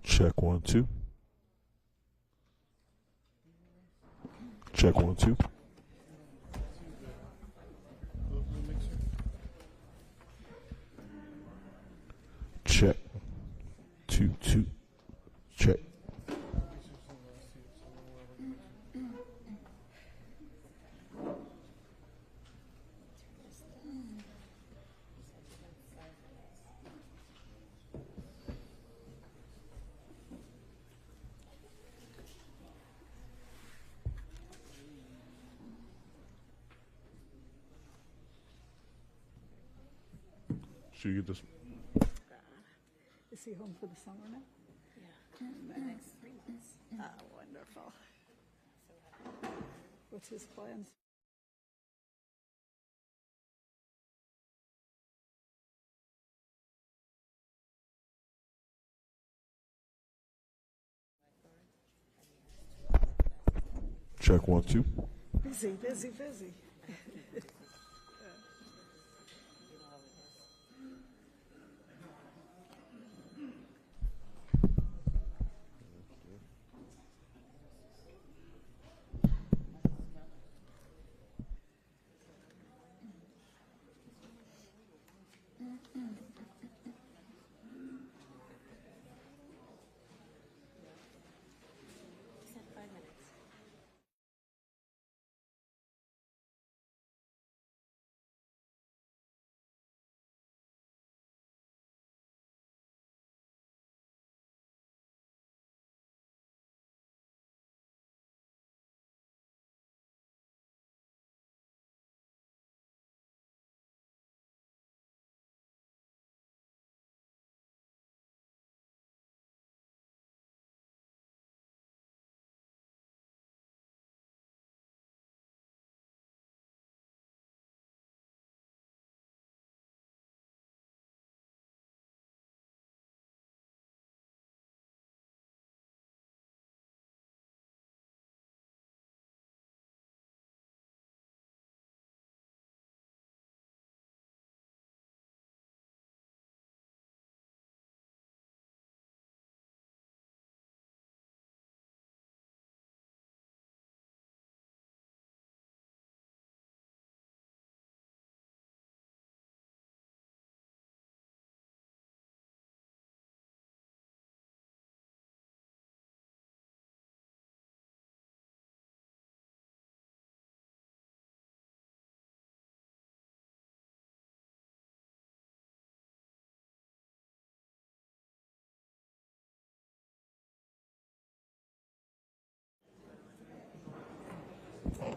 Check 1 2. Check 1 2. Check 2 2. Check. Should you get this? Is he home for the summer now? Yeah, the next 3 months. Wonderful. What's his plans? Check 1 2. Busy, busy, busy. Just 5 minutes.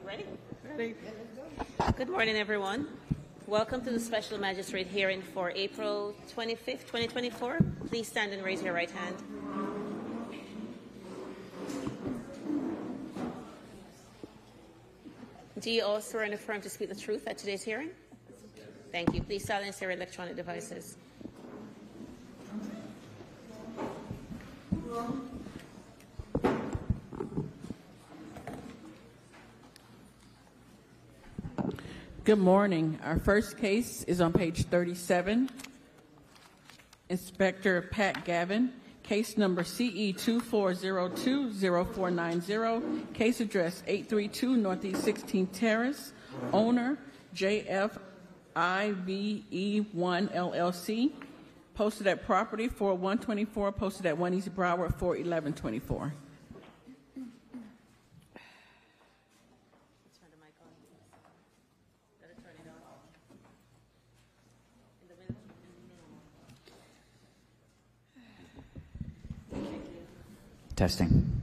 Ready? Ready? Good morning, everyone. Welcome to the special magistrate hearing for April 25th, 2024. Please stand and raise your right hand. Do you all swear and affirm to speak the truth at today's hearing? Thank you. Please silence your electronic devices. Good morning. Our first case is on page 37. Inspector Pat Gavin, case number CE 2402-0490, case address 832 Northeast 16th Terrace, owner JFIVE1 LLC, posted at property for 124, posted at 1 East Broward for 1124. Testing.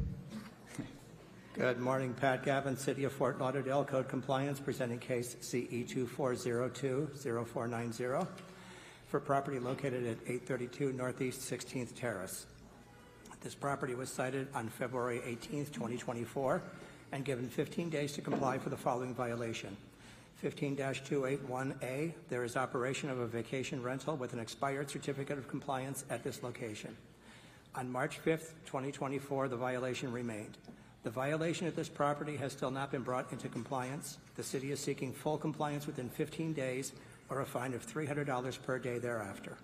Good morning, Pat Gavin, City of Fort Lauderdale, Code Compliance, presenting case CE 2402-0490 for property located at 832 Northeast 16th Terrace. This property was cited on February 18th, 2024, and given 15 days to comply for the following violation. 15-281A, there is operation of a vacation rental with an expired certificate of compliance at this location. On March 5th, 2024, the violation remained. The violation at this property has still not been brought into compliance. The city is seeking full compliance within 15 days or a fine of $300 per day thereafter.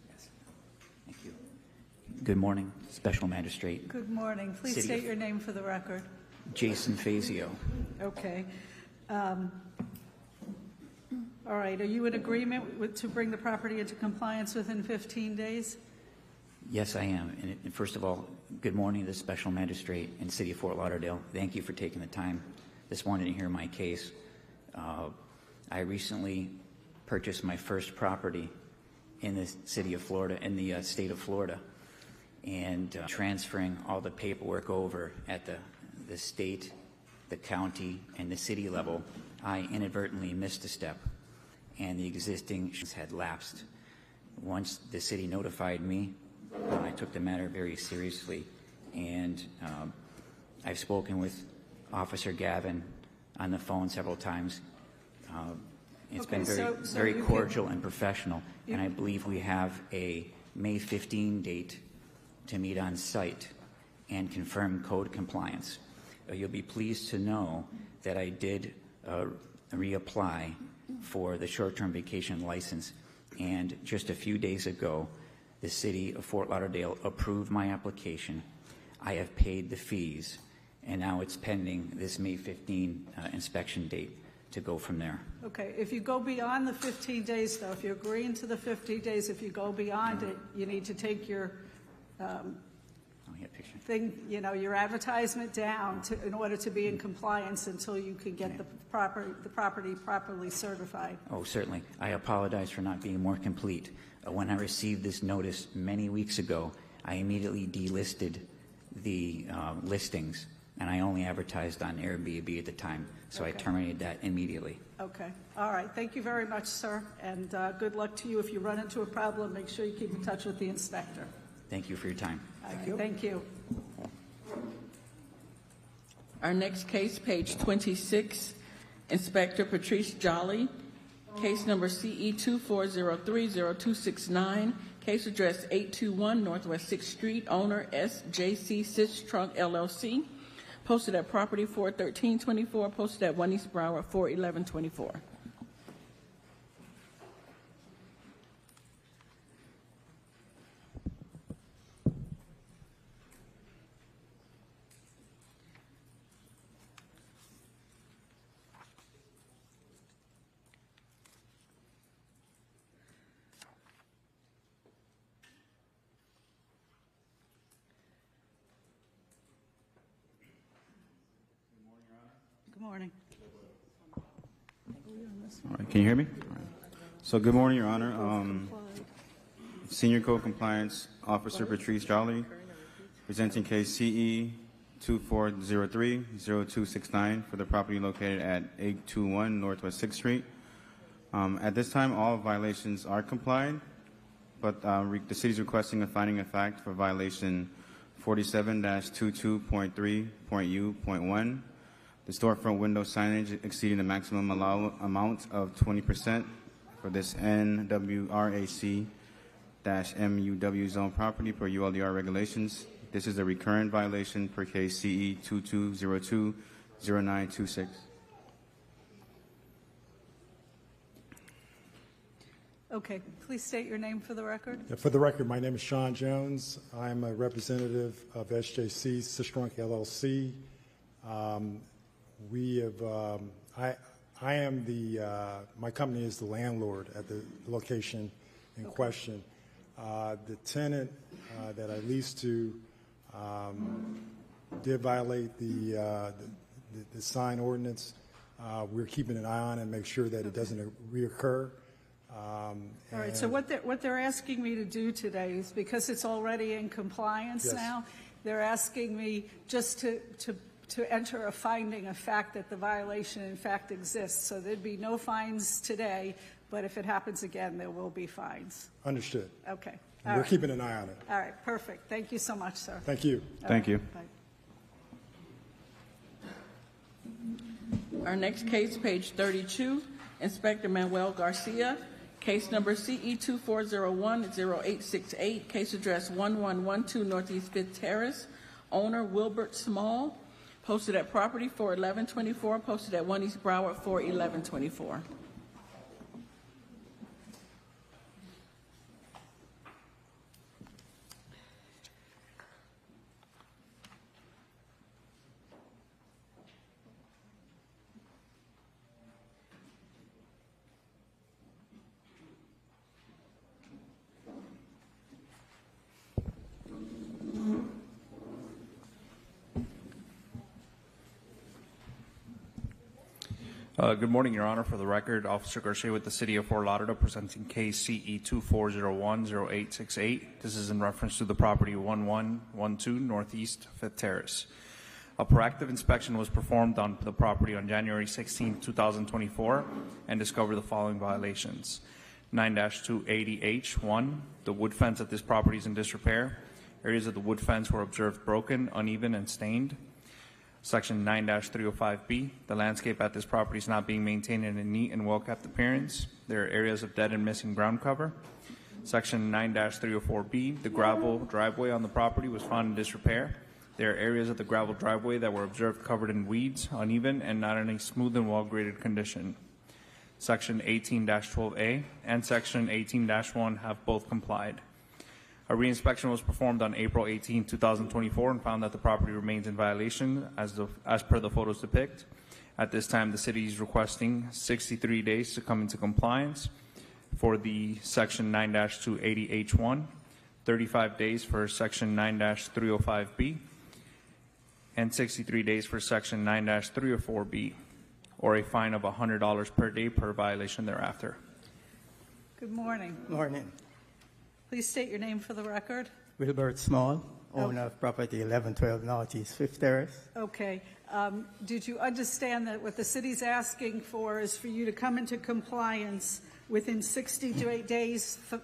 Yes. Thank you. Good morning, Special Magistrate Good morning. Please City state of- your name for the record. Jason Fazio. Okay. All right, are you in agreement to bring the property into compliance within 15 days? Yes, I am. And first of all, good morning to the Special Magistrate in the City of Fort Lauderdale. Thank you for taking the time this morning to hear my case. I recently purchased my first property in the city of Florida, in the state of Florida, and transferring all the paperwork over at the state, the county, and the city level, I inadvertently missed a step, and the existing had lapsed. Once the city notified me, I took the matter very seriously, and I've spoken with Officer Gavin on the phone several times. It's Okay, been so very you can- cordial and professional, and I believe we have a May 15 date to meet on site and confirm code compliance. You'll be pleased to know that I did reapply for the short-term vacation license, and just a few days ago, the City of Fort Lauderdale approved my application. I have paid the fees, and now it's pending this May 15 inspection date to go from there. Okay, if you go beyond the 15 days, though, if you're agreeing to the 15 days, if you go beyond it, you need to take your Picture. thing, your advertisement down in order to be in compliance until you can get the property properly certified. Oh, certainly. I apologize for not being more complete. When I received this notice many weeks ago, I immediately delisted the listings, and I only advertised on Airbnb at the time, so I Okay. terminated that immediately. Okay, all right. Thank you very much, sir, and good luck to you. If you run into a problem, make sure you keep in touch with the inspector. Thank you for your time. Okay, thank you. Our next case, page 26, Inspector Patrice Jolly, case number CE 24030269, case address 821 Northwest 6th Street, owner SJC Sitch Trunk LLC, posted at property 41324, posted at 1 East Broward 41124. Good morning. All right, can you hear me? All right. So good morning, Your Honor. Senior Code Compliance Officer Patrice Jolly, presenting case CE 2403-0269 for the property located at 821 Northwest 6th Street. At this time, all violations are complied, but the city is requesting a finding of fact for violation 47-22.3.u.1. The storefront window signage exceeding the maximum allowed amount of 20% for this NWRAC-MUW zone property per ULDR regulations. This is a recurrent violation per case CE 2202-0926. Okay, please state your name for the record. For the record, my name is Sean Jones. I'm a representative of SJC Sitch Trunk LLC. My company is the landlord at the location in question. The tenant that I leased to did violate the sign ordinance. We're keeping an eye on it and make sure that it doesn't reoccur. All right, so what they're asking me to do today is, because it's already in compliance Yes. now, they're asking me just to enter a finding of fact that the violation in fact exists. So there'd be no fines today, but if it happens again, there will be fines. Understood. Okay. And All we're right. keeping an eye on it. All right, perfect. Thank you so much, sir. Thank you. Thank you. Bye. Our next case, page 32, Inspector Manuel Garcia, case number CE 2401-0868, case address 1112 Northeast 5th Terrace, owner Wilbert Small, posted at property 41124, posted at 1 East Broward 41124. Good morning, Your Honor. For the record, Officer Garcia with the City of Fort Lauderdale presenting case CE 24010868. This is in reference to the property 1112 Northeast 5th Terrace. A proactive inspection was performed on the property on January 16, 2024 and discovered the following violations. 9-280H1, the wood fence at this property is in disrepair. Areas of the wood fence were observed broken, uneven, and stained. Section 9-305B, the landscape at this property is not being maintained in a neat and well-kept appearance. There are areas of dead and missing ground cover. Section 9-304B, the gravel driveway on the property was found in disrepair. There are areas of the gravel driveway that were observed covered in weeds, uneven, and not in a smooth and well-graded condition. Section 18-12A and Section 18-1 have both complied. A reinspection was performed on April 18, 2024 and found that the property remains in violation as per the photos depict. At this time, the city is requesting 63 days to come into compliance for the Section 9-280H1, 35 days for Section 9-305B, and 63 days for Section 9-304B, or a fine of $100 per day per violation thereafter. Good morning. Morning. Please state your name for the record. Wilbert Small, owner of property 1112 Northeast 5th Terrace. Okay. Did you understand that what the city's asking for is for you to come into compliance within 63 days for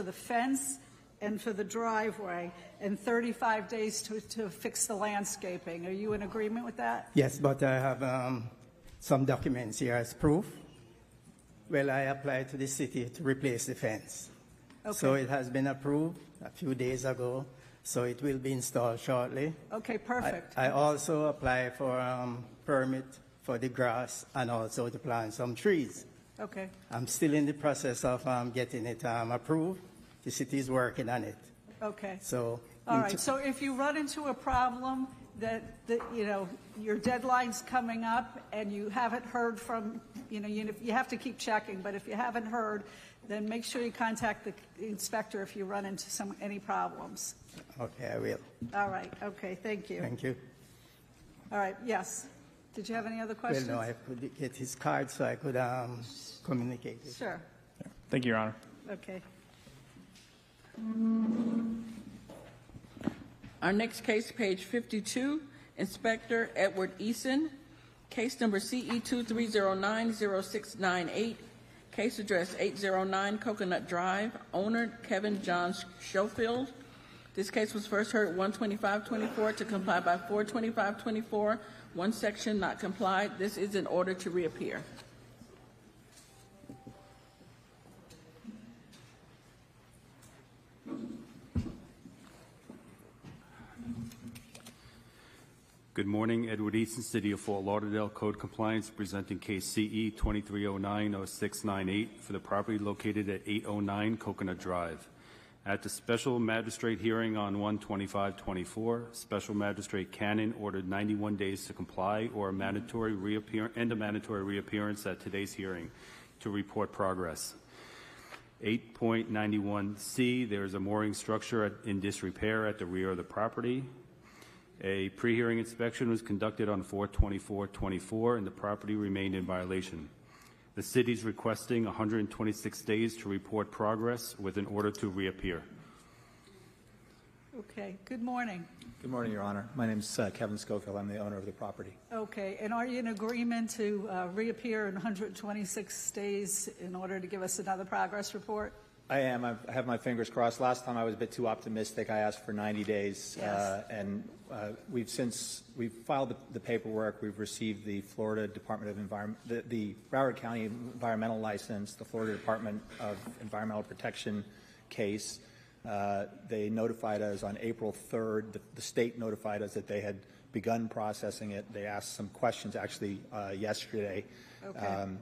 the fence and for the driveway, and 35 days to fix the landscaping? Are you in agreement with that? Yes, but I have some documents here as proof. Well, I applied to the city to replace the fence. Okay. So it has been approved a few days ago, so it will be installed shortly. Okay, perfect. I also applied for permit for the grass and also to plant some trees. Okay. I'm still in the process of getting it approved. The city is working on it. Okay. So. All right. So if you run into a problem that you know your deadline's coming up and you haven't heard from, you have to keep checking. But if you haven't heard, then make sure you contact the inspector if you run into any problems. Okay, I will. All right. Okay. Thank you. Thank you. All right. Yes. Did you have any other questions? Well, no, I could get his card so I could communicate with him. Sure. Thank you, Your Honor. Okay. Our next case, page 52, Inspector Edward Eason, case number CE 23090698, case address 809 Coconut Drive, owner Kevin John Schofield. This case was first heard 12524 to comply by 42524. One section not complied. This is in order to reappear. Good morning. Edward Easton, City of Fort Lauderdale, Code Compliance, presenting case CE 23090698 for the property located at 809 Coconut Drive. At the Special Magistrate hearing on 1/25/24, Special Magistrate Cannon ordered 91 days to comply or a mandatory reappearance at today's hearing to report progress. 8.91C, there is a mooring structure in disrepair at the rear of the property. A pre-hearing inspection was conducted on 4/24/24 and the property remained in violation. The city is requesting 126 days to report progress with an order to reappear. Okay. Good morning. Good morning, Your Honor. My name is Kevin Schofield. I'm the owner of the property. Okay. And are you in agreement to reappear in 126 days in order to give us another progress report? I am. I have my fingers crossed. Last time I was a bit too optimistic. I asked for 90 days, yes. And we've filed the paperwork. We've received the Florida Department of Environment, the Broward County environmental license, the Florida Department of Environmental Protection case. They notified us on April 3rd. The state notified us that they had begun processing it. They asked some questions actually yesterday. Okay.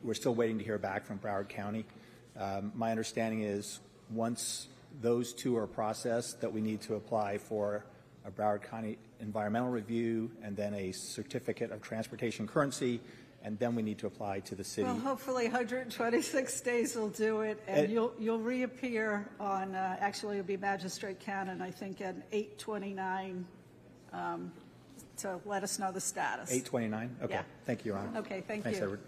We're still waiting to hear back from Broward County. My understanding is once those two are processed, that we need to apply for a Broward County environmental review and then a certificate of transportation currency, and then we need to apply to the city. Well, hopefully 126 days will do it, and you'll reappear on, actually it'll be Magistrate Cannon, I think, at 8/29 to let us know the status. 829? Okay. Yeah. Thank you, Your Honor. Okay, thank Thanks, you. Edward.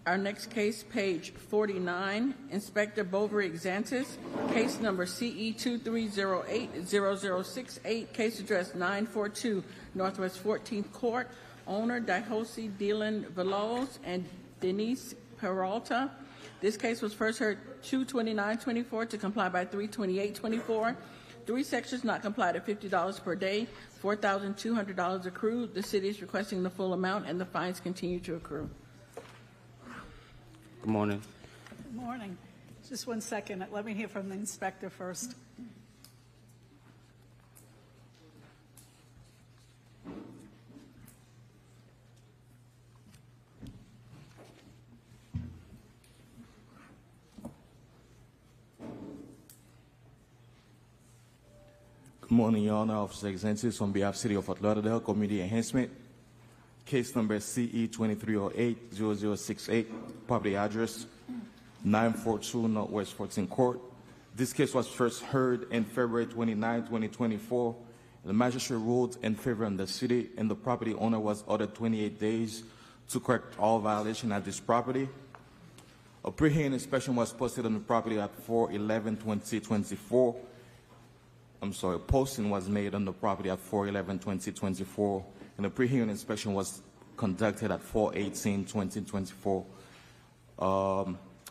Our next case, page 49, Inspector Bovary Xantis, case number CE 2308-0068, case address 942 Northwest 14th Court, owner Daihosi Dylan Veloz and Denise Peralta. This case was first heard 2/29/24 to comply by 3/28/24. 3 sections not complied at $50 per day, $4,200 accrued. The city is requesting the full amount, and the fines continue to accrue. Good morning. Good morning. Just 1 second. Let me hear from the inspector first. Good morning, Your Honor. Officer Xantis on behalf of City of Fort Lauderdale Community Enhancement. Case number CE 2308-0068, property address 942 Northwest 14th Court. This case was first heard in February 29, 2024. The magistrate ruled in favor of the city, and the property owner was ordered 28 days to correct all violations at this property. A pre-hearing inspection was posted on the property at 4/11/2024. Posting was made on the property at 4/11/2024. And the pre-hearing inspection was conducted at 4/18/2024.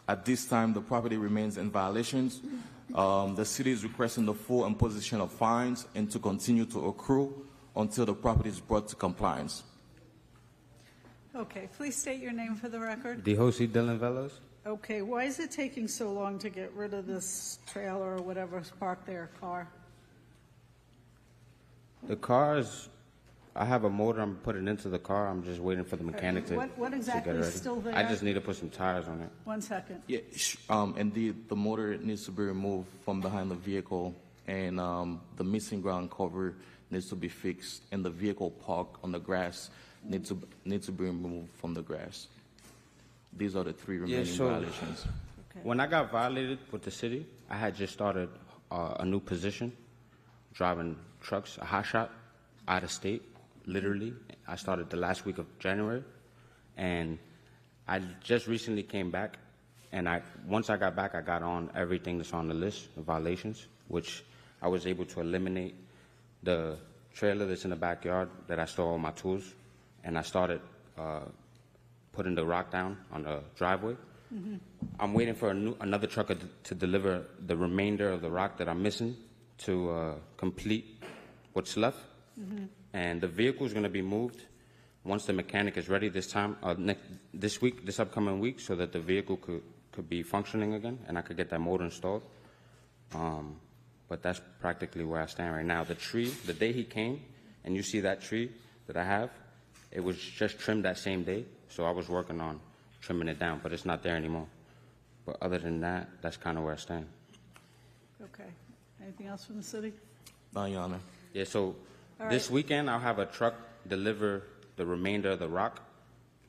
At this time, the property remains in violations. The city is requesting the full imposition of fines and to continue to accrue until the property is brought to compliance. Okay, please state your name for the record. Daihosi Dylan Veloz. Okay, why is it taking so long to get rid of this trailer or whatever's parked there, car? The car is, I have a motor I'm putting into the car. I'm just waiting for the mechanic to, What exactly to get is ready. still there? I just need to put some tires on it. 1 second. Yeah, indeed, the motor needs to be removed from behind the vehicle, and the missing ground cover needs to be fixed, and the vehicle parked on the grass needs to be removed from the grass. These are the 3 remaining violations. Okay. When I got violated with the city, I had just started a new position, driving trucks, a hot shot, out of state, literally. I started the last week of January, and I just recently came back, and once I got back, I got on everything that's on the list of violations, which I was able to eliminate the trailer that's in the backyard that I store all my tools, and I started putting the rock down on the driveway. Mm-hmm. I'm waiting for another trucker to deliver the remainder of the rock that I'm missing to complete what's left. Mm-hmm. And the vehicle is going to be moved once the mechanic is ready this upcoming week, so that the vehicle could be functioning again, and I could get that motor installed. But that's practically where I stand right now. The tree, the day he came, and you see that tree that I have, it was just trimmed that same day, so I was working on trimming it down, but it's not there anymore. But other than that, that's kind of where I stand. Okay. Anything else from the city? No, Your Honor. Yeah, so All this right. weekend I'll have a truck deliver the remainder of the rock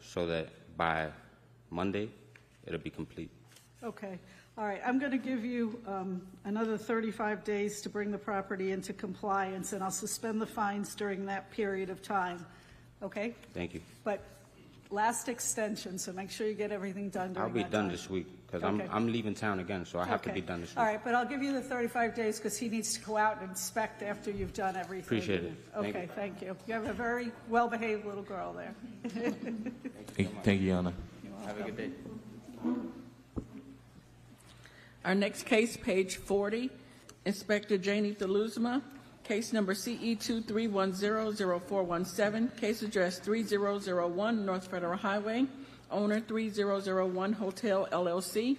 so that by Monday it'll be complete. Okay. All right. I'm going to give you another 35 days to bring the property into compliance, and I'll suspend the fines during that period of time. Okay? Thank you. But last extension, so make sure you get everything done during I'll be that done time. this week because Okay. I'm leaving town again, so I have to Okay. be done this week. All right, but I'll give you the 35 days because he needs to go out and inspect after you've done everything. Appreciate it. Thank Okay, you. thank you. You have a very well-behaved little girl there. Thank you, Your Honor. Have a good day. Our next case, page 40, Inspector Janie Theluzma, case number CE 23100417, case address 3001 North Federal Highway, owner 3001 Hotel LLC.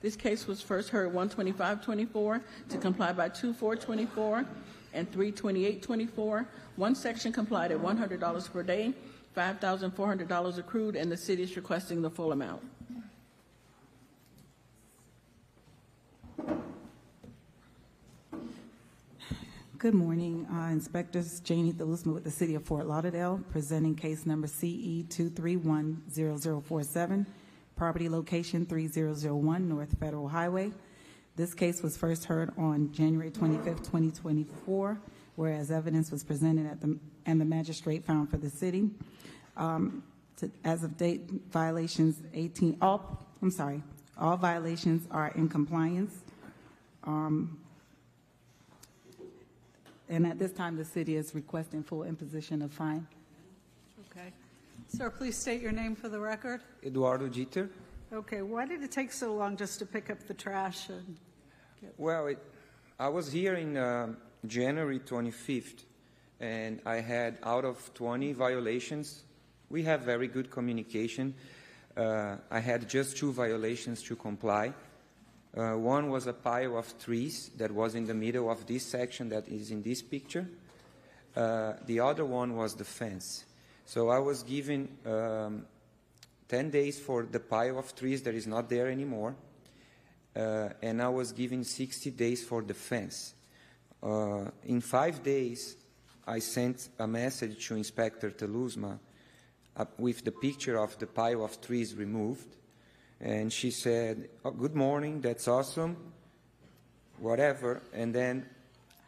This case was first heard 1/25/24 to comply by 2/4/24 and 3/28/24. One section complied at $100 per day, $5,400 accrued, and the city is requesting the full amount. Good morning, Inspectors. Janie Theluzma with the City of Fort Lauderdale, presenting case number CE 23100047, property location 3001 North Federal Highway. This case was first heard on January 25th, 2024, whereas evidence was presented and the magistrate found for the city. As of date, all violations are in compliance. And at this time, the city is requesting full imposition of fine. Okay. Sir, please state your name for the record. Eduardo Dieter. Okay, why did it take so long just to pick up the trash? Well, I was here in January 25th, and I had out of 20 violations. We have very good communication. I had just 2 violations to comply. One was a pile of trees that was in the middle of this section that is in this picture. The other one was the fence. So I was given 10 days for the pile of trees that is not there anymore, and I was given 60 days for the fence. In 5 days, I sent a message to Inspector Telusma with the picture of the pile of trees removed. And she said, oh, good morning, that's awesome, whatever. And then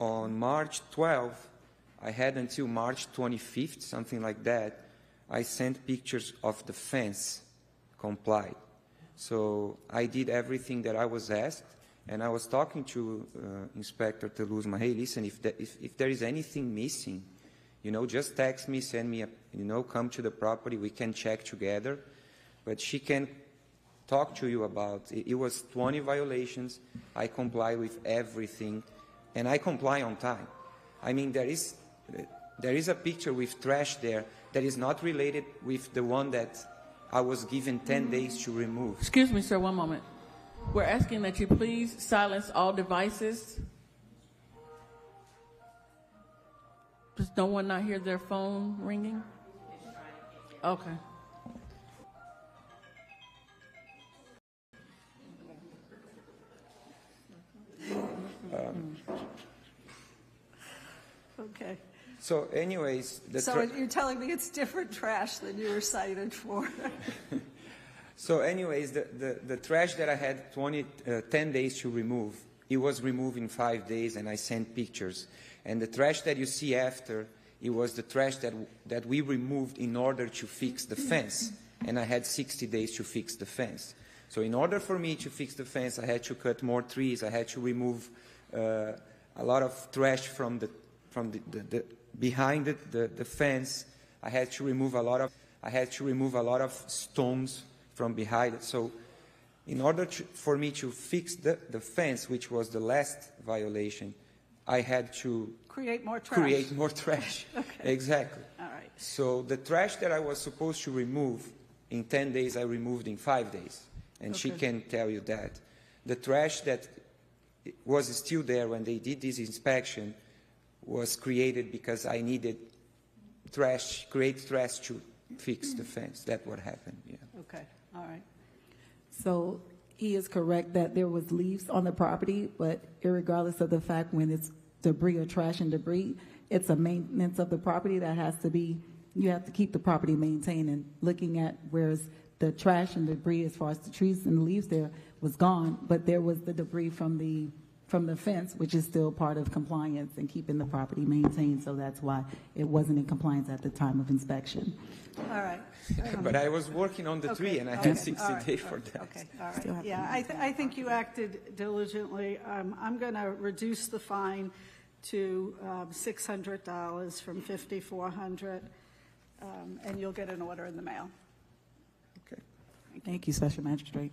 on March 12th, I had until March 25th, something like that, I sent pictures of the fence complied. So I did everything that I was asked, and I was talking to Inspector Telusma, hey, listen, if there is anything missing, just text me, send me come to the property, we can check together. But she can talk to you about it. It was 20 violations. I comply with everything, and I comply on time. I mean, there is a picture with trash there that is not related with the one that I was given 10 days to remove. Excuse me, sir, one moment. We're asking that you please silence all devices. Does no one not hear their phone ringing? Okay. Okay. So anyways... you're telling me it's different trash than you were cited for. So anyways, the trash that I had 10 days to remove, it was removed in 5 days, and I sent pictures. And the trash that you see after, it was the trash that we removed in order to fix the fence. And I had 60 days to fix the fence. So in order for me to fix the fence, I had to cut more trees. I had to remove a lot of trash from the behind the fence. I had to remove a lot of stones from behind it. So in order for me to fix the fence, which was the last violation, I had to create more trash. Okay. Exactly. All right. So the trash that I was supposed to remove in 10 days, I removed in 5 days. And she can tell you that. The trash that was still there when they did this inspection was created because I needed create trash to fix the fence. That's what happened, yeah. Okay, all right. So he is correct that there was leaves on the property, but irregardless of the fact when it's debris or trash and debris, it's a maintenance of the property that has to be, you have to keep the property maintained. And looking at whereas the trash and debris as far as the trees and the leaves there was gone, but there was the debris from the fence, which is still part of compliance and keeping the property maintained. So that's why it wasn't in compliance at the time of inspection. All right. But I was working on the tree, and I had 60 days for that. Okay, all right. Yeah, I think you acted diligently. I'm going to reduce the fine to $600 from $5,400, and you'll get an order in the mail. Okay. Thank you, Special Magistrate.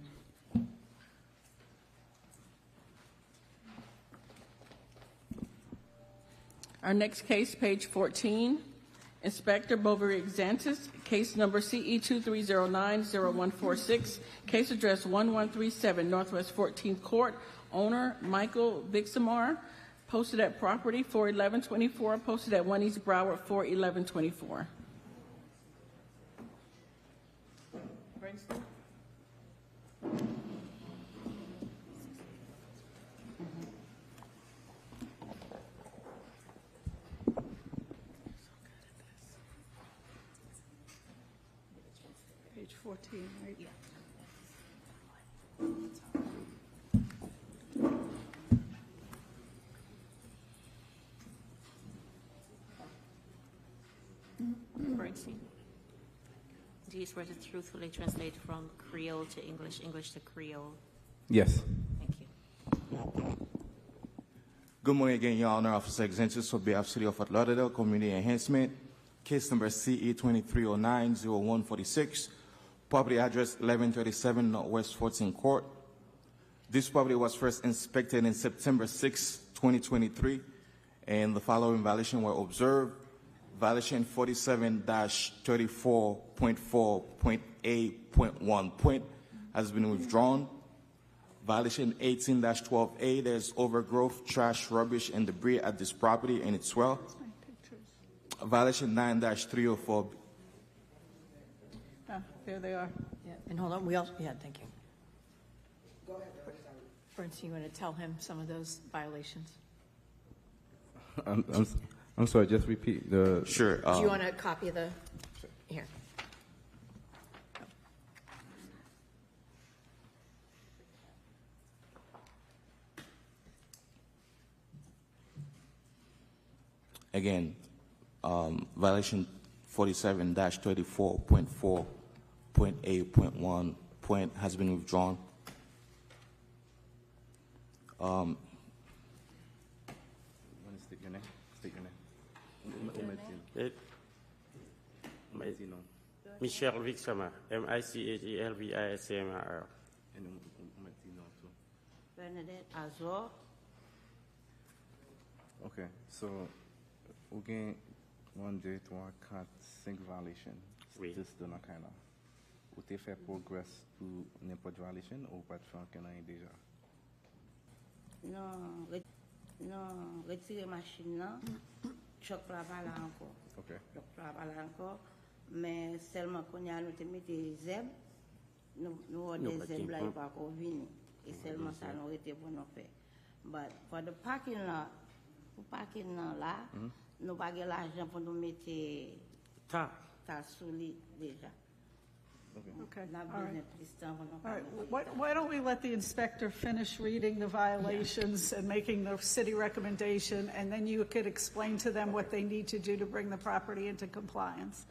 Our next case, page 14, Inspector Bovary-Xantis, case number CE 2309-0146, case address 1137 Northwest 14th Court, owner Michael Bixamar, posted at property 41124, posted at 1 East Broward 41124. Page 14, right? Yeah. Bernstein. Do you swear to truthfully translate from Creole to English, English to Creole? Yes. Thank you. Good morning again, Your Honor. Officer Exentus on behalf of City of Fort Lauderdale Community Enhancement. Case number CE 2309-0146. Property address 1137 Northwest 14 Court. This property was first inspected in September 6, 2023, and the following violations were observed. Violation 47-34.4.8.1 has been withdrawn. Violation 18-12A, there's overgrowth, trash, rubbish, and debris at this property and its well. Violation 9-304. There they are. Yeah, and hold on, thank you. Go ahead, Bernstein, you want to tell him some of those violations? I'm sorry, just repeat the... Sure. Do you want a copy of the... Here. Again, violation 47-34.4.8.1 has been withdrawn. State your name. State your name. Michel Vixama, Michelvismr. Bernadette Azor. Okay, so again, 1, 2, 3, 4, 5 violations. Oui. Juste dans le cas là. Ou t'es fait progrès pour n'importe violation ou pas de faire qu'il y en a déjà? Non, retirer machine là. Choc pas là encore. OK. Choc pas là encore. Mais seulement qu'on y a nous te mettre zeb. Nous des zeb là pas qu'on venir. Et seulement ça nous était pour nous faire. But for the parking lot, pour parking là, nous pas l'argent pour nous mettre ta sous lit déjà. Okay. La All right. business system, All right. Why don't we let the inspector finish reading the violations and making the city recommendation, and then you could explain to them what they need to do to bring the property into compliance.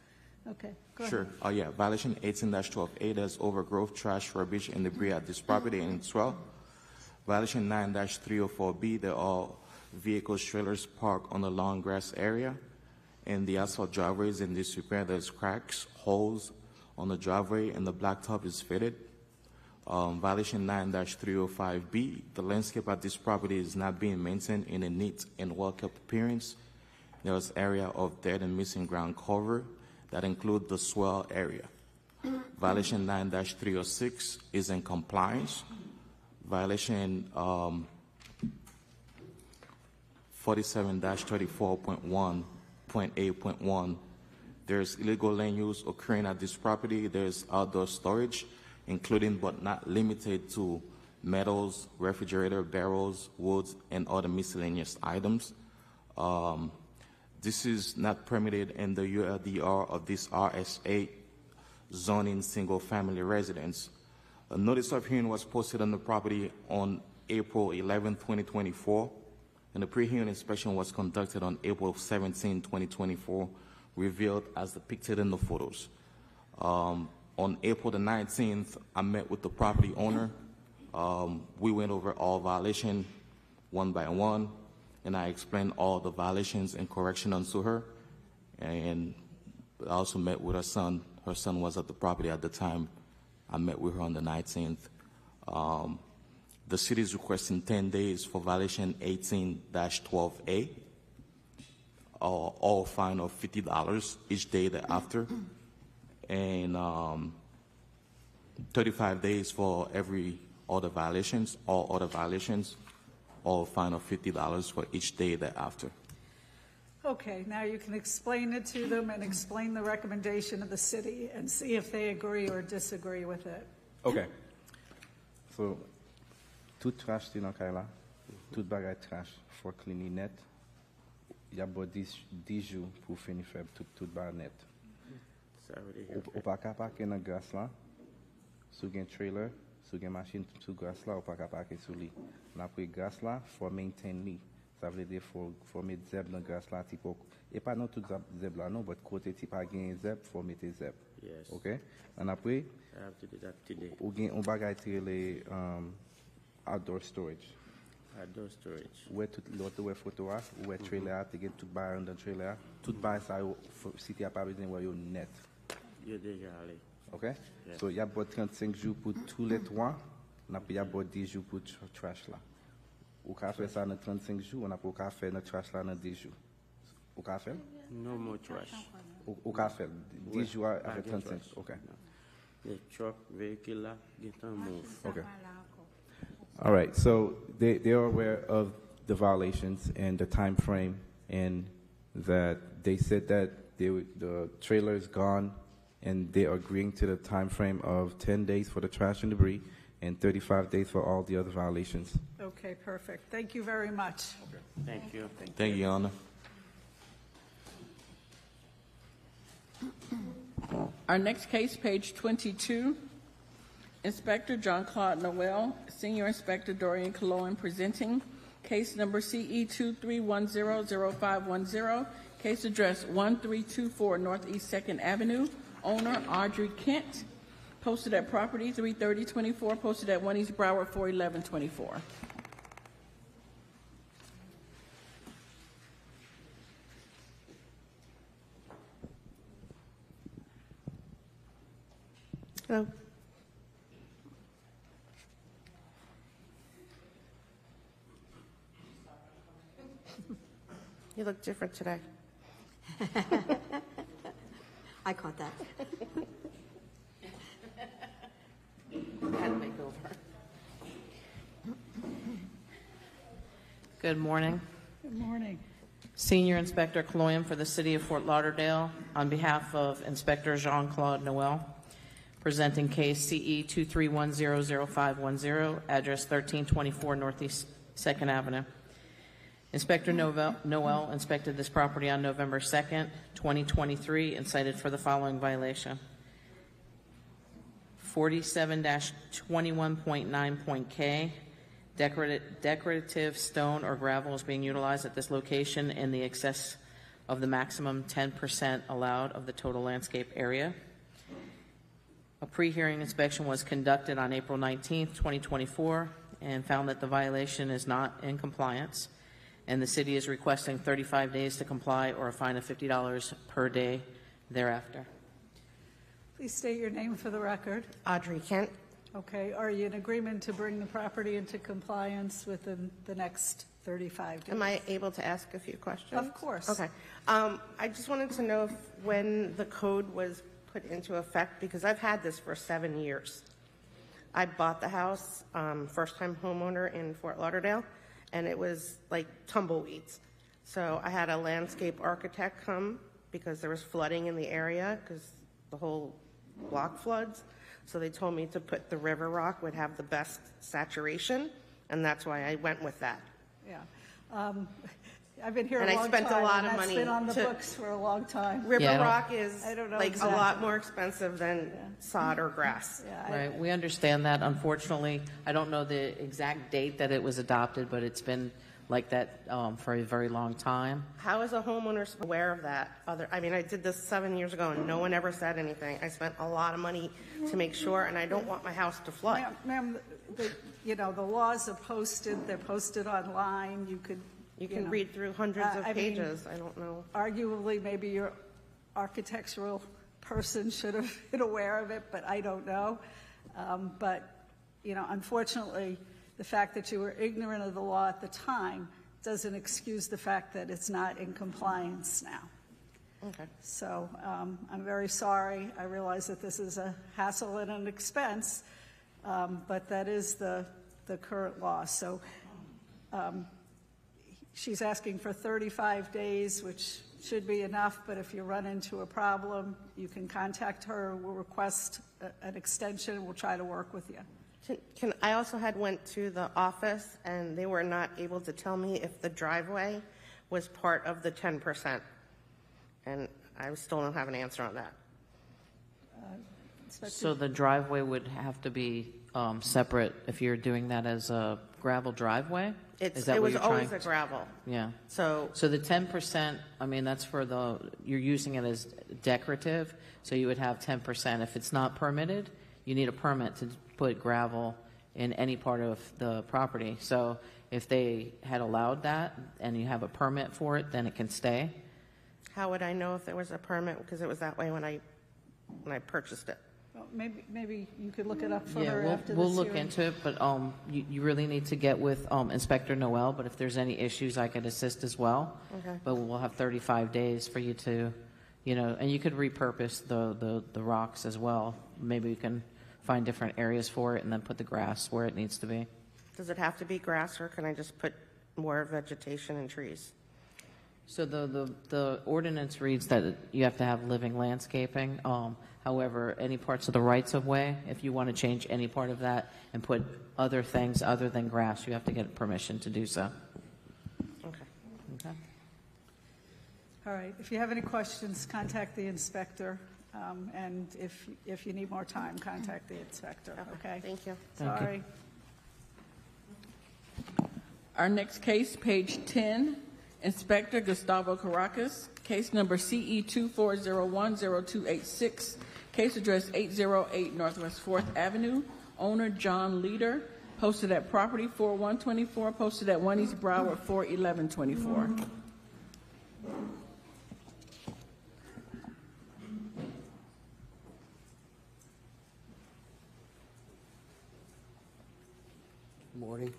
Okay, go Sure. ahead. Yeah. Violation 18-12A, there's overgrowth, trash, rubbish, and debris at this property and its well. Violation 9-304B, there are vehicles, trailers parked on the long grass area, and the asphalt driveway is in disrepair. There's cracks, holes on the driveway, and the blacktop is fitted. Violation 9-305B, the landscape at this property is not being maintained in a neat and well-kept appearance. There's area of dead and missing ground cover that include the swell area. Violation 9-306 is in compliance. Violation 47-34.1.8.1. There's illegal land use occurring at this property. There's outdoor storage, including but not limited to metals, refrigerator, barrels, woods, and other miscellaneous items. This is not permitted in the ULDR of this RS8 zoning single-family residence. A notice of hearing was posted on the property on April 11, 2024, and the pre-hearing inspection was conducted on April 17, 2024, revealed as depicted in the photos. On April the 19th, I met with the property owner. We went over all violations one by one, and I explained all the violations and correction unto her. And I also met with her son. Her son was at the property at the time. I met with her on the 19th. The city is requesting 10 days for violation 18-12A, or fine of $50 each day thereafter, and 35 days for every other violations, all other violations, or fine of $50 for each day thereafter. Okay, now you can explain it to them and explain the recommendation of the city and see if they agree or disagree with it. Okay. So, tout trash dans le cas là, tout bagage trash for cleaning net. Il y a 10 jours pour finir faire tout bagage net. Ou pas qu'à parquer dans glace là, sous un trailer, sous une machine sous glace là, ou pas qu'à parquer sous lui. Après glace là, faut maintain lui. Ça veut dire faut mettre zeb dans grâce là tipo et pas non tout zeb là non, but côté type pas gain zeb, faut mettre zeb. Yes. Okay? And après I have to do that today. ou gain on bagay tirer les outdoor storage. Outdoor storage. Où est tout l'autre où est photo là, où est trailer, tu gain tout bail dans trailer, tout bail ça si tu a pas besoin où yo net. Yo déjà allé. Okay? Yeah. So, il y a 35 jours pour tous les trois, et puis il y a 10 jours pour trash là. Ou qu'a fait ça dans 35 jours, on a pas faire notre trash là dans 10 jours. Ou qu'a fait? No more trash. Ou qu'a fait 10 jours avec 35. Okay. The truck, vehicle là, get on move. Okay. All right. So they are aware of the violations and the time frame, and that they said that the trailer is gone, and they are agreeing to the time frame of 10 days for the trash and debris and 35 days for all the other violations. Okay, perfect. Thank you very much. Thank you. Thank you, Your Honor. Our next case, page 22, Inspector John Claude Noel, Senior Inspector Dorian Cologne presenting case number CE 23100510, case address 1324 Northeast 2nd Avenue, owner Audrey Kent, posted at property 33024, posted at 1 East Broward 41124. Hello. You look different today. I caught that. Had to make over. Good morning. Good morning. Senior Inspector Cloyam for the City of Fort Lauderdale, on behalf of Inspector Jean-Claude Noel, presenting case CE 23100510, address 1324 Northeast 2nd Avenue. Inspector Noel inspected this property on November 2nd, 2023, and cited for the following violation. 47-21.9.K, decorative stone or gravel is being utilized at this location in the excess of the maximum 10% allowed of the total landscape area. A pre-hearing inspection was conducted on April 19th, 2024, and found that the violation is not in compliance, and the city is requesting 35 days to comply or a fine of $50 per day thereafter. Please state your name for the record. Audrey Kent. Okay, are you in agreement to bring the property into compliance within the next 35 days? Am I able to ask a few questions? Of course. Okay. I just wanted to know when the code was put into effect, because I've had this for 7 years. I bought the house, first-time homeowner in Fort Lauderdale, and it was like tumbleweeds. So I had a landscape architect come because there was flooding in the area because the whole block floods. So they told me to put the river rock would have the best saturation, and that's why I went with that. Yeah. I've been here And a I long spent time, a lot and of that's money been on the to- books for a long time. River rock is I don't know like exactly. a lot more expensive than sod or grass. Right, we understand that. Unfortunately, I don't know the exact date that it was adopted, but it's been like that for a very long time. How is a homeowner aware of that? I mean, I did this 7 years ago, and no one ever said anything. I spent a lot of money to make sure, and I don't want my house to flood. Ma'am, the laws are posted. They're posted online. You can read through hundreds of I mean, pages. I don't know. Arguably, maybe your architectural person should have been aware of it, but I don't know. But unfortunately, the fact that you were ignorant of the law at the time doesn't excuse the fact that it's not in compliance now. Okay. So I'm very sorry. I realize that this is a hassle and an expense, but that is the current law. So she's asking for 35 days, which should be enough, but if you run into a problem, you can contact her. We'll request an extension. We'll try to work with you. I also went to the office, and they were not able to tell me if the driveway was part of the 10%. And I still don't have an answer on that. So the driveway would have to be separate if you're doing that as a gravel driveway? Is that It what was you're always trying a gravel. Yeah. So the 10%, I mean, that's for you're using it as decorative, so you would have 10%. If it's not permitted, you need a permit to put gravel in any part of the property. So if they had allowed that and you have a permit for it, then it can stay. how would I know if there was a permit? Because it was that way when I purchased it. Well, maybe you could look it up for Yeah, her after this we'll look hearing. into it, but you really need to get with Inspector Noel, but if there's any issues, I could assist as well. Okay. But we'll have 35 days for you to, and you could repurpose the rocks as well. Maybe we can find different areas for it and then put the grass where it needs to be. Does it have to be grass, or can I just put more vegetation and trees? So the ordinance reads that you have to have living landscaping. However, any parts of the rights of way, if you want to change any part of that and put other things other than grass, you have to get permission to do so. Okay. Okay. All right. If you have any questions, contact the inspector. And if you need more time, contact the inspector. Okay? Thank you. Thank you. Sorry. Our next case, page 10, Inspector Gustavo Caracas, case number CE 24010286, case address 808 Northwest 4th Avenue, owner John Leader, posted at property 4124, posted at 1 East Broward 41124. Morning.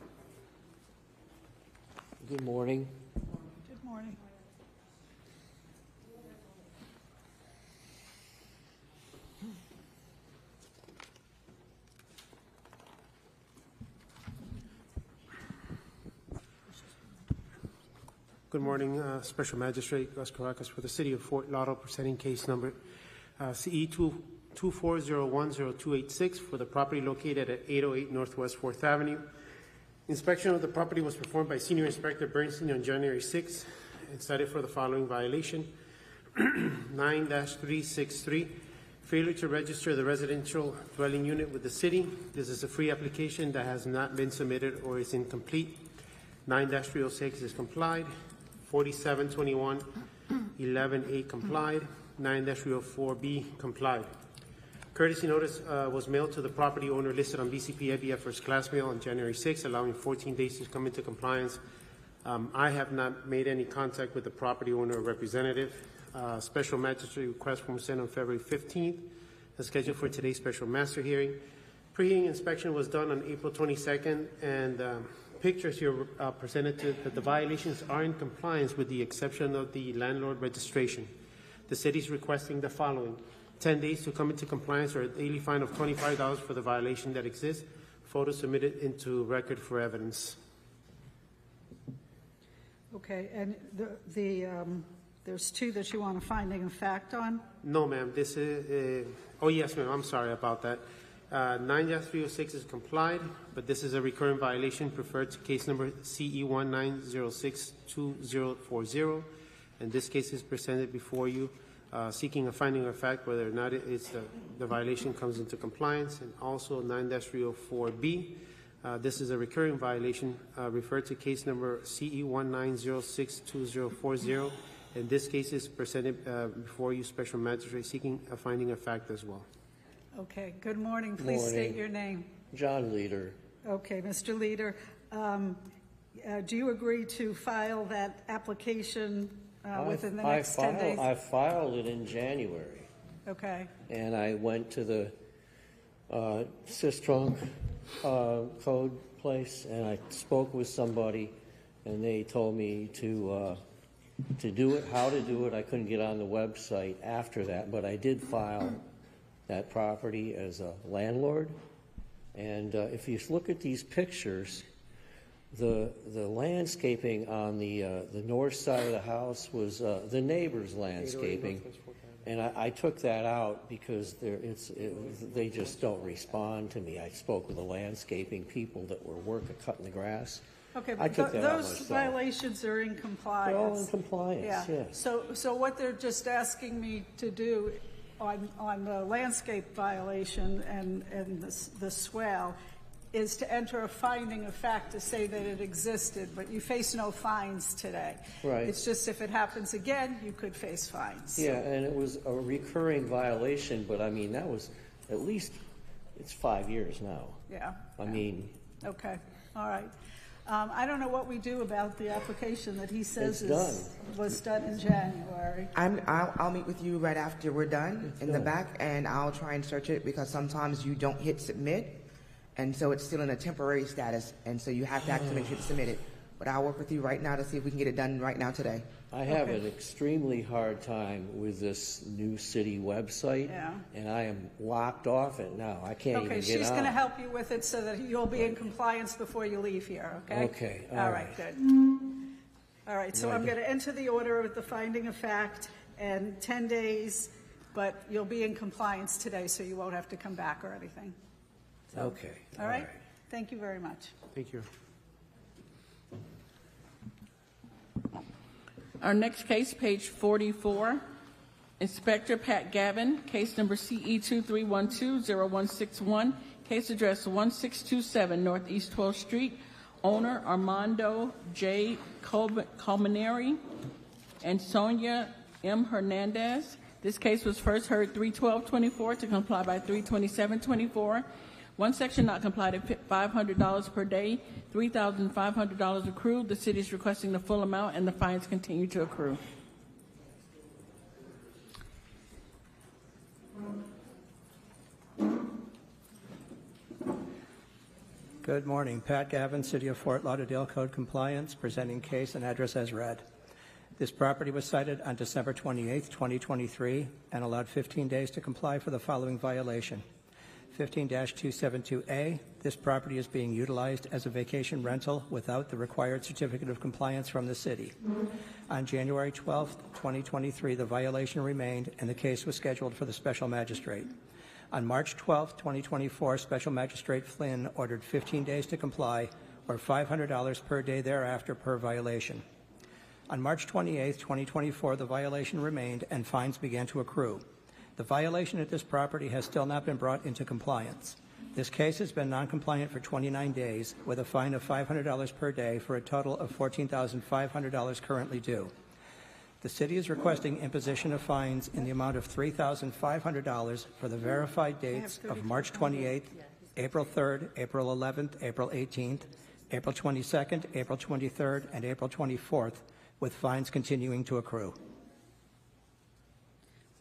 Good morning. Good morning. Good morning, Special Magistrate Gus Caracas for the City of Fort Lauderdale, presenting case number CE 24010286 for the property located at 808 Northwest 4th Avenue. Inspection of the property was performed by Senior Inspector Bernstein on January 6 and cited for the following violation: 9-363, failure to register the residential dwelling unit with the city. This is a free application that has not been submitted or is incomplete. 9-306 is complied. 4721 11A complied. 9-304B complied. Courtesy notice was mailed to the property owner listed on BCP IBF First Class Mail on January 6, allowing 14 days to come into compliance. I have not made any contact with the property owner or representative. Special magistrate request form sent on February 15th, scheduled for today's special master hearing. Pre-hearing inspection was done on April 22nd, and pictures here presented that the violations are in compliance with the exception of the landlord registration. The city is requesting the following: 10 days to come into compliance or a daily fine of $25 for the violation that exists. Photos submitted into record for evidence. Okay, and there's two that you want a finding of fact on? No, ma'am. This is, oh, yes, ma'am. I'm sorry about that. 9-306 is complied, but this is a recurrent violation preferred to case number CE 19062040. And this case is presented before you, seeking a finding of fact whether or not it's the violation comes into compliance, and also 9-304B. This is a recurring violation referred to case number CE 19062040. And this case is presented before you, Special Magistrate, seeking a finding of fact as well. Okay, good morning. Please state your name. John Leader. Okay, Mr. Leader, do you agree to file that application within the next 10 days? I filed it in January. Okay. And I went to the Sistrunk code place, and I spoke with somebody, and they told me to do it, how to do it. I couldn't get on the website after that, but I did file that property as a landlord. And if you look at these pictures, the landscaping on the north side of the house was the neighbor's landscaping, and I took that out because they just don't respond to me. I spoke with the landscaping people that were cutting the grass. Okay, I but took that out those myself. violations are in compliance. They're all in compliance, yes. So what they're just asking me to do on the landscape violation and the swell is to enter a finding of fact to say that it existed, but you face no fines today. Right. It's just if it happens again, you could face fines. Yeah, and it was a recurring violation, but I mean, that was at least, it's 5 years now. Yeah. I mean, Okay, all right. I don't know what we do about the application that he says was done in January. I'll meet with you right after we're done in the back, and I'll try and search it, because sometimes you don't hit submit, and so it's still in a temporary status, and so you have to actually make sure to submit it. But I'll work with you right now to see if we can get it done right now today. I have an extremely hard time with this new city website, and I am locked off it now. I can't even get on. Okay, she's going to help you with it so that you'll be in compliance before you leave here, okay? Okay, all right. Good. All right, so I'm going to enter the order with the finding of fact and 10 days, but you'll be in compliance today, so you won't have to come back or anything. So, Okay. All right? Thank you very much. Thank you. Our next case, page 44, Inspector Pat Gavin, case number CE 2312-0161, case address 1627 Northeast 12th Street, owner Armando J. Colmeneri and Sonia M. Hernandez. This case was first heard 3/12/24 to comply by 3/27/24. One section not complied at $500 per day, $3,500 accrued. The city is requesting the full amount, and the fines continue to accrue. Good morning. Pat Gavin, City of Fort Lauderdale Code Compliance, presenting case and address as read. This property was cited on December 28, 2023, and allowed 15 days to comply for the following violation. 15-272A, this property is being utilized as a vacation rental without the required certificate of compliance from the city. On January 12, 2023, the violation remained and the case was scheduled for the special magistrate. On March 12, 2024, Special Magistrate Flynn ordered 15 days to comply, or $500 per day thereafter per violation. On March 28, 2024, the violation remained and fines began to accrue. The violation at this property has still not been brought into compliance. This case has been non-compliant for 29 days with a fine of $500 per day for a total of $14,500 currently due. The city is requesting imposition of fines in the amount of $3,500 for the verified dates of March 28th, April 3rd, April 11th, April 18th, April 22nd, April 23rd, and April 24th, with fines continuing to accrue.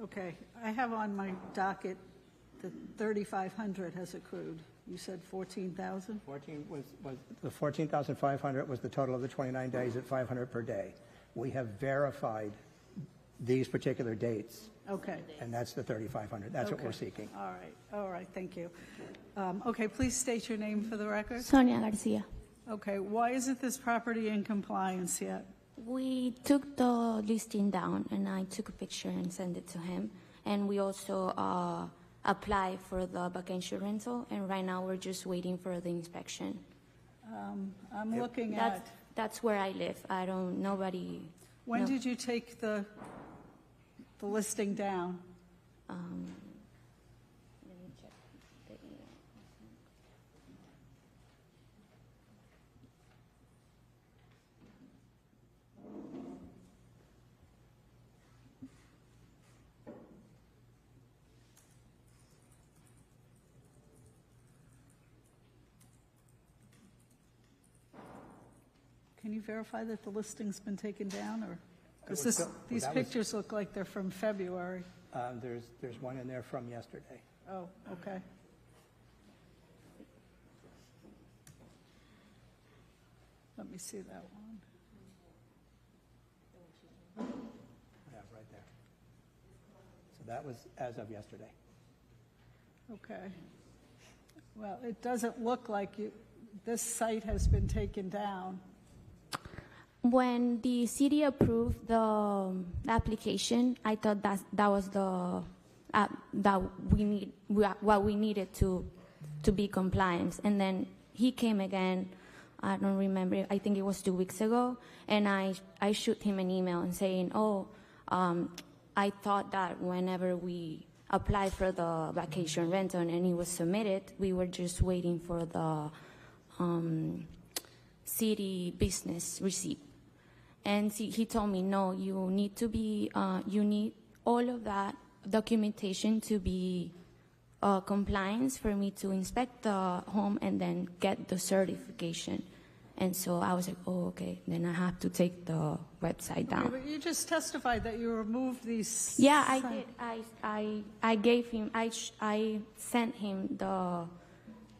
Okay, I have on my docket that 3,500 has accrued. You said 14,000? 14 was the 14,500 was the total of the 29 days at $500 per day. We have verified these particular dates. Okay. And that's the 3,500. That's what we're seeking. All right, thank you. Okay, please state your name for the record. Sonia Garcia. Okay, why isn't this property in compliance yet? We took the listing down, and I took a picture and sent it to him. And we also applied for the vacation rental, and right now we're just waiting for the inspection. I'm looking That's where I live. Nobody. When did you take the listing down? Let me check the email. Can you verify that the listing's been taken down, or because these that was- pictures look like they're from February? There's one in there from yesterday. Oh, okay. Let me see that one. Yeah, right there. So that was as of yesterday. Okay. Well, it doesn't look like this site has been taken down. When the city approved the application, I thought that was the what we needed to be compliant. And then he came again. I don't remember. I think it was 2 weeks ago, and I shoot him an email and saying, I thought that whenever we apply for the vacation rental, and it was submitted. We were just waiting for the city business receipt. And he told me, no, you need to be, you need all of that documentation to be compliance for me to inspect the home and then get the certification. And so I was like, oh, okay, then I have to take the website down. Okay, but you just testified that you removed these. Yeah, I did. I gave him, I sent him the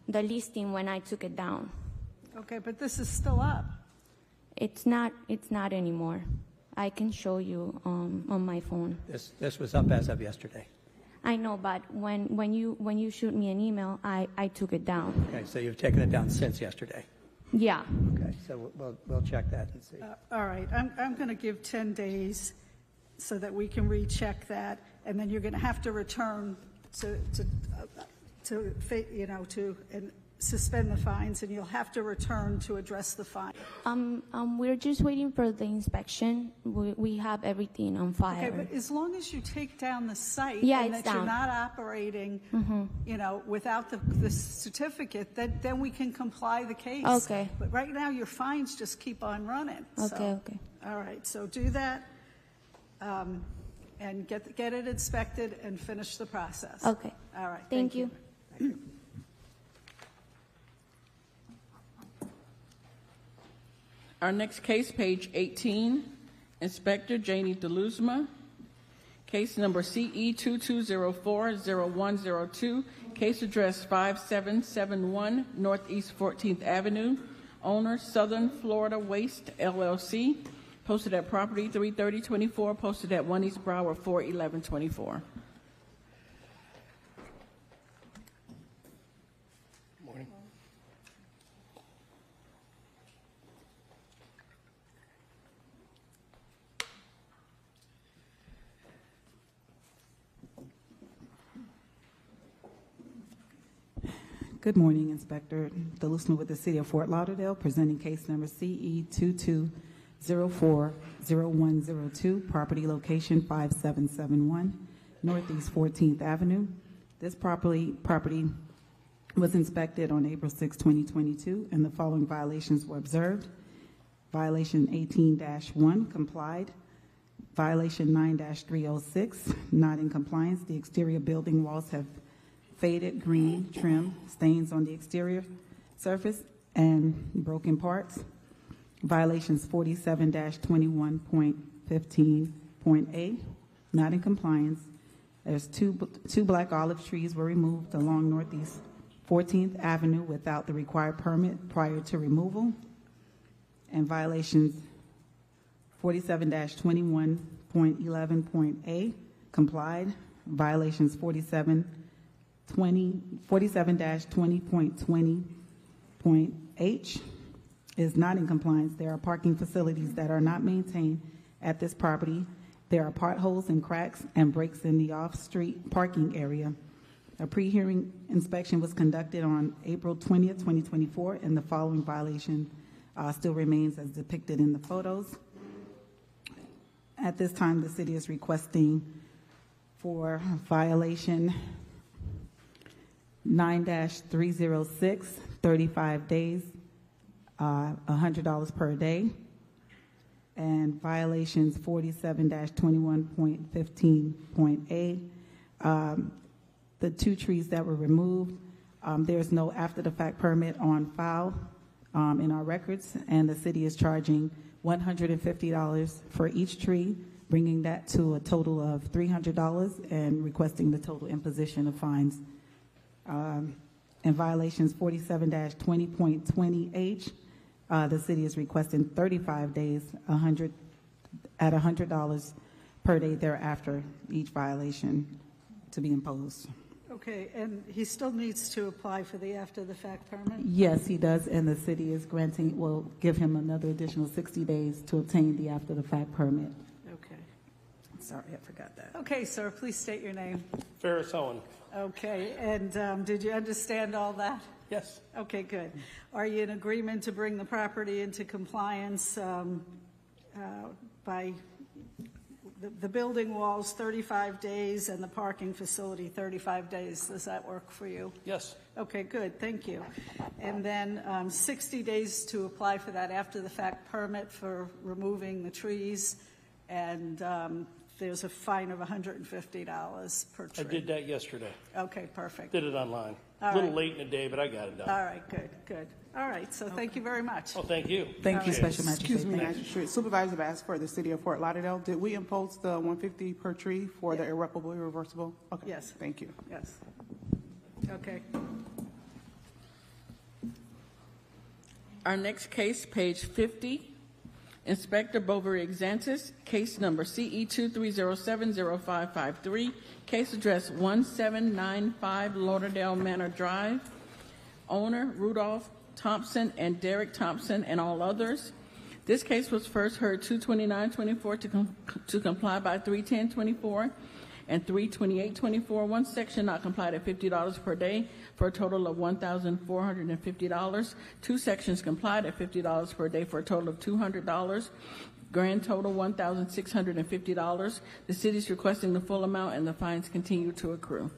listing when I took it down. Okay, but this is still up. It's not anymore. I can show you on my phone. This was up as of yesterday. I know, but when you shoot me an email, I took it down. Okay, so you've taken it down since yesterday. Yeah. Okay, so we'll check that and see. All right, I'm going to give 10 days so that we can recheck that, and then you're going to have to return to and suspend the fines, and you'll have to return to address the fine. We're just waiting for the inspection. We have everything on file. Okay, but as long as you take down the site Yeah, and it's that you're down. not operating, without the certificate, then we can comply the case. Okay. But right now, your fines just keep on running. Okay. All right, so do that, and get it inspected and finish the process. Okay. All right. Thank you. Our next case, page 18, Inspector Janie DeLuzma, case number CE 2204-0102, case address 5771 Northeast 14th Avenue, owner Southern Florida Waste LLC, posted at property 33024, posted at 1 East Broward 41124. Morning. Good morning, Inspector DeLuzma with the City of Fort Lauderdale, presenting case number CE 2204-0102, property location 5771 Northeast 14th Avenue. This property was inspected on April 6, 2022, and the following violations were observed. Violation 18-1, complied. Violation 9-306, not in compliance. The exterior building walls have faded green trim, stains on the exterior surface, and broken parts. Violations 47-21.15.a, not in compliance. There's two black olive trees were removed along Northeast 14th Avenue without the required permit prior to removal. And violations 47-21.11.a, complied. Violations 47-20.20.h is not in compliance. There are parking facilities that are not maintained at this property. There are potholes and cracks and breaks in the off-street parking area. A pre-hearing inspection was conducted on April 20th, 2024, and the following violation still remains as depicted in the photos. At this time, the city is requesting for violation 9-306, 35 days, $100 per day, and violations 47-21.15.a. The two trees that were removed, there's no after-the-fact permit on file in our records, and the city is charging $150 for each tree, bringing that to a total of $300, and requesting the total imposition of fines. And violations 47-20.20H, the city is requesting 35 days, at $100 per day thereafter, each violation to be imposed. Okay, and he still needs to apply for the after-the-fact permit? Yes, he does, and the city is will give him another additional 60 days to obtain the after-the-fact permit. Okay. Sorry, I forgot that. Okay, sir, please state your name. Ferris Owen. Okay, and did you understand all that? Yes. Okay, good. Are you in agreement to bring the property into compliance by the building walls 35 days and the parking facility 35 days. Does that work for you? Yes. Okay, good, thank you. And then 60 days to apply for that after-the-fact permit for removing the trees, and there's a fine of $150 per tree. I did that yesterday. Okay, perfect. Did it online. All A little right. late in the day, but I got it done. All right, good, good. All right, so thank you very much. Oh, thank you. Thank you, All right. Special Magistrate. Excuse me, Magistrate. Supervisor Bass for the City of Fort Lauderdale. Did we impose the $150 per tree for the irreparably reversible? Okay. Yes. Thank you. Yes. Okay. Our next case, page 50, Inspector Bovary Exantis, case number CE 23070553, case address 1795 Lauderdale Manor Drive, owner Rudolph Thompson and Derek Thompson and all others. This case was first heard 2/29/24 to comply by 3/10/24 and 3/28/24. One section not complied at $50 per day for a total of $1,450. Two sections complied at $50 per day for a total of $200. Grand total $1,650. The city is requesting the full amount and the fines continue to accrue.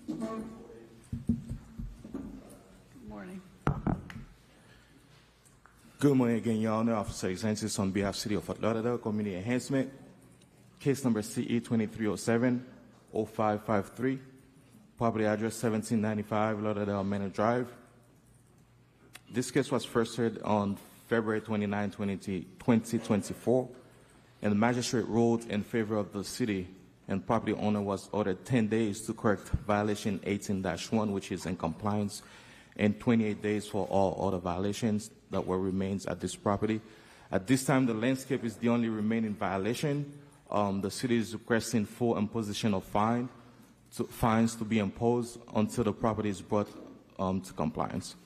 Good morning. Good morning again, Your Honor. Officer Exantis on behalf of City of Fort Lauderdale Community Enhancement. Case number CE 2307-0553. Property address 1795 Lauderdale Manor Drive. This case was first heard on February 29, 2024, and the magistrate ruled in favor of the city, and property owner was ordered 10 days to correct violation 18-1, which is in compliance, and 28 days for all other violations that were remains at this property. At this time, the landscape is the only remaining violation. The city is requesting full imposition of fines to be imposed until the property is brought to compliance.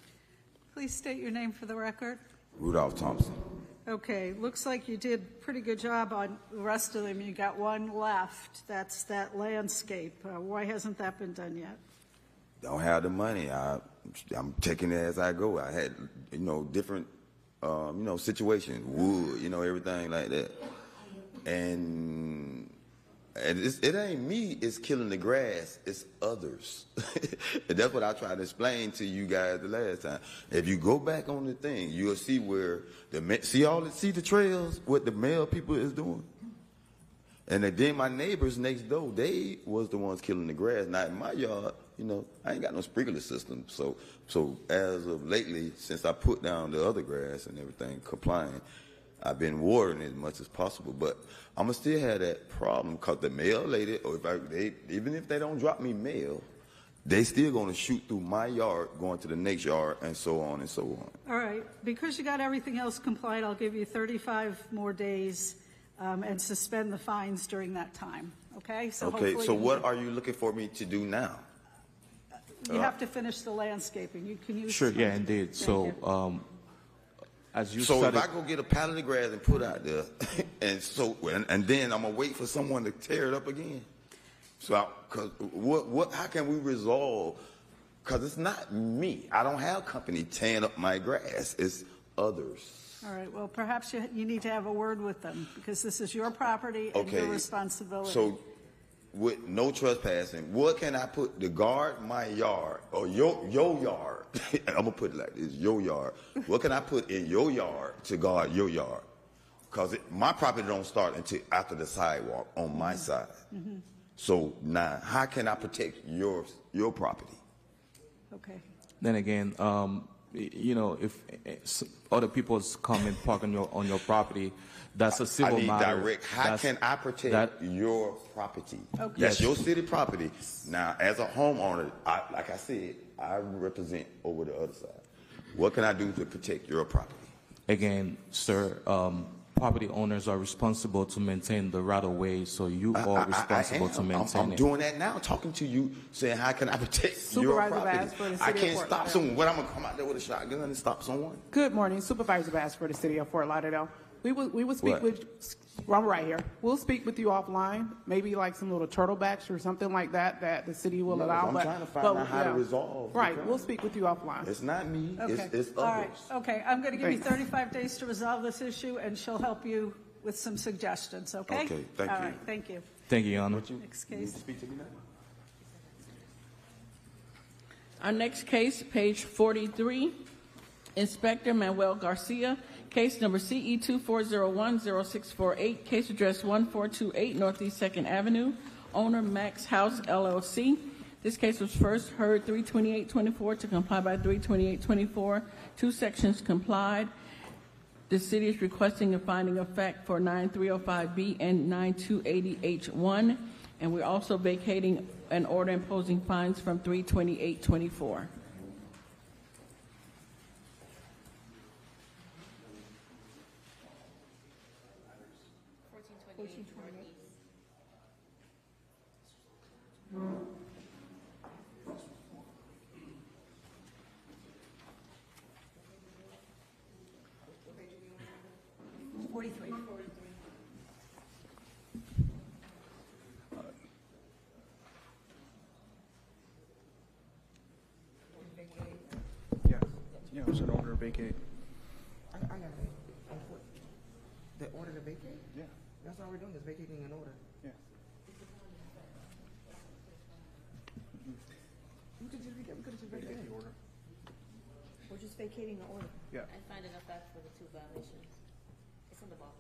Please state your name for the record. Rudolph Thompson. Okay, looks like you did a pretty good job on the rest of them. You got one left. That's that landscape. Why hasn't that been done yet? Don't have the money. I'm taking it as I go. I had, different, situations, wood, everything like that. And it ain't me, it's killing the grass, it's others. And that's what I tried to explain to you guys the last time. If you go back on the thing, you'll see where see the trails, what the male people is doing. And then my neighbors next door, they was the ones killing the grass. Not in my yard, I ain't got no sprinkler system. So as of lately, since I put down the other grass and everything, complying, I've been watering it as much as possible, but I'm gonna still have that problem because the mail lady, or even if they don't drop me mail, they still gonna shoot through my yard, going to the next yard, and so on and so on. All right, because you got everything else complied, I'll give you 35 more days and suspend the fines during that time, okay? Okay, so what are you looking for me to do now? You have to finish the landscaping. You can use. Sure, yeah, indeed. So, if I go get a pallet of grass and put out there, and then I'm gonna wait for someone to tear it up again. So, how can we resolve? Because it's not me. I don't have company tearing up my grass. It's others. All right. Well, perhaps you need to have a word with them because this is your property and your responsibility. So, with no trespassing, what can I put to guard my yard or your yard? I'm gonna put it like this: your yard. What can I put in your yard to guard your yard? Because my property don't start until after the sidewalk on my side. Mm-hmm. So now, how can I protect your property? Okay. Then again, if other people come and park on your property, that's a civil matter. I need direct. How can I protect your property? Okay. That's your city property. Now, as a homeowner, like I said, I represent over the other side. What can I do to protect your property? Again, sir, property owners are responsible to maintain the right-of-way, so you are responsible to maintain it. I'm doing that now, talking to you, saying how can I protect your property? I can't stop someone. What, I'm going to come out there with a shotgun and stop someone? Good morning, Supervisor Bass for the City of Fort Lauderdale. We will speak with, I'm right here. We'll speak with you offline, maybe like some little turtlebacks or something like that the city will allow. I'm trying to find out how to resolve. Right, we'll speak with you offline. It's not me, Okay. it's others. All right. Okay, I'm going to give you 35 days to resolve this issue, and she'll help you with some suggestions, okay? Okay, thank All you. right, thank you. Thank you, Your Honor. Next case. Our next case, page 43, Inspector Manuel Garcia, case number CE 24010648, case address 1428 Northeast 2nd Avenue, owner Max House LLC. This case was first heard 3/28/24 to comply by 3/28/24. Two sections complied. The city is requesting a finding of fact for 9305B and 9280H1, and we're also vacating an order imposing fines from 3/28/24. Yeah, it was an order to vacate. I got it. The order to vacate? Yeah. That's all we're doing, is vacating an order. Yeah. We could just vacate the order. We're just vacating the order. Yeah. I find enough fact for the two violations. It's in the box.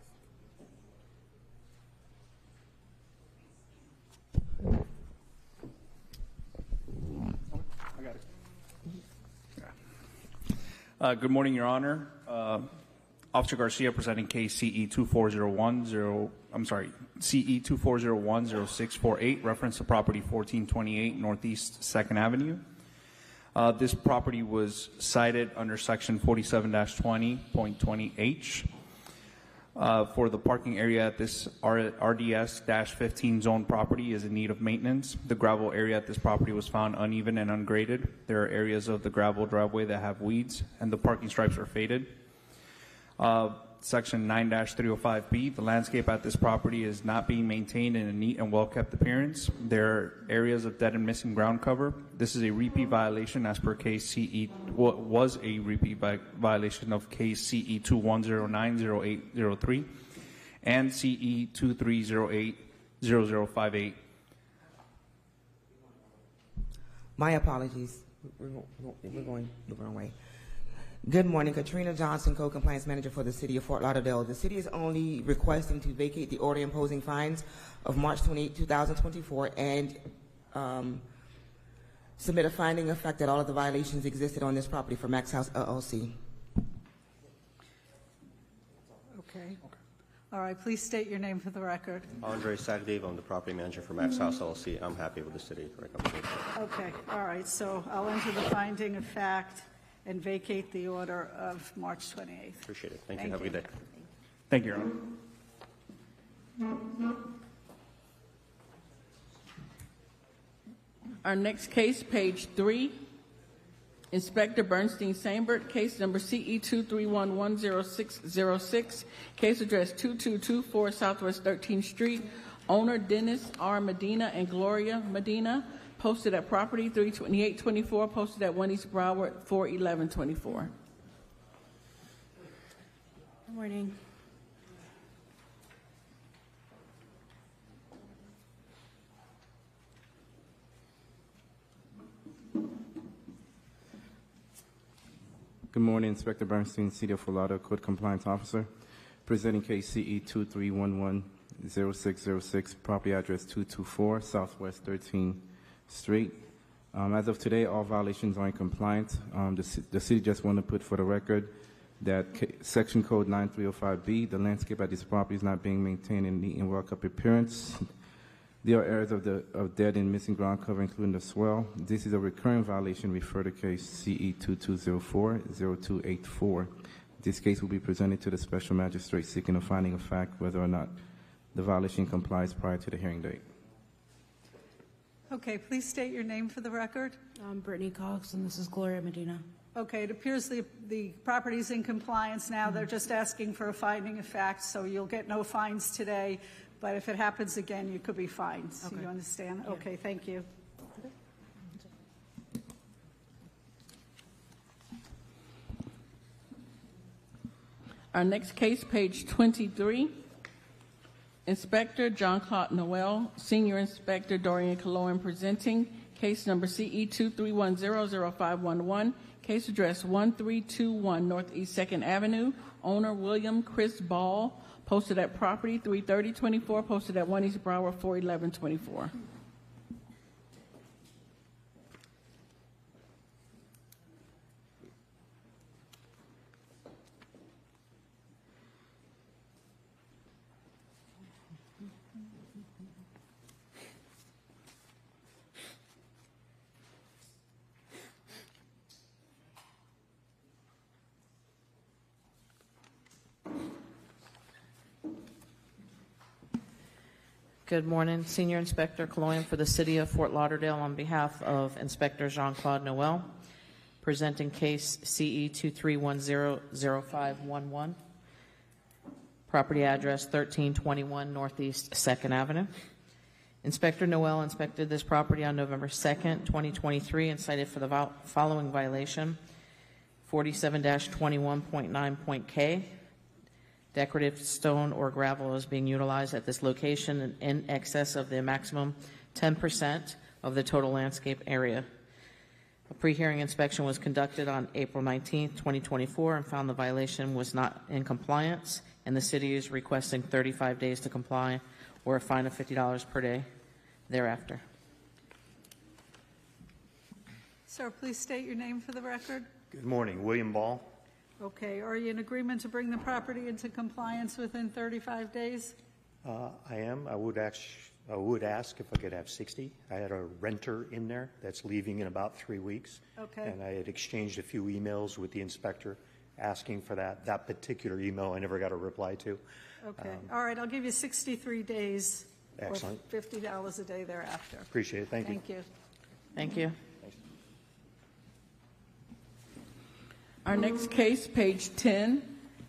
I got it. Good morning, Your Honor. Officer Garcia presenting case CE 24010648, reference to property 1428 Northeast 2nd Avenue. This property was cited under section 47-20.20H for the parking area at this RDS-15 zone property is in need of maintenance. The gravel area at this property was found uneven and ungraded. There are areas of the gravel driveway that have weeds, and the parking stripes are faded. Section 9-305B, the landscape at this property is not being maintained in a neat and well-kept appearance. There are areas of dead and missing ground cover. This is a repeat violation as per case CE, was a repeat violation of case CE 21090803 and CE 23080058. My apologies. We're going the wrong way. Good morning, Katrina Johnson, Co-Compliance Manager for the City of Fort Lauderdale. The city is only requesting to vacate the order imposing fines of March 28, 2024 and submit a finding of fact that all of the violations existed on this property for Max House LLC. Okay. All right, please state your name for the record. Andre Sagdev, I'm the property manager for Max House LLC. I'm happy with the city recommendation. Okay, all right, so I'll enter the finding of fact and vacate the order of March 28th. Appreciate it. Thank you. Have a good day. Thank you, Your Honor. Our next case, page 3, Inspector Bernstein Sambert, case number CE 23110606, case address 2224 Southwest 13th Street, owner Dennis R. Medina and Gloria Medina, posted at property 32824, posted at 1 East Broward 41124. Good morning. Good morning, Inspector Bernstein, City of Fort Lauderdale Code Compliance Officer. Presenting case CE 23110606, property address 224 Southwest 13th Street. As of today, all violations are in compliance. The city just want to put for the record that section code 9305B, the landscape at this property is not being maintained in neat and well-kept appearance. There are areas of dead and missing ground cover, including the swell. This is a recurring violation. Refer to case CE 2204-0284. This case will be presented to the special magistrate seeking a finding of fact whether or not the violation complies prior to the hearing date. Okay, please state your name for the record. I'm Brittany Cox, and this is Gloria Medina. Okay, it appears the property's in compliance now. They're just asking for a finding of fact, so you'll get no fines today. But if it happens again, you could be fined. Okay. You understand? Yeah. Okay, thank you. Our next case, page 23, Inspector John Claude Noel, Senior Inspector Dorian Cologne presenting case number CE 23100511, case address 1321 Northeast 2nd Avenue, owner William Chris Ball, posted at property 33024, posted at 1 East Broward 41124. Good morning. Senior Inspector Cologne for the City of Fort Lauderdale on behalf of Inspector Jean-Claude Noel, presenting case CE 23100511, property address 1321 Northeast 2nd Avenue. Inspector Noel inspected this property on November 2nd, 2023, and cited for the following violation: 47-21.9.K. Decorative stone or gravel is being utilized at this location in excess of the maximum 10% of the total landscape area. A pre-hearing inspection was conducted on April 19, 2024, and found the violation was not in compliance, and the city is requesting 35 days to comply or a fine of $50 per day thereafter. Sir, please state your name for the record. Good morning, William Ball. Okay, are you in agreement to bring the property into compliance within 35 days? I am. I would ask if I could have 60. I had a renter in there that's leaving in about 3 weeks. Okay. And I had exchanged a few emails with the inspector asking for that. That particular email I never got a reply to. Okay. All right, I'll give you 63 days. Excellent. Or $50 a day thereafter. Appreciate it. Thank you. Thank you. Thank you. Our next case, page 10,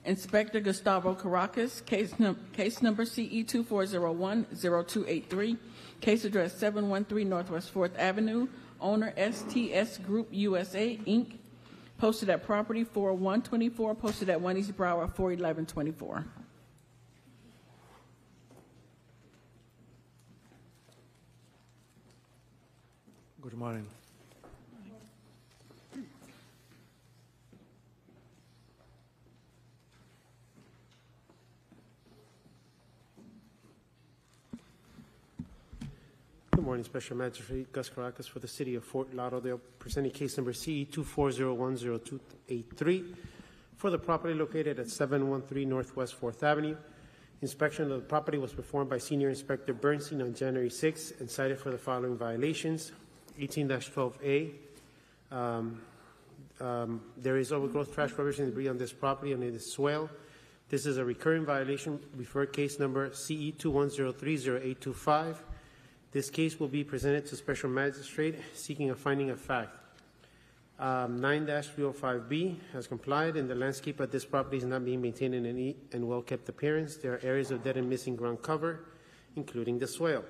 Inspector Gustavo Caracas, case number CE 24010283, case address 713 Northwest 4th Avenue, owner STS Group USA, Inc., posted at property 4124, posted at 1 East Broward 41124. Good morning. Good morning, Special Magistrate Gus Caracas for the City of Fort Lauderdale, presenting case number CE 24010283 for the property located at 713 Northwest 4th Avenue. Inspection of the property was performed by Senior Inspector Bernstein on January 6 and cited for the following violations: 18-12A. There is overgrowth, trash, rubbish, and debris on this property and it is swale. This is a recurring violation. Refer case number CE 21030825. This case will be presented to Special Magistrate seeking a finding of fact. 9-305B has complied, and the landscape at this property is not being maintained in a neat and well-kept appearance. There are areas of dead and missing ground cover, including the swale.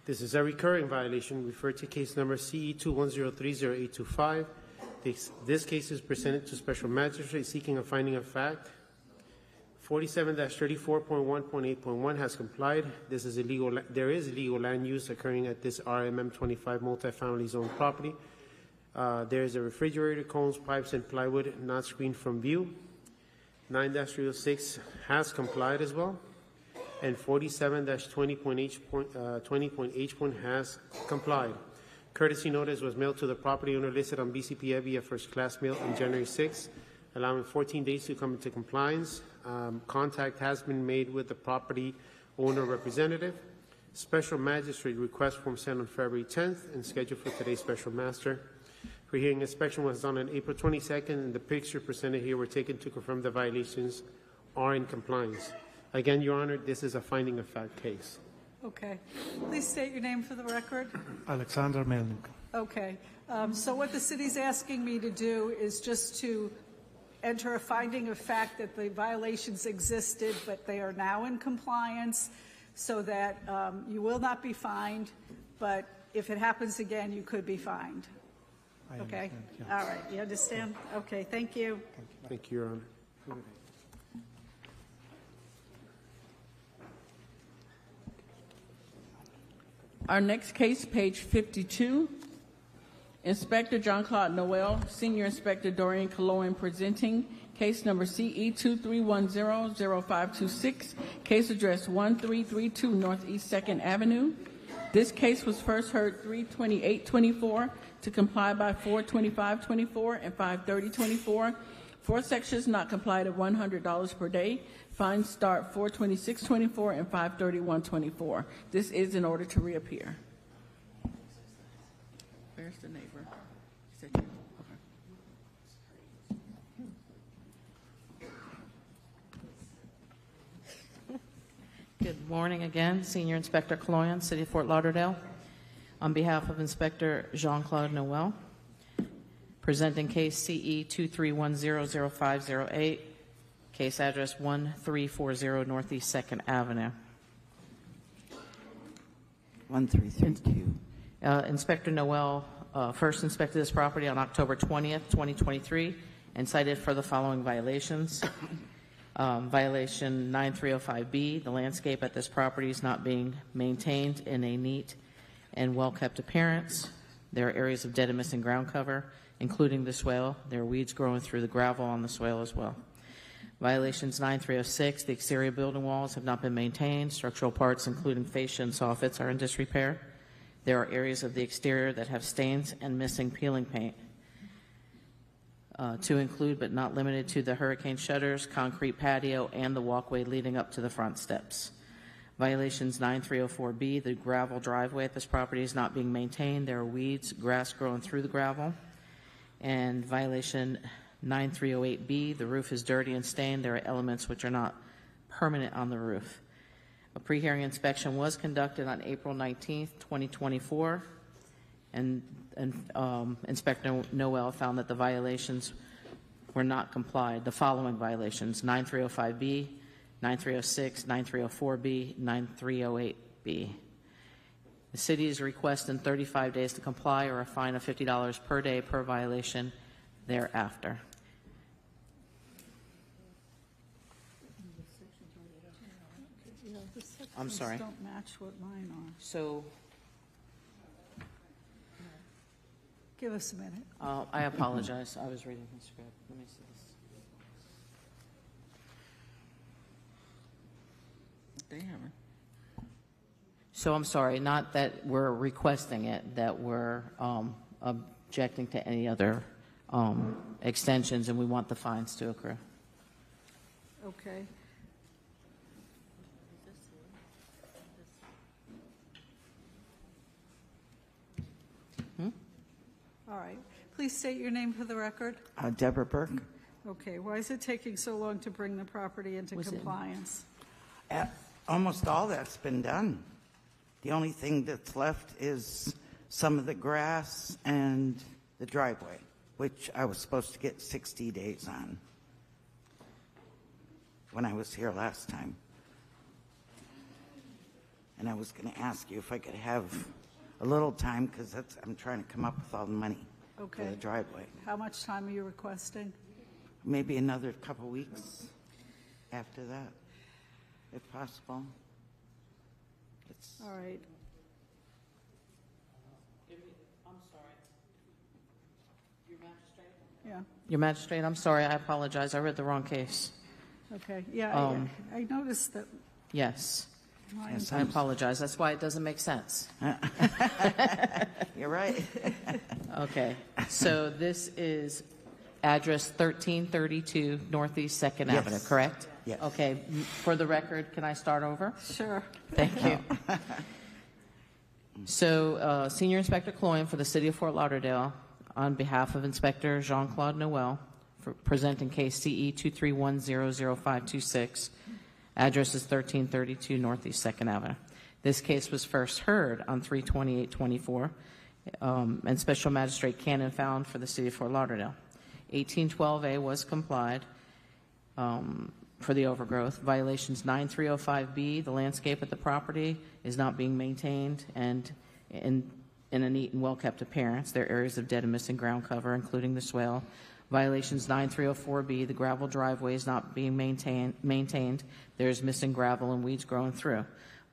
This is a recurring violation. Refer to case number CE 21030825. This case is presented to Special Magistrate seeking a finding of fact. 47-34.1.8.1 has complied. There is illegal land use occurring at this RMM 25 multifamily zone property. There is a refrigerator, cones, pipes, and plywood not screened from view. 9-306 has complied as well. And 47-20.H has complied. Courtesy notice was mailed to the property owner listed on BCPA via first class mail on January 6, allowing 14 days to come into compliance. Contact has been made with the property owner representative. Special Magistrate request form sent on February 10th and scheduled for today's Special Master. Pre-hearing inspection was done on April 22nd, and the picture presented here were taken to confirm the violations are in compliance. Again, Your Honor, this is a finding of fact case. Okay. Please state your name for the record. Alexander Melnik. Okay. So what the city's asking me to do is just to enter a finding of fact that the violations existed, but they are now in compliance, so that you will not be fined, but if it happens again, you could be fined. Okay? Yeah. All right. You understand? Okay. Thank you. Thank you, Your Honor. Our next case, page 52. Inspector John Claude Noel, Senior Inspector Dorian Caloyan presenting case number CE 23100526, case address 1332 Northeast 2nd Avenue. This case was first heard 3/28/24 to comply by 4/25/24 and 5/30/24. 4 sections not complied at $100 per day. Fines start 4/26/24 and 5/31/24. This is in order to reappear. Where's the neighbor? Is that you? Okay. Good morning again. Senior Inspector Caloyan, City of Fort Lauderdale. On behalf of Inspector Jean-Claude Noel, presenting case CE 23100508, case address 1340 Northeast 2nd Avenue. 1332. Inspector Noel first inspected this property on October 20th, 2023, and cited for the following violations. Violation 9305B, the landscape at this property is not being maintained in a neat and well-kept appearance. There are areas of dead and missing ground cover, including the swale. There are weeds growing through the gravel on the swale as well. Violations 9306, the exterior building walls have not been maintained. Structural parts, including fascia and soffits, are in disrepair. There are areas of the exterior that have stains and missing peeling paint. To include but not limited to the hurricane shutters, concrete patio, and the walkway leading up to the front steps. Violations 9304B, the gravel driveway at this property is not being maintained. There are weeds, grass growing through the gravel. And violation 9308B, the roof is dirty and stained. There are elements which are not permanent on the roof. A pre-hearing inspection was conducted on April 19th, 2024, and Inspector Noel found that the violations were not complied. The following violations: 9305B, 9306, 9304B, 9308B. The city is requesting 35 days to comply or a fine of $50 per day per violation thereafter. I'm sorry. Don't match what mine are. So, Give us a minute. I apologize. I was reading the script. Let me see this. Damn. So I'm sorry, not that we're requesting it, that we're objecting to any other extensions, and we want the fines to accrue. Okay. All right. Please state your name for the record. Deborah Burke. Okay. Why is it taking so long to bring the property into compliance? Almost all that's been done. The only thing that's left is some of the grass and the driveway, which I was supposed to get 60 days on when I was here last time. And I was going to ask you if I could have a little time, because I'm trying to come up with all the money for the driveway. How much time are you requesting? Maybe another couple weeks after that, if possible. All right. I'm sorry. Your magistrate? Yeah. Your magistrate, I'm sorry. I apologize. I read the wrong case. Okay. Yeah, I noticed that. Yes. Yes, I apologize. That's why it doesn't make sense. You're right. Okay. So this is address 1332 Northeast 2nd Avenue, correct? Yes. Okay. For the record, can I start over? Sure. Thank you. So, Senior Inspector Caloyan for the City of Fort Lauderdale, on behalf of Inspector Jean-Claude Noel, for presenting case CE 231000526. Address is 1332 Northeast 2nd Avenue. This case was first heard on 3/28/24, and Special Magistrate Cannon found for the City of Fort Lauderdale. 1812A was complied for the overgrowth. Violations 9305B, the landscape at the property is not being maintained and in a neat and well-kept appearance. There are areas of dead and missing ground cover, including the swale. Violations 9304B, the gravel driveway is not being maintained. There's missing gravel and weeds growing through.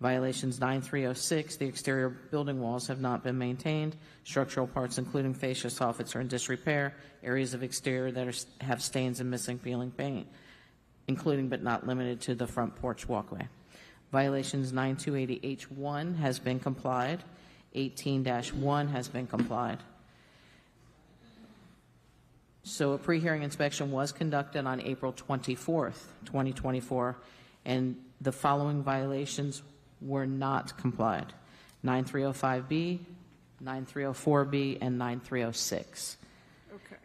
Violations 9306, the exterior building walls have not been maintained. Structural parts, including fascia soffits, are in disrepair. Areas of exterior that have stains and missing peeling paint, including but not limited to the front porch walkway. Violations 9280H1 has been complied. 18-1 has been complied. So a pre-hearing inspection was conducted on April 24th, 2024, and the following violations were not complied: 9305B, 9304B, and 9306. Okay.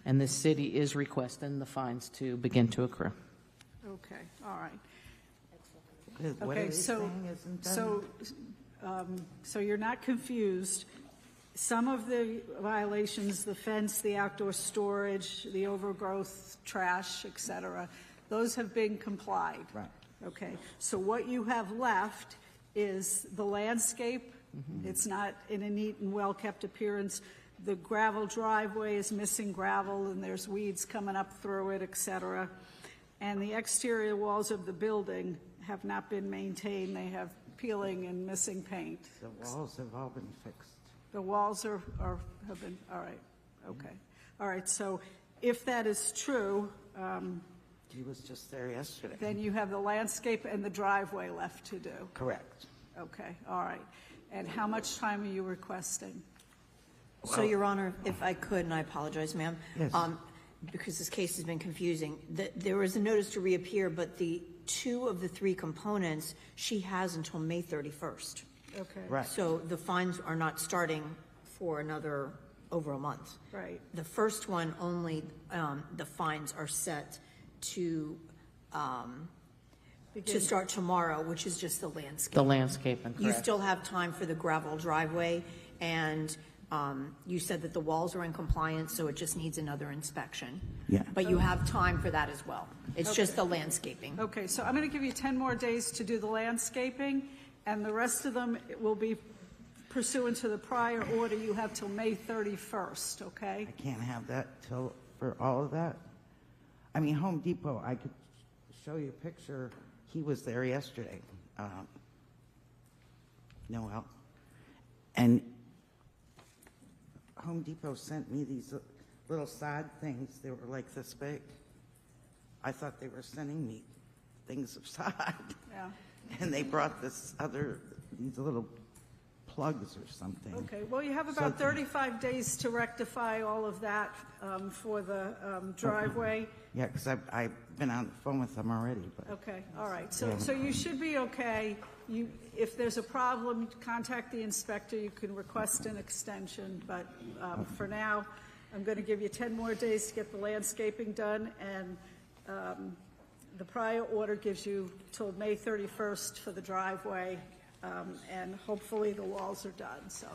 And the city is requesting the fines to begin to accrue. Okay, all right. What are Okay, they saying isn't done? so you're not confused. Some of the violations, the fence, the outdoor storage, the overgrowth, trash, et cetera, those have been complied. Right. Okay, so what you have left is the landscape. It's not in a neat and well-kept appearance. The gravel driveway is missing gravel, and there's weeds coming up through it, et cetera. And the exterior walls of the building have not been maintained. They have peeling and missing paint. The walls have all been fixed. The walls have been, all right, okay. All right, so if that is true, He was just there yesterday. then you have the landscape and the driveway left to do. Correct. Okay, all right. And how much time are you requesting? So, Your Honor, if I could, and I apologize, ma'am. Yes. Because this case has been confusing. There was a notice to reappear, but the two of the three components she has until May 31st. Okay. Right. So the fines are not starting for another over a month. Right. The first one only, the fines are set to start tomorrow, which is just the landscape. The landscaping, You correct. still have time for the gravel driveway, and you said that the walls are in compliance, so it just needs another inspection. Yeah. But you have time for that as well. It's Okay. just the landscaping. Okay, so I'm going to give you 10 more days to do the landscaping, and the rest of them will be pursuant to the prior order you have till May 31st, okay? I can't have that for all of that. I mean, Home Depot, I could show you a picture. He was there yesterday. Noel. And Home Depot sent me these little side things. They were like this big. I thought they were sending me things of side. Yeah. And they brought these little plugs or something. Okay, well, you have about 35 days to rectify all of that for the driveway. Yeah, because I've been on the phone with them already. But Okay, all right, so you should be okay. If there's a problem, contact the inspector, you can request an extension, but for now, I'm going to give you 10 more days to get the landscaping done, and the prior order gives you till May 31st for the driveway, and hopefully the walls are done, so.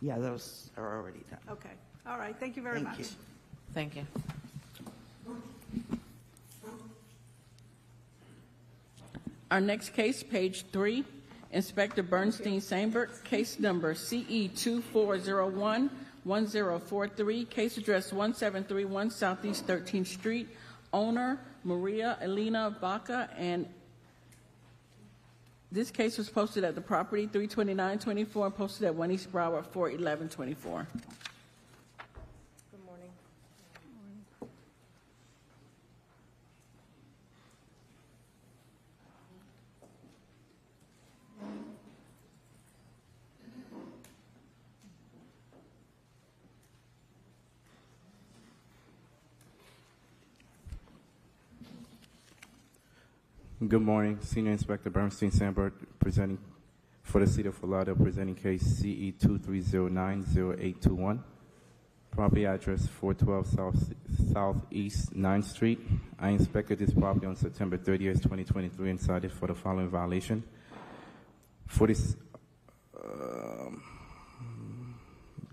yeah, those are already done. Okay, all right, thank you very much. You. Thank you. Our next case, page 3, Inspector Bernstein Sambert, case number CE 2401-1043, case address 1731 Southeast 13th Street, owner Maria Elena Baca, and this case was posted at the property 32924 and posted at 1 East Broward 41124. Good morning. Good morning. Senior Inspector Bernstein Sambert, presenting for the City of Fort Lauderdale, presenting case CE 23090821. Property address 412 Southeast 9th Street. I inspected this property on September 30th, 2023, and cited for the following violation. For this,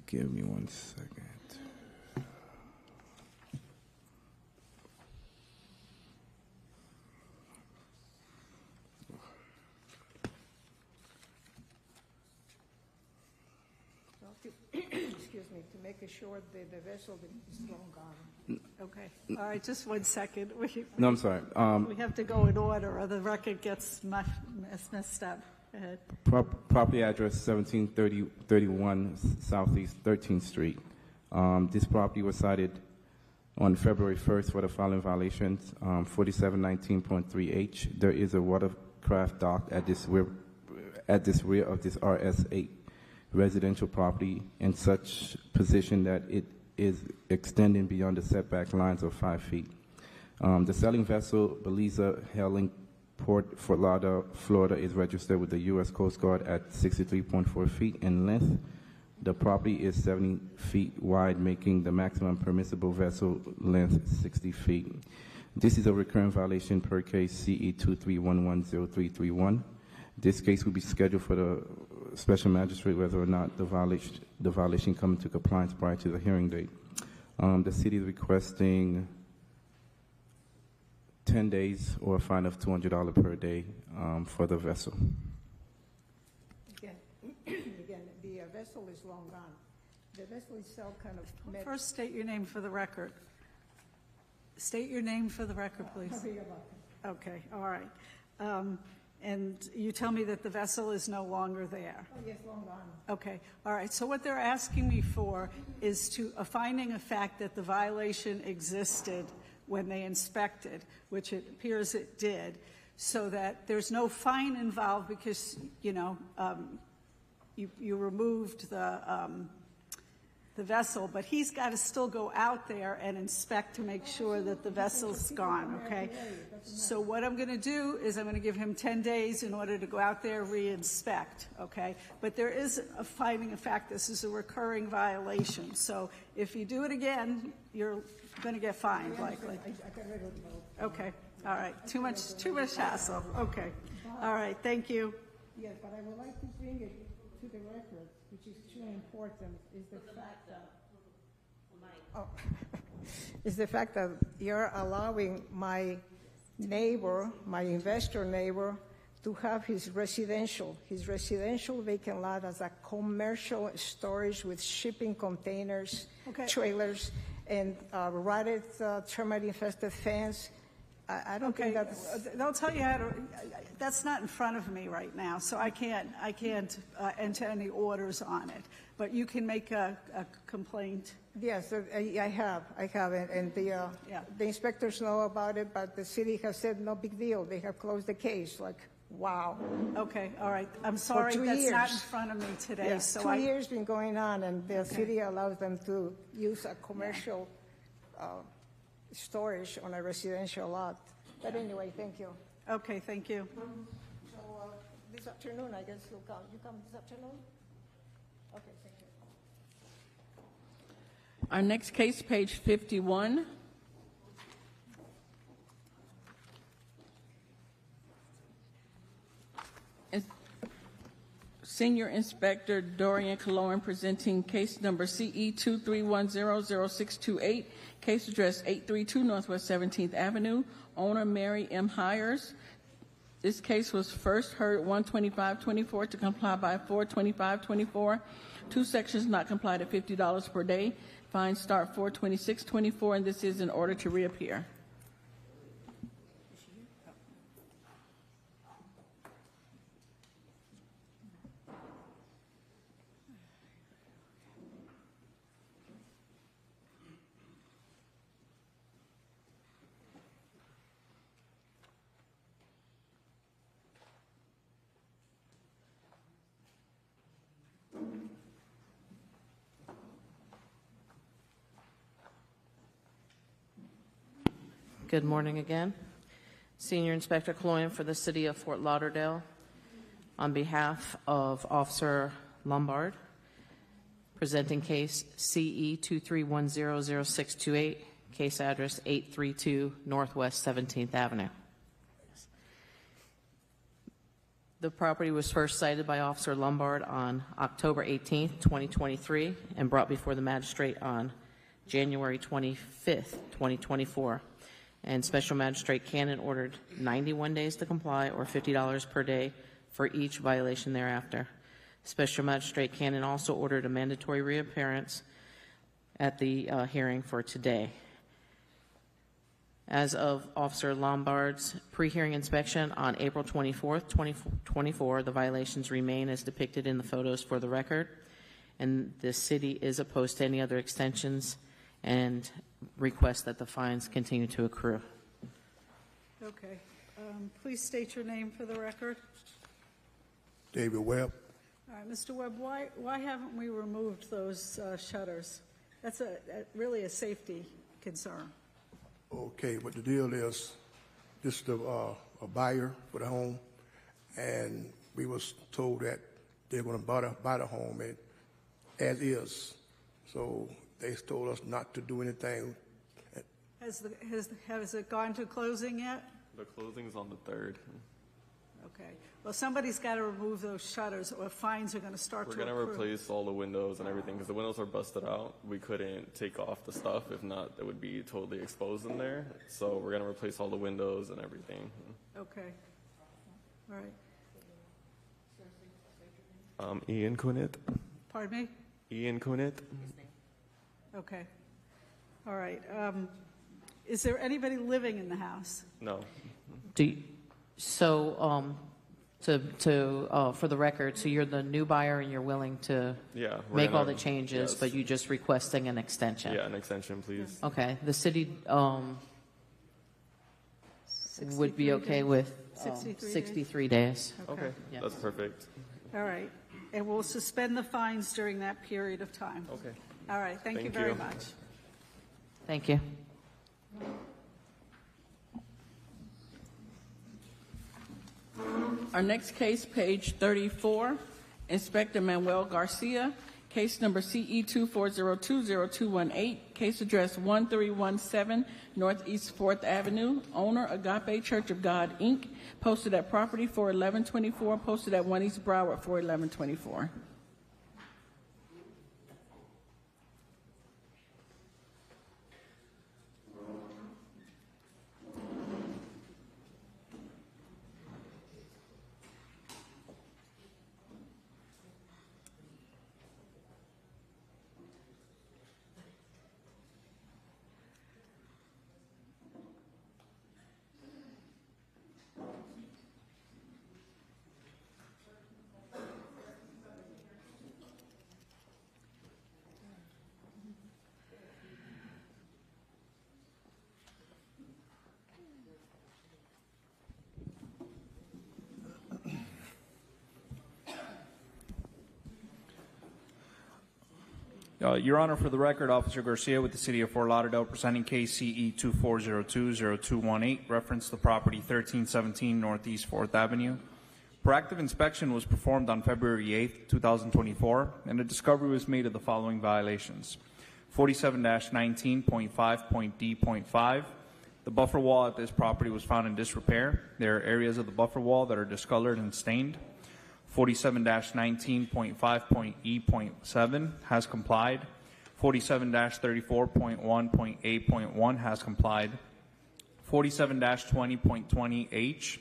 give me 1 second. Excuse me, to making sure that the vessel is long gone. Okay, all right, just 1 second. No, I'm sorry. We have to go in order, or the record gets messed up. Go ahead. Property address 1731 Southeast 13th Street. This property was cited on February 1st for the following violations. 4719.3H. There is a watercraft dock at this rear of this RS8 residential property in such position that it is extending beyond the setback lines of 5 feet. The selling vessel, Beliza Hailing Port, Fort Lauderdale, Florida, is registered with the U.S. Coast Guard at 63.4 feet in length. The property is 70 feet wide, making the maximum permissible vessel length 60 feet. This is a recurrent violation per case CE 23110331. This case will be scheduled for the special magistrate whether or not the violation comes into compliance prior to the hearing date. The city is requesting 10 days or a fine of $200 per day for the vessel. Again, the vessel is long gone. The vessel itself kind of... First, state your name for the record. State your name for the record, please. Okay, all right. And you tell me that the vessel is no longer there. Oh, yes, long gone. Okay, all right. So what they're asking me for is a finding of fact that the violation existed when they inspected, which it appears it did, so that there's no fine involved because, you removed the vessel, but he's got to still go out there and inspect to make sure that the vessel's gone, okay? So what I'm going to do is I'm going to give him 10 days in order to go out there and re-inspect, okay? But there is a finding of fact this is a recurring violation. So if you do it again, you're going to get fined, likely. Okay, all right. Too much hassle. Okay. All right, thank you. Yes, but I would like to bring it to the record, which is too important, is the fact that is the fact that you're allowing my neighbor, my investor neighbor, to have his residential vacant lot as a commercial storage with shipping containers, trailers, and rotted termite-infested fence. I don't think that's... They'll tell you how to... That's not in front of me right now, so I can't enter any orders on it. But you can make a complaint. Yes, I have, and the inspectors know about it, but the city has said no big deal. They have closed the case. Like, wow. Okay, all right. I'm sorry, that's not in front of me today. Yeah, so 2 years been going on, and the city allows them to use a commercial storage on a residential lot. But anyway, thank you. Okay, thank you. So this afternoon, I guess you'll come. You come this afternoon? Okay, thank you. Our next case, page 51. Senior Inspector Dorian Cologne presenting case number CE 23100628, case address 832 Northwest 17th Avenue, owner Mary M. Hires. This case was first heard 12524 to comply by 42524. Two sections not complied at $50 per day. Fines start 42624, and this is in order to reappear. Good morning again. Senior Inspector Cloyan for the City of Fort Lauderdale on behalf of Officer Lombard, presenting case CE 23100628, case address 832 Northwest 17th Avenue. The property was first cited by Officer Lombard on October 18th, 2023, and brought before the magistrate on January 25th, 2024. And Special Magistrate Cannon ordered 91 days to comply or $50 per day for each violation thereafter. Special Magistrate Cannon also ordered a mandatory reappearance at the hearing for today. As of Officer Lombard's pre-hearing inspection on April 24th, 2024, the violations remain as depicted in the photos for the record, and the city is opposed to any other extensions and requests that the fines continue to accrue. Okay. Please state your name for the record. David Webb. All right, Mr. Webb, why haven't we removed those shutters? That's really a safety concern. Okay, what the deal is, this is a buyer for the home, and we was told that they're going to buy the home as is. So they told us not to do anything. Has it gone to closing yet? The closing's on the 3rd. Okay. Well, somebody's got to remove those shutters, or fines are going to start We're to going to accrue. replace all the windows and everything because the windows are busted out. We couldn't take off the stuff. If not, it would be totally exposed in there. So we're going to replace all the windows and everything. Okay. All right. Ian Kunit. Pardon me? Ian Kunit. Okay. All right. Is there anybody living in the house? No. For the record, so you're the new buyer and you're willing to make all the changes, but you're just requesting an extension? Yeah, an extension, please. Okay. The city would be okay with 63 days. Okay, Yeah. that's perfect. All right. And we'll suspend the fines during that period of time. Okay. All right. Thank you Thank very you. much. Thank you. Our next case, page 34, Inspector Manuel Garcia, case number CE 24020218, case address 1317 Northeast 4th Avenue, owner Agape Church of God, Inc., posted at property for 1124, posted at 1 East Broward for 1124. Your Honor, for the record, Officer Garcia with the City of Fort Lauderdale presenting case CE 24020218, reference the property 1317 Northeast 4th Avenue. Proactive inspection was performed on February 8th, 2024, and a discovery was made of the following violations. 47-19.5.D.5. The buffer wall at this property was found in disrepair. There are areas of the buffer wall that are discolored and stained. 47-19.5.E.7 has complied. 47-34.1.8.1 has complied. 47-20.20H.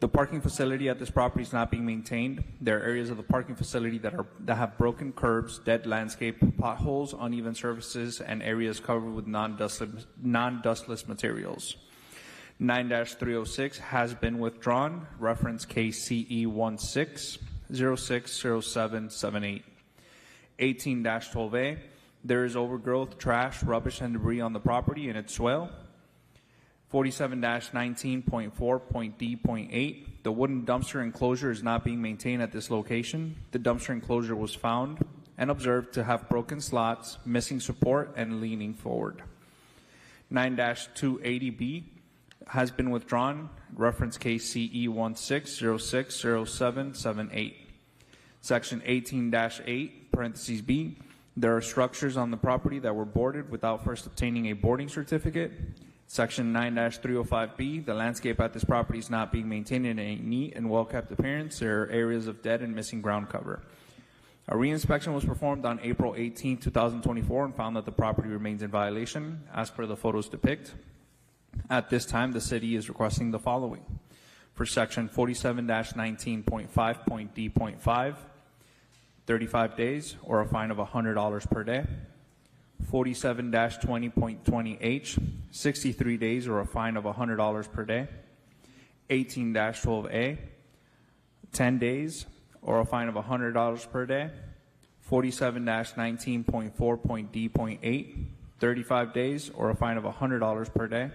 The parking facility at this property is not being maintained. There are areas of the parking facility that have broken curbs, dead landscape, potholes, uneven surfaces, and areas covered with non-dustless materials. 9-306 has been withdrawn. Reference case CE 16060778. 18-12A. There is overgrowth, trash, rubbish, and debris on the property and its swale. 47-19.4.D.8. The wooden dumpster enclosure is not being maintained at this location. The dumpster enclosure was found and observed to have broken slots, missing support, and leaning forward. 9-280B has been withdrawn. Reference case CE 16060778. Section 18-8, parentheses B. There are structures on the property that were boarded without first obtaining a boarding certificate. Section 9-305B, the landscape at this property is not being maintained in a neat and well-kept appearance. There are areas of dead and missing ground cover. A reinspection was performed on April 18, 2024 and found that the property remains in violation as per the photos depict. At this time, the city is requesting the following. For section 47-19.5.D.5, 35 days or a fine of $100 per day. 47-20.20H, 63 days or a fine of $100 per day. 18-12A, 10 days or a fine of $100 per day. 47-19.4.D.8, 35 days or a fine of $100 per day.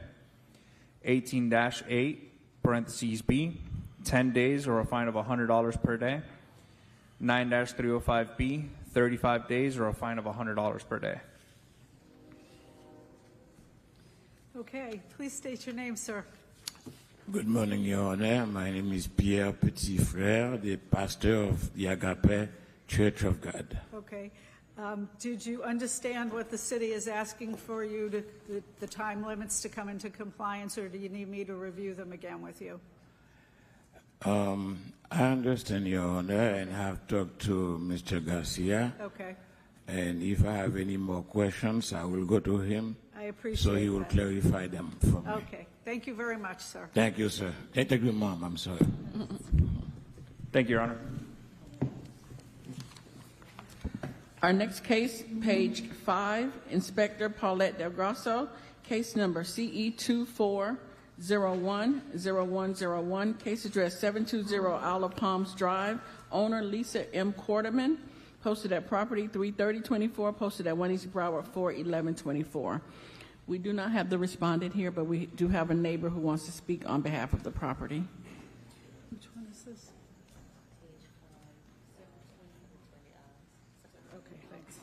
18-8, parentheses B, 10 days or a fine of $100 per day. 9-305B, 35 days or a fine of $100 per day. Okay, please state your name, sir. Good morning, Your Honor. My name is Pierre Petit-Frère, the pastor of the Agape Church of God. Okay. Did you understand what the city is asking for you, the time limits to come into compliance, or do you need me to review them again with you? I understand, Your Honor, and have talked to Mr. Garcia. Okay. And if I have any more questions, I will go to him. I appreciate so he will that. clarify them for me. Okay. Thank you very much, sir. Thank you, sir. Thank you, Mom. I'm sorry. Thank you, Your Honor. Our next case, page 5, Inspector Paulette Del Grosso, case number CE24010101, case address 720 Isle Palms Drive, owner Lisa M. Quarterman, posted at property 33024, posted at 1 East Broward 41124. We do not have the respondent here, but we do have a neighbor who wants to speak on behalf of the property. Which one is this? Okay, thanks.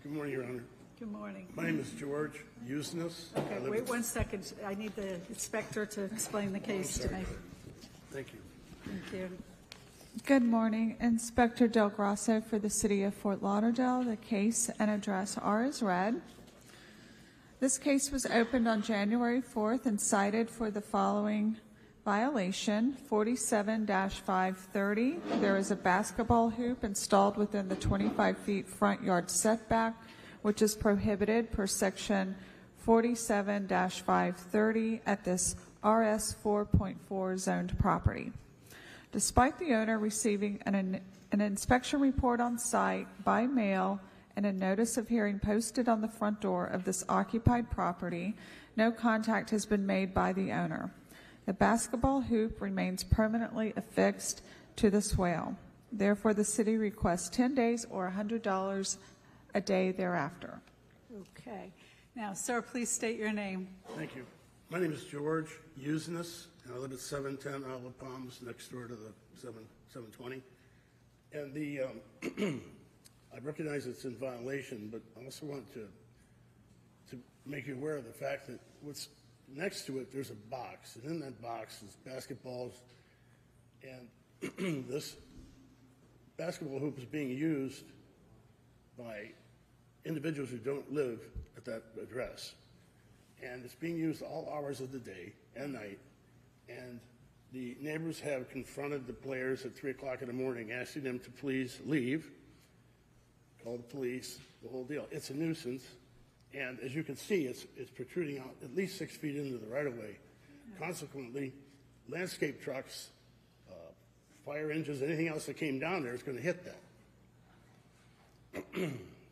Good morning, Your Honor. Good morning. My name is George Usness. Okay, wait 1 second. I need the inspector to explain the case to me. Thank you. Thank you. Good morning. Inspector Del Grosso for the City of Fort Lauderdale. The case and address are as read. This case was opened on January 4th and cited for the following violation, 47-530. There is a basketball hoop installed within the 25 feet front yard setback, which is prohibited per section 47-530 at this RS 4.4 zoned property. Despite the owner receiving an inspection report on site by mail and a notice of hearing posted on the front door of this occupied property, no contact has been made by the owner. The basketball hoop remains permanently affixed to the swale. Therefore, the city requests 10 days or $100 a day thereafter. Okay. Now, sir, please state your name. Thank you. My name is George Usness, and I live at 710 Isle of Palms, next door to the 720. And the I recognize it's in violation, but I also want to make you aware of the fact that what's next to it, there's a box, and in that box is basketballs, and this basketball hoop is being used by individuals who don't live at that address. And it's being used all hours of the day and night, and the neighbors have confronted the players at 3 o'clock in the morning, asking them to please leave, call the police, the whole deal. It's a nuisance, and as you can see, it's protruding out at least 6 feet into the right-of-way. Consequently, landscape trucks, fire engines, anything else that came down there is going to hit that.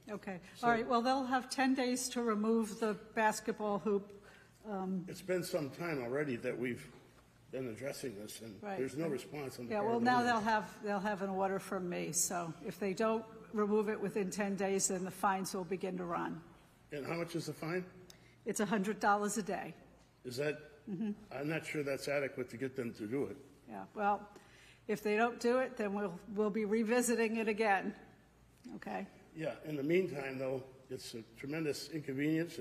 Okay. All right. Well, they'll have 10 days to remove the basketball hoop. It's been some time already that we've been addressing this, and Right. there's no response on the Yeah. part Well, of the now owner. they'll have an order from me. So if they don't remove it within 10 days, then the fines will begin to run. And how much is the fine? It's $100 a day. Is that? I'm not sure that's adequate to get them to do it. Yeah. Well, if they don't do it, then we'll be revisiting it again. Okay. Yeah. In the meantime, though, it's a tremendous inconvenience.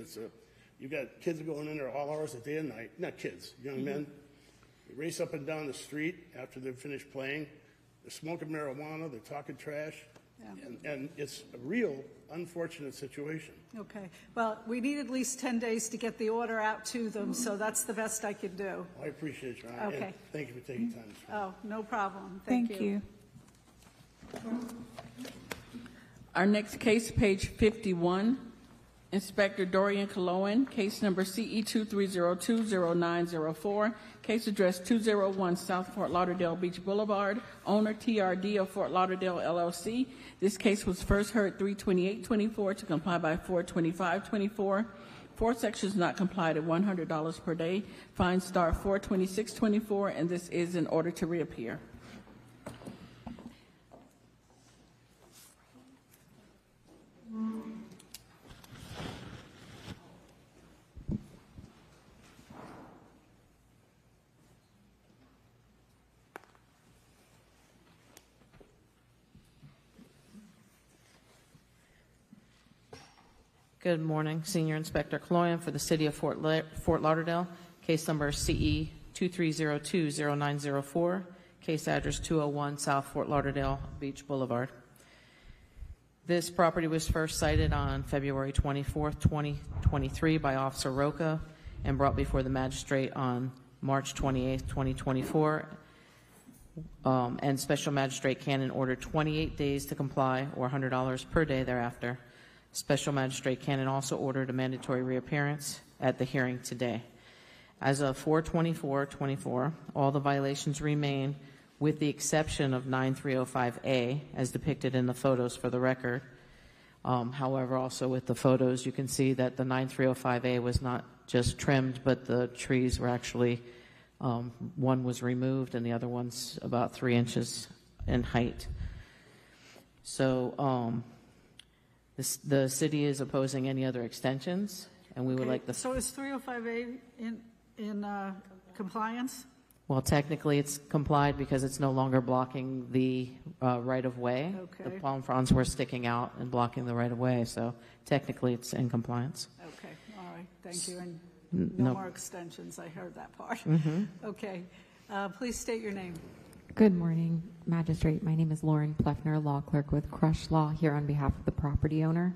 You got kids going in there all hours of the day and night. Not kids, young men. They race up and down the street after they've finished playing. They're smoking marijuana. They're talking trash. Yeah. And it's a real unfortunate situation. Okay. Well, we need at least 10 days to get the order out to them, so that's the best I can do. I appreciate you, Ron. Okay. And thank you for taking time to speak. Oh, no problem. Thank you. Our next case, page 51, Inspector Dorian Cologne, case number CE 23020904, case address 201 South Fort Lauderdale Beach Boulevard, owner TRD of Fort Lauderdale LLC. This case was first heard 3/28/24 to comply by 4/25/24. 4 sections not complied at $100 per day. Fine star 4/26/24, and this is in order to reappear. Good morning, Senior Inspector Cloyan for the City of Fort Lauderdale, case number CE 23020904, case address 201 South Fort Lauderdale Beach Boulevard. This property was first cited on February 24th, 2023 by Officer Roca and brought before the magistrate on March 28th, 2024. And Special Magistrate Cannon ordered 28 days to comply or $100 per day thereafter. Special Magistrate Cannon also ordered a mandatory reappearance at the hearing today. As of 4/24/24, all the violations remain with the exception of 9305A as depicted in the photos for the record. However, also with the photos, you can see that the 9305A was not just trimmed, but the trees were actually, one was removed and the other one's about 3 inches in height. So, the city is opposing any other extensions, and we would like the... So is 305A in compliance? Well, technically it's complied because it's no longer blocking the right-of-way. Okay. The palm fronds were sticking out and blocking the right-of-way, so technically it's in compliance. Okay, all right, thank you. And No. no more extensions, I heard that part. Mhm. Okay, please state your name. Good morning, Magistrate. My name is Lauren Pleffner, law clerk with Crush Law here on behalf of the property owner.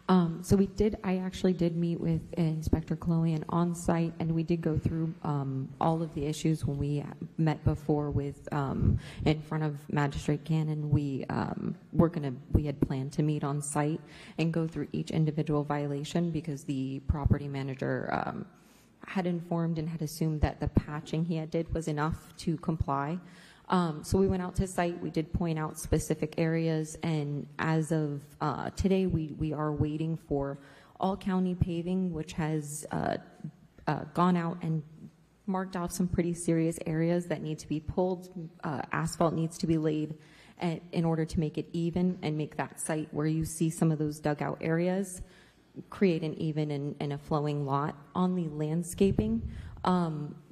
I actually did meet with Inspector Cologne on site, and we did go through all of the issues when we met before with in front of Magistrate Cannon. We had planned to meet on site and go through each individual violation because the property manager had informed and had assumed that the patching he had did was enough to comply. So we went out to site, we did point out specific areas, and as of today, we are waiting for all county paving, which has gone out and marked out some pretty serious areas that need to be pulled. Asphalt needs to be laid in order to make it even and make that site where you see some of those dugout areas, create an even and a flowing lot. On the landscaping,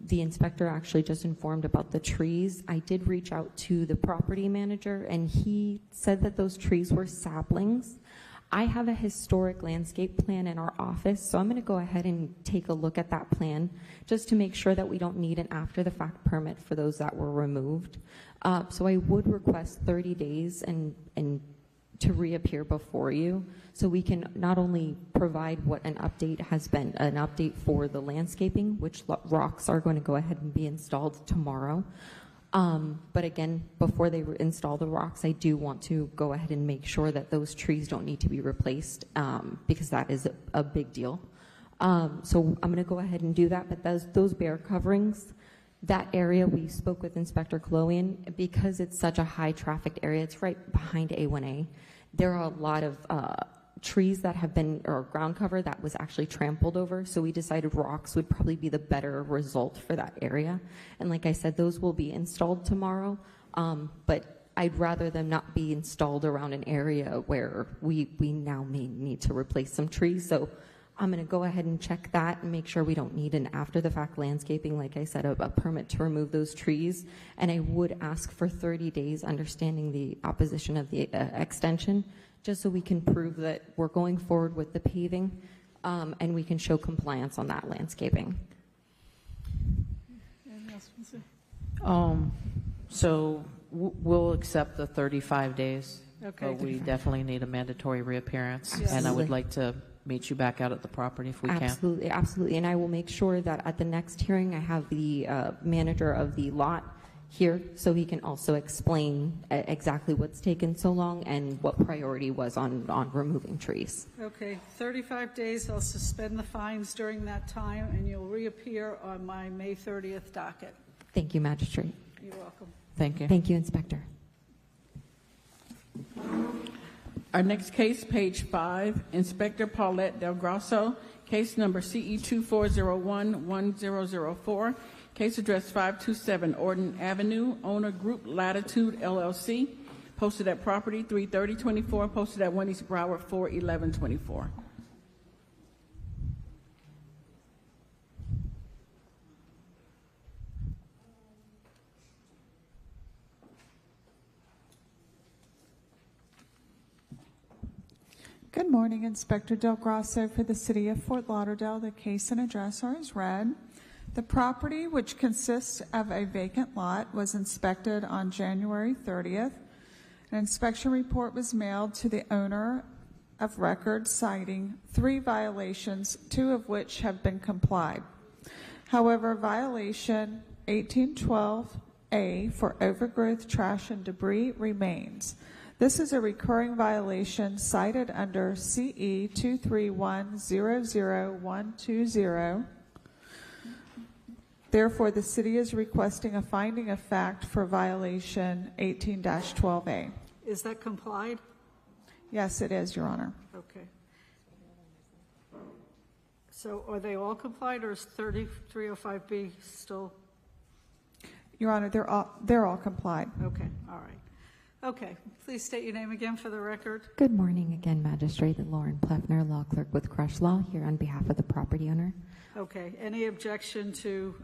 the inspector actually just informed about the trees. I did reach out to the property manager, and he said that those trees were saplings. I have a historic landscape plan in our office, so I'm going to go ahead and take a look at that plan just to make sure that we don't need an after-the-fact permit for those that were removed. So I would request 30 days and to reappear before you, so we can not only provide what an update has been, an update for the landscaping, which rocks are going to go ahead and be installed tomorrow. But again, before they install the rocks, I do want to go ahead and make sure that those trees don't need to be replaced, because that is a big deal. So I'm going to go ahead and do that, but those bare coverings, that area, we spoke with Inspector Cologne, because it's such a high trafficked area, it's right behind A1A. There are a lot of trees that have been, or ground cover that was actually trampled over, so we decided rocks would probably be the better result for that area. And like I said, those will be installed tomorrow, but I'd rather them not be installed around an area where we now may need to replace some trees. So I'm going to go ahead and check that and make sure we don't need an after-the-fact landscaping, like I said, a permit to remove those trees. And I would ask for 30 days, understanding the opposition of the extension, just so we can prove that we're going forward with the paving, and we can show compliance on that landscaping. Anything else you can say? So we'll accept the 35 days. Okay. But we definitely need a mandatory reappearance. Absolutely. And I would like to meet you back out at the property if we can. Absolutely, absolutely. And I will make sure that at the next hearing, I have the manager of the lot here so he can also explain exactly what's taken so long and what priority was on removing trees. Okay, 35 days, I'll suspend the fines during that time, and you'll reappear on my May 30th docket. Thank you, Magistrate. You're welcome. Thank you. Thank you, Inspector. Our next case, page 5, Inspector Paulette Del Grosso, case number CE 2401-1004, case address 527 Orton Avenue, owner Group Latitude LLC, posted at property 33024, posted at 1 East Broward 41124. Good morning, Inspector Del Grosso for the City of Fort Lauderdale. The case and address are as read. The property, which consists of a vacant lot, was inspected on January 30th. An inspection report was mailed to the owner of record citing 3 violations, 2 of which have been complied. However, violation 1812A for overgrowth, trash, and debris remains. This is a recurring violation cited under CE 231-00120. Therefore, the city is requesting a finding of fact for violation 18-12A. Is that complied? Yes, it is, Your Honor. Okay. So are they all complied, or is 3305B still? Your Honor, they're all complied. Okay, all right. Okay, please state your name again for the record. Good morning again, Magistrate Lauren Pleffner, Law Clerk with Crush Law, here on behalf of the property owner. Okay, any objection to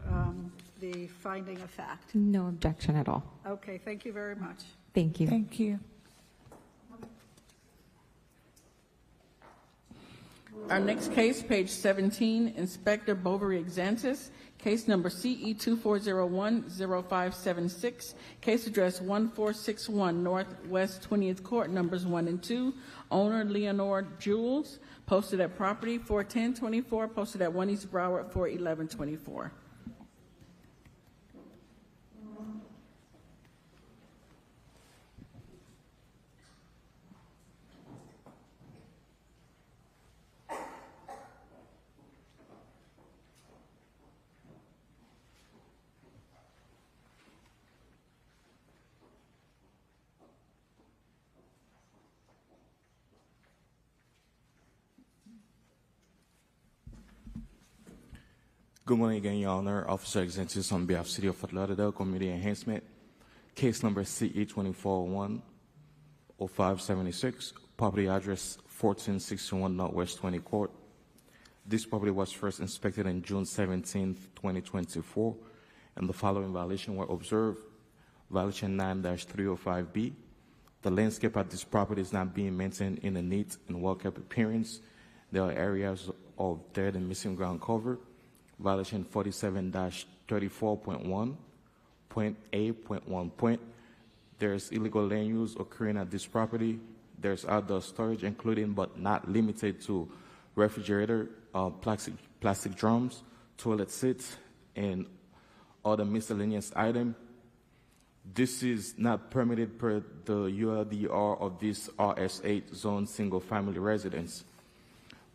the finding of fact? No objection at all. Okay, thank you very much. Thank you. Thank you. Our next case, page 17, Inspector Bovary Xantis, case number CE 2401-0576, case address 1461 Northwest 20th Court, numbers 1 and 2, owner Leonore Jules, posted at property 41024, posted at 1 East Broward 41124. Good morning again, Your Honor. Officer Xantis on behalf of City of Fort Lauderdale, Community Enhancement. Case number CE 2401-0576, property address 1461 Northwest 20 Court. This property was first inspected on June 17, 2024, and the following violations were observed. Violation 9-305B. The landscape at this property is not being maintained in a neat and well-kept appearance. There are areas of dead and missing ground cover. Violation 47-34.1.A.1. There's illegal land use occurring at this property. There's outdoor storage, including but not limited to refrigerator, plastic drums, toilet seats, and other miscellaneous items. This is not permitted per the ULDR of this RS8 zone single-family residence.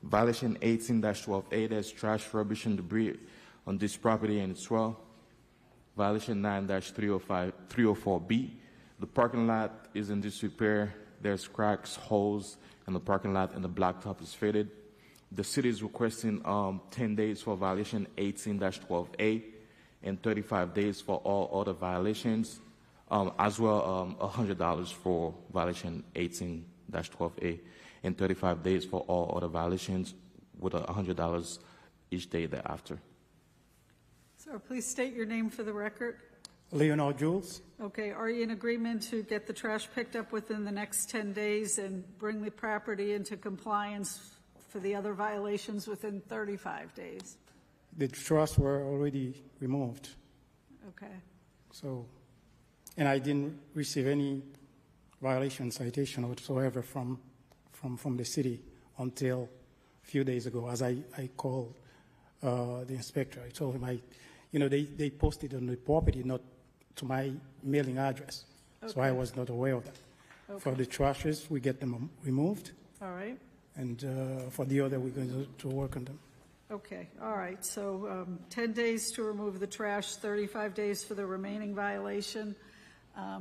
Violation 18-12A, there's trash, rubbish, and debris on this property and its well. Violation 9-304B, the parking lot is in disrepair. There's cracks, holes in the parking lot, and the blacktop is faded. The city is requesting 10 days for violation 18-12A and 35 days for all other violations, as well $100 for violation 18-12A. and 35 days for all other violations, with $100 each day thereafter. Sir, please state your name for the record. Leonore Jules. Okay, are you in agreement to get the trash picked up within the next 10 days and bring the property into compliance for the other violations within 35 days? The trash were already removed. Okay. So, and I didn't receive any violation citation whatsoever from the city until a few days ago, as I called the inspector. I told him they posted on the property, not to my mailing address. So I Okay. was not aware of that. For Okay. the trashes, we get them removed, All right, and for the other, we're going to work on them. okay, all right. So 10 days to remove the trash, 35 days for the remaining violation.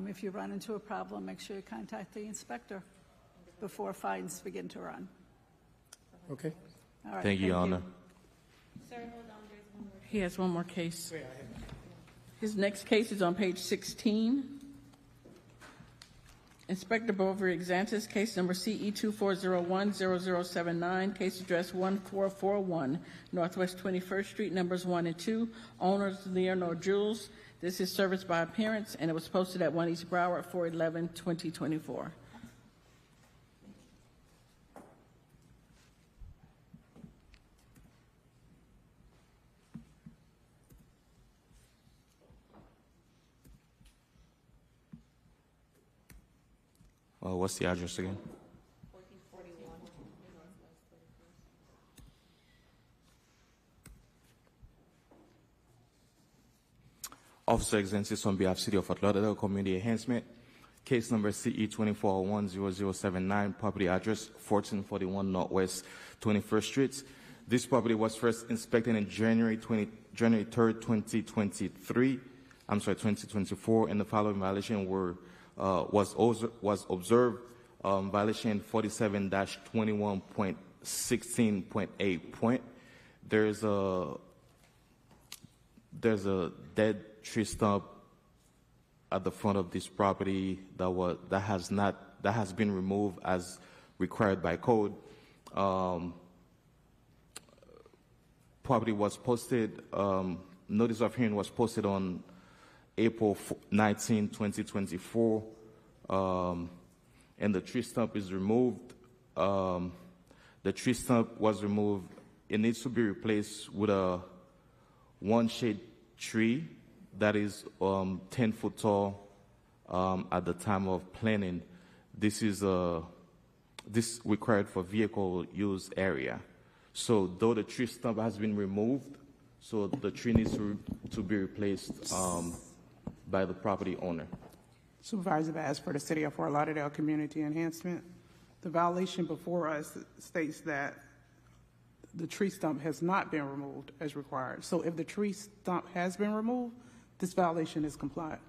If you run into a problem, make sure you contact the inspector before fines begin to run. Okay? All right, Thank you, Your Honor. He has one more case. His next case is on page 16. Inspector Bovary Exantis, case number CE 24010079, case address 1441 Northwest 21st Street, numbers 1 and 2, owners Leonor Jules. This is serviced by appearance, and it was posted at 1 East Broward, 4/11/2024. What's the address again? Officer Exensis on behalf of City of Fort Lauderdale Community Enhancement. Case number CE 24010079, property address 1441 Northwest 21st Street. This property was first inspected in January 3rd, 2024, and the following violation was observed. Violation 47-21.16.8. There's a dead tree stump at the front of this property that has been removed as required by code. Property was posted. Notice of hearing was posted on April 19, 2024, and the tree stump is removed. The tree stump was removed. It needs to be replaced with a one-shade tree that is 10 foot tall at the time of planting. This is required for vehicle use area. So though the tree stump has been removed, so the tree needs to be replaced by the property owner. Supervisor Bass for the City of Fort Lauderdale Community Enhancement. The violation before us states that the tree stump has not been removed as required. So if the tree stump has been removed, this violation is compliant.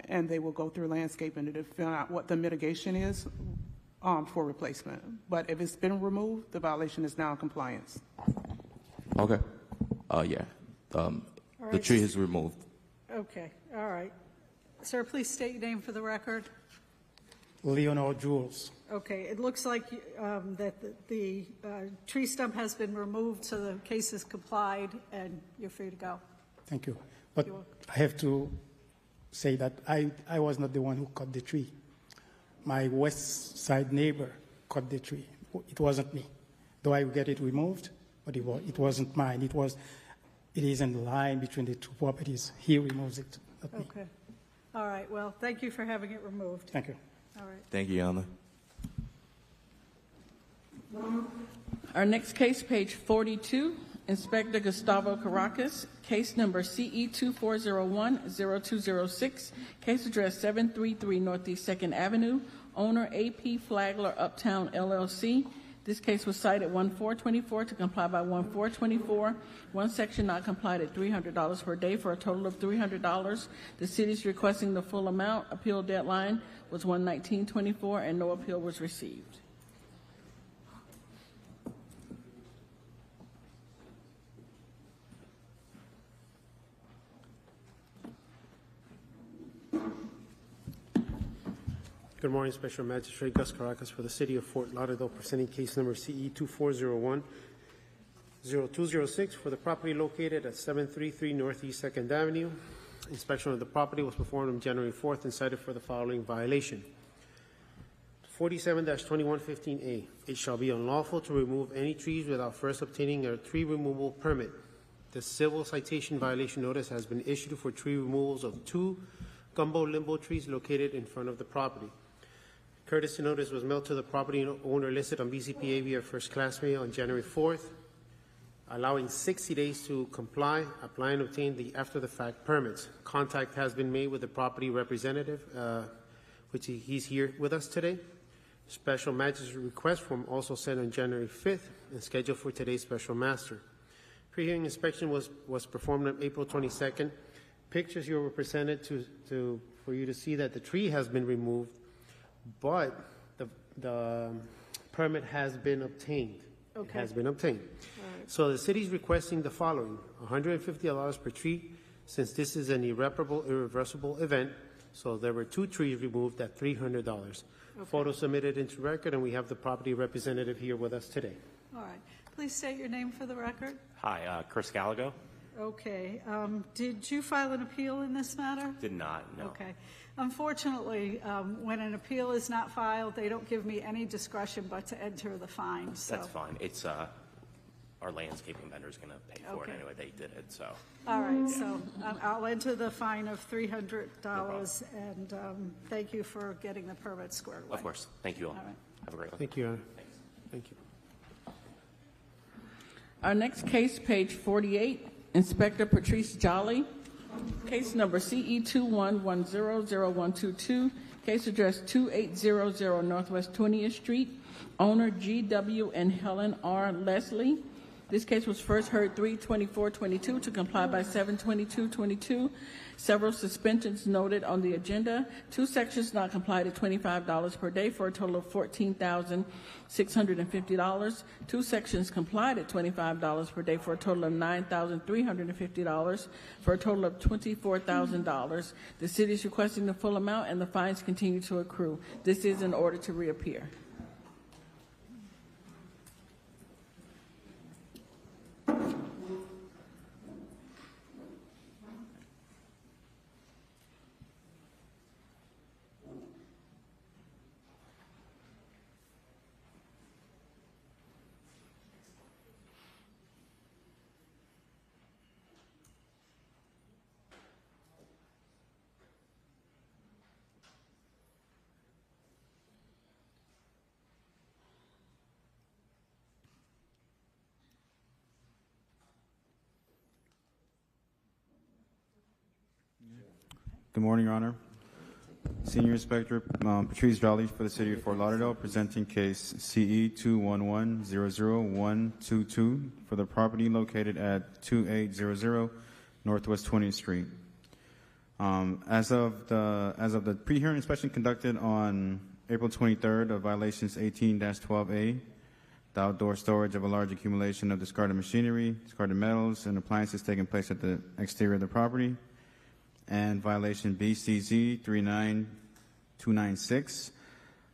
And they will go through landscaping to find out what the mitigation is for replacement. But if it's been removed, the violation is now in compliance. Okay. Yeah. The right. tree is removed. Okay, all right. Sir, please state your name for the record. Leonor Jules. Okay, it looks like that the tree stump has been removed, so the case is complied, and you're free to go. Thank you. But I have to say that I was not the one who cut the tree. My west side neighbor cut the tree. It wasn't me. Though I get it removed, but it wasn't mine. It is in the line between the two properties. He removes it, not me. Okay. All right, well, thank you for having it removed. Thank you. All right. Thank you, Your Honor. Our next case, page 42, Inspector Gustavo Caracas, case number CE 2401-0206, case address 733 Northeast 2nd Avenue, owner AP Flagler Uptown LLC. This case was cited 1/4/24 to comply by 1/4/24. One section not complied at $300 per day for a total of $300. The city is requesting the full amount. Appeal deadline was 1/19/24, and no appeal was received. Good morning, Special Magistrate Gus Caracas for the City of Fort Lauderdale, presenting case number CE 2401-0206 for the property located at 733 Northeast 2nd Avenue. Inspection of the property was performed on January 4th and cited for the following violation. 47-2115A. It shall be unlawful to remove any trees without first obtaining a tree removal permit. The civil citation violation notice has been issued for tree removals of 2 gumbo limbo trees located in front of the property. Courtesy notice was mailed to the property owner listed on BCPA via first class mail on January 4th. allowing 60 days to comply, apply, and obtain the after-the-fact permits. Contact has been made with the property representative, which he's here with us today. Special magistrate request form also sent on January 5th and scheduled for today's special master. Pre-hearing inspection was performed on April 22nd. Pictures here were presented for you to see that the tree has been removed, but the permit has been obtained. Okay. It has been obtained. Right. So the city is requesting the following: $150 per tree, since this is an irreversible event. So there were 2 trees removed at $300. Okay. Photo submitted into record, and we have the property representative here with us today. All right. Please state your name for the record. Hi, Chris Gallego. Okay. Did you file an appeal in this matter? Did not, no. Okay. Unfortunately, when an appeal is not filed, they don't give me any discretion but to enter the fine. So. That's fine. It's our landscaping vendor is going to pay for Okay. it anyway. They did it, so. All right. So I'll enter the fine of $300, and thank you for getting the permit squared away. Of course. Thank you all. All right. Have a great one. Thank you, Your Honor. Thank you. Our next case, page 48, Inspector Patrice Jolly. Case number CE 21100122. Case address 2800 Northwest 20th Street. Owner G.W. and Helen R. Leslie. This case was first heard 3/24/22 to comply by 7/22/22. Several suspensions noted on the agenda. 2 sections not complied at $25 per day for a total of $14,650. 2 sections complied at $25 per day for a total of $9,350 for a total of $24,000. The city is requesting the full amount, and the fines continue to accrue. This is in order to reappear. Good morning, Your Honor. Senior Inspector Patrice Jolly for the City of Fort Lauderdale, presenting case CE 211-00122 for the property located at 2800 Northwest 20th Street. As of the pre-hearing inspection conducted on April 23rd of violations 18-12A, the outdoor storage of a large accumulation of discarded machinery, discarded metals, and appliances taking place at the exterior of the property, and violation BCZ 39296.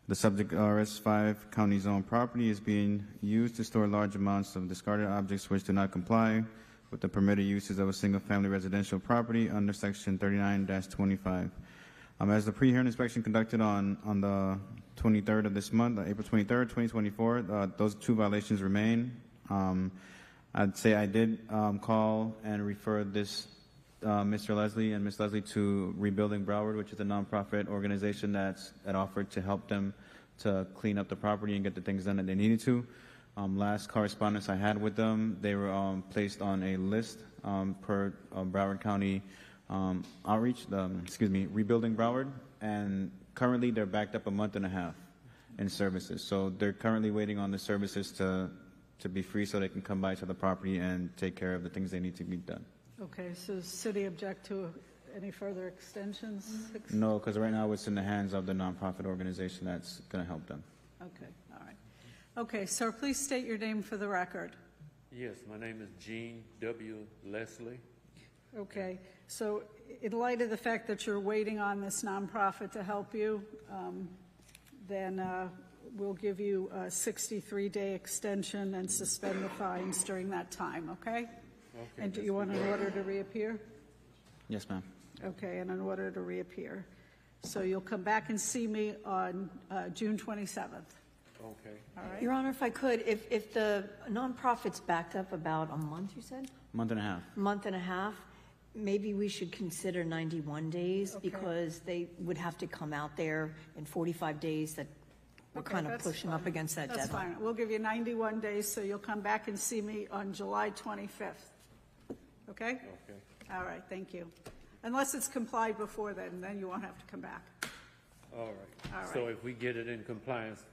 The subject RS5 county zone property is being used to store large amounts of discarded objects which do not comply with the permitted uses of a single-family residential property under Section 39-25. As the pre-hearing inspection conducted on the 23rd of this month, April 23rd, 2024, those 2 violations remain. I'd say I did call and refer this Mr. Leslie and Ms. Leslie to Rebuilding Broward, which is a nonprofit organization that offered to help them to clean up the property and get the things done that they needed to. Last correspondence I had with them, they were placed on a list per Broward County outreach, Rebuilding Broward, and currently they're backed up a month and a half in services. So they're currently waiting on the services to be free so they can come by to the property and take care of the things they need to be done. Okay, so does the city object to any further extensions? No, because right now it's in the hands of the nonprofit organization that's going to help them. Okay, all right. Okay, sir, please state your name for the record. Yes, my name is Gene W. Leslie. Okay, so in light of the fact that you're waiting on this nonprofit to help you, then we'll give you a 63-day extension and suspend the fines during that time, okay? Okay, and do you want an order to reappear? Yes, ma'am. Okay, and an order to reappear. So you'll come back and see me on June 27th. Okay. All right. Your Honor, if I could, if the nonprofit's backed up about a month, you said? Month and a half. Month and a half, maybe we should consider 91 days because they would have to come out there in 45 days. That we're Okay, kind of that's pushing up fine. against that That's deadline. fine. We'll give you 91 days, so you'll come back and see me on July 25th. Okay? Okay. All right, thank you. Unless it's complied before then you won't have to come back. All right. All So right. if we get it in compliance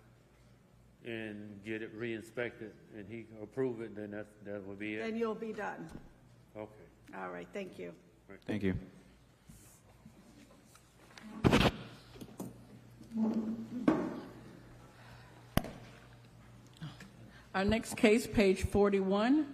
and get it re-inspected and he approve it, then that would be it? Then you'll be done. Okay. All right, thank you. Thank you. Our next case, page 41,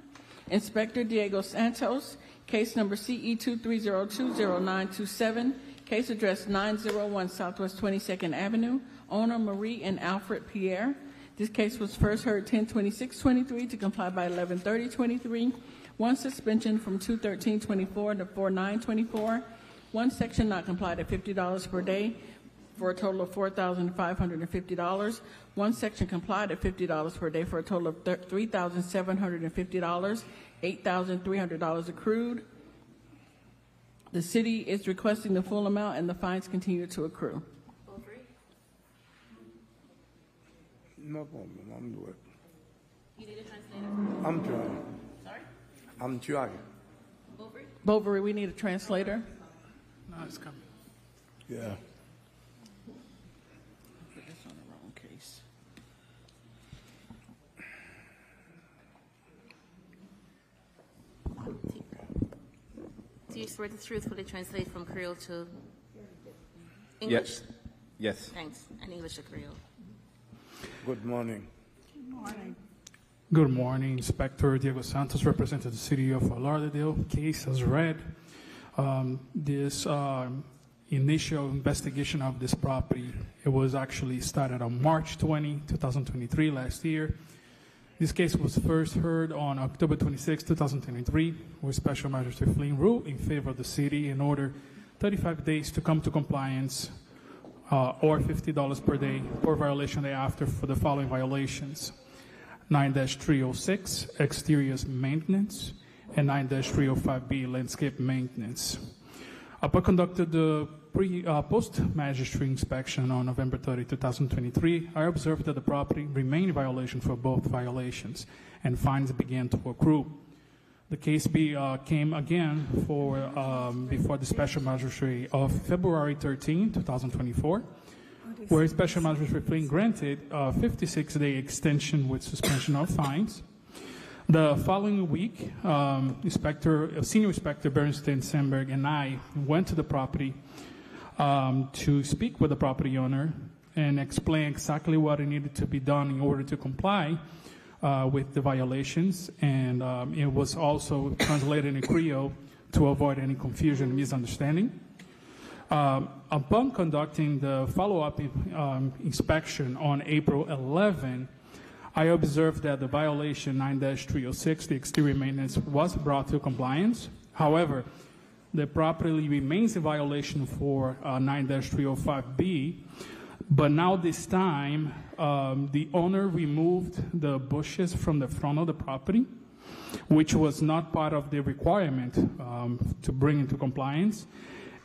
Inspector Diego Santos, case number CE 23020927, case address 901 Southwest 22nd Avenue, owner Marie and Alfred Pierre. This case was first heard 10/26/23 to comply by 11/30/23, one suspension from 2/13/24 to 4/9/24, one section not complied at $50 per day, for a total of $4,550. One section complied at $50 per day for a total of $3,750, $8,300 accrued. The city is requesting the full amount and the fines continue to accrue. No problem, I'm doing it. You need a translator? I'm trying. Sorry? I'm trying. Bovary, we need a translator. No, it's coming. Yeah. Put this on the wrong case. Do you swear to truthfully translate from Creole to English? Yes. Yes. Thanks. And English to Creole. Good morning. Good morning. Good morning, Inspector Diego Santos, representing the city of Fort Lauderdale. Case as read. This initial investigation of this property, it was actually started on March 20, 2023, last year. This case was first heard on October 26, 2023, where Special Magistrate Flynn ruled in favor of the city in order 35 days to come to compliance or $50 per day per violation thereafter for the following violations: 9-306, exteriors maintenance, and 9-305B, landscape maintenance. Upon conducted the post-magistrate inspection on November 30, 2023, I observed that the property remained in violation for both violations, and fines began to accrue. The case came again before the Special Magistrate of February 13, 2024, where Special Magistrate Flynn granted a 56-day extension with suspension of fines. The following week, Senior Inspector Bernstein Sandberg and I went to the property to speak with the property owner and explain exactly what needed to be done in order to comply with the violations, and it was also translated in Creole to avoid any confusion and misunderstanding. Upon conducting the follow-up inspection on April 11, I observed that the violation 9-306, the exterior maintenance, was brought to compliance. However, the property remains in violation for 9-305B, but now this time, the owner removed the bushes from the front of the property, which was not part of the requirement to bring into compliance.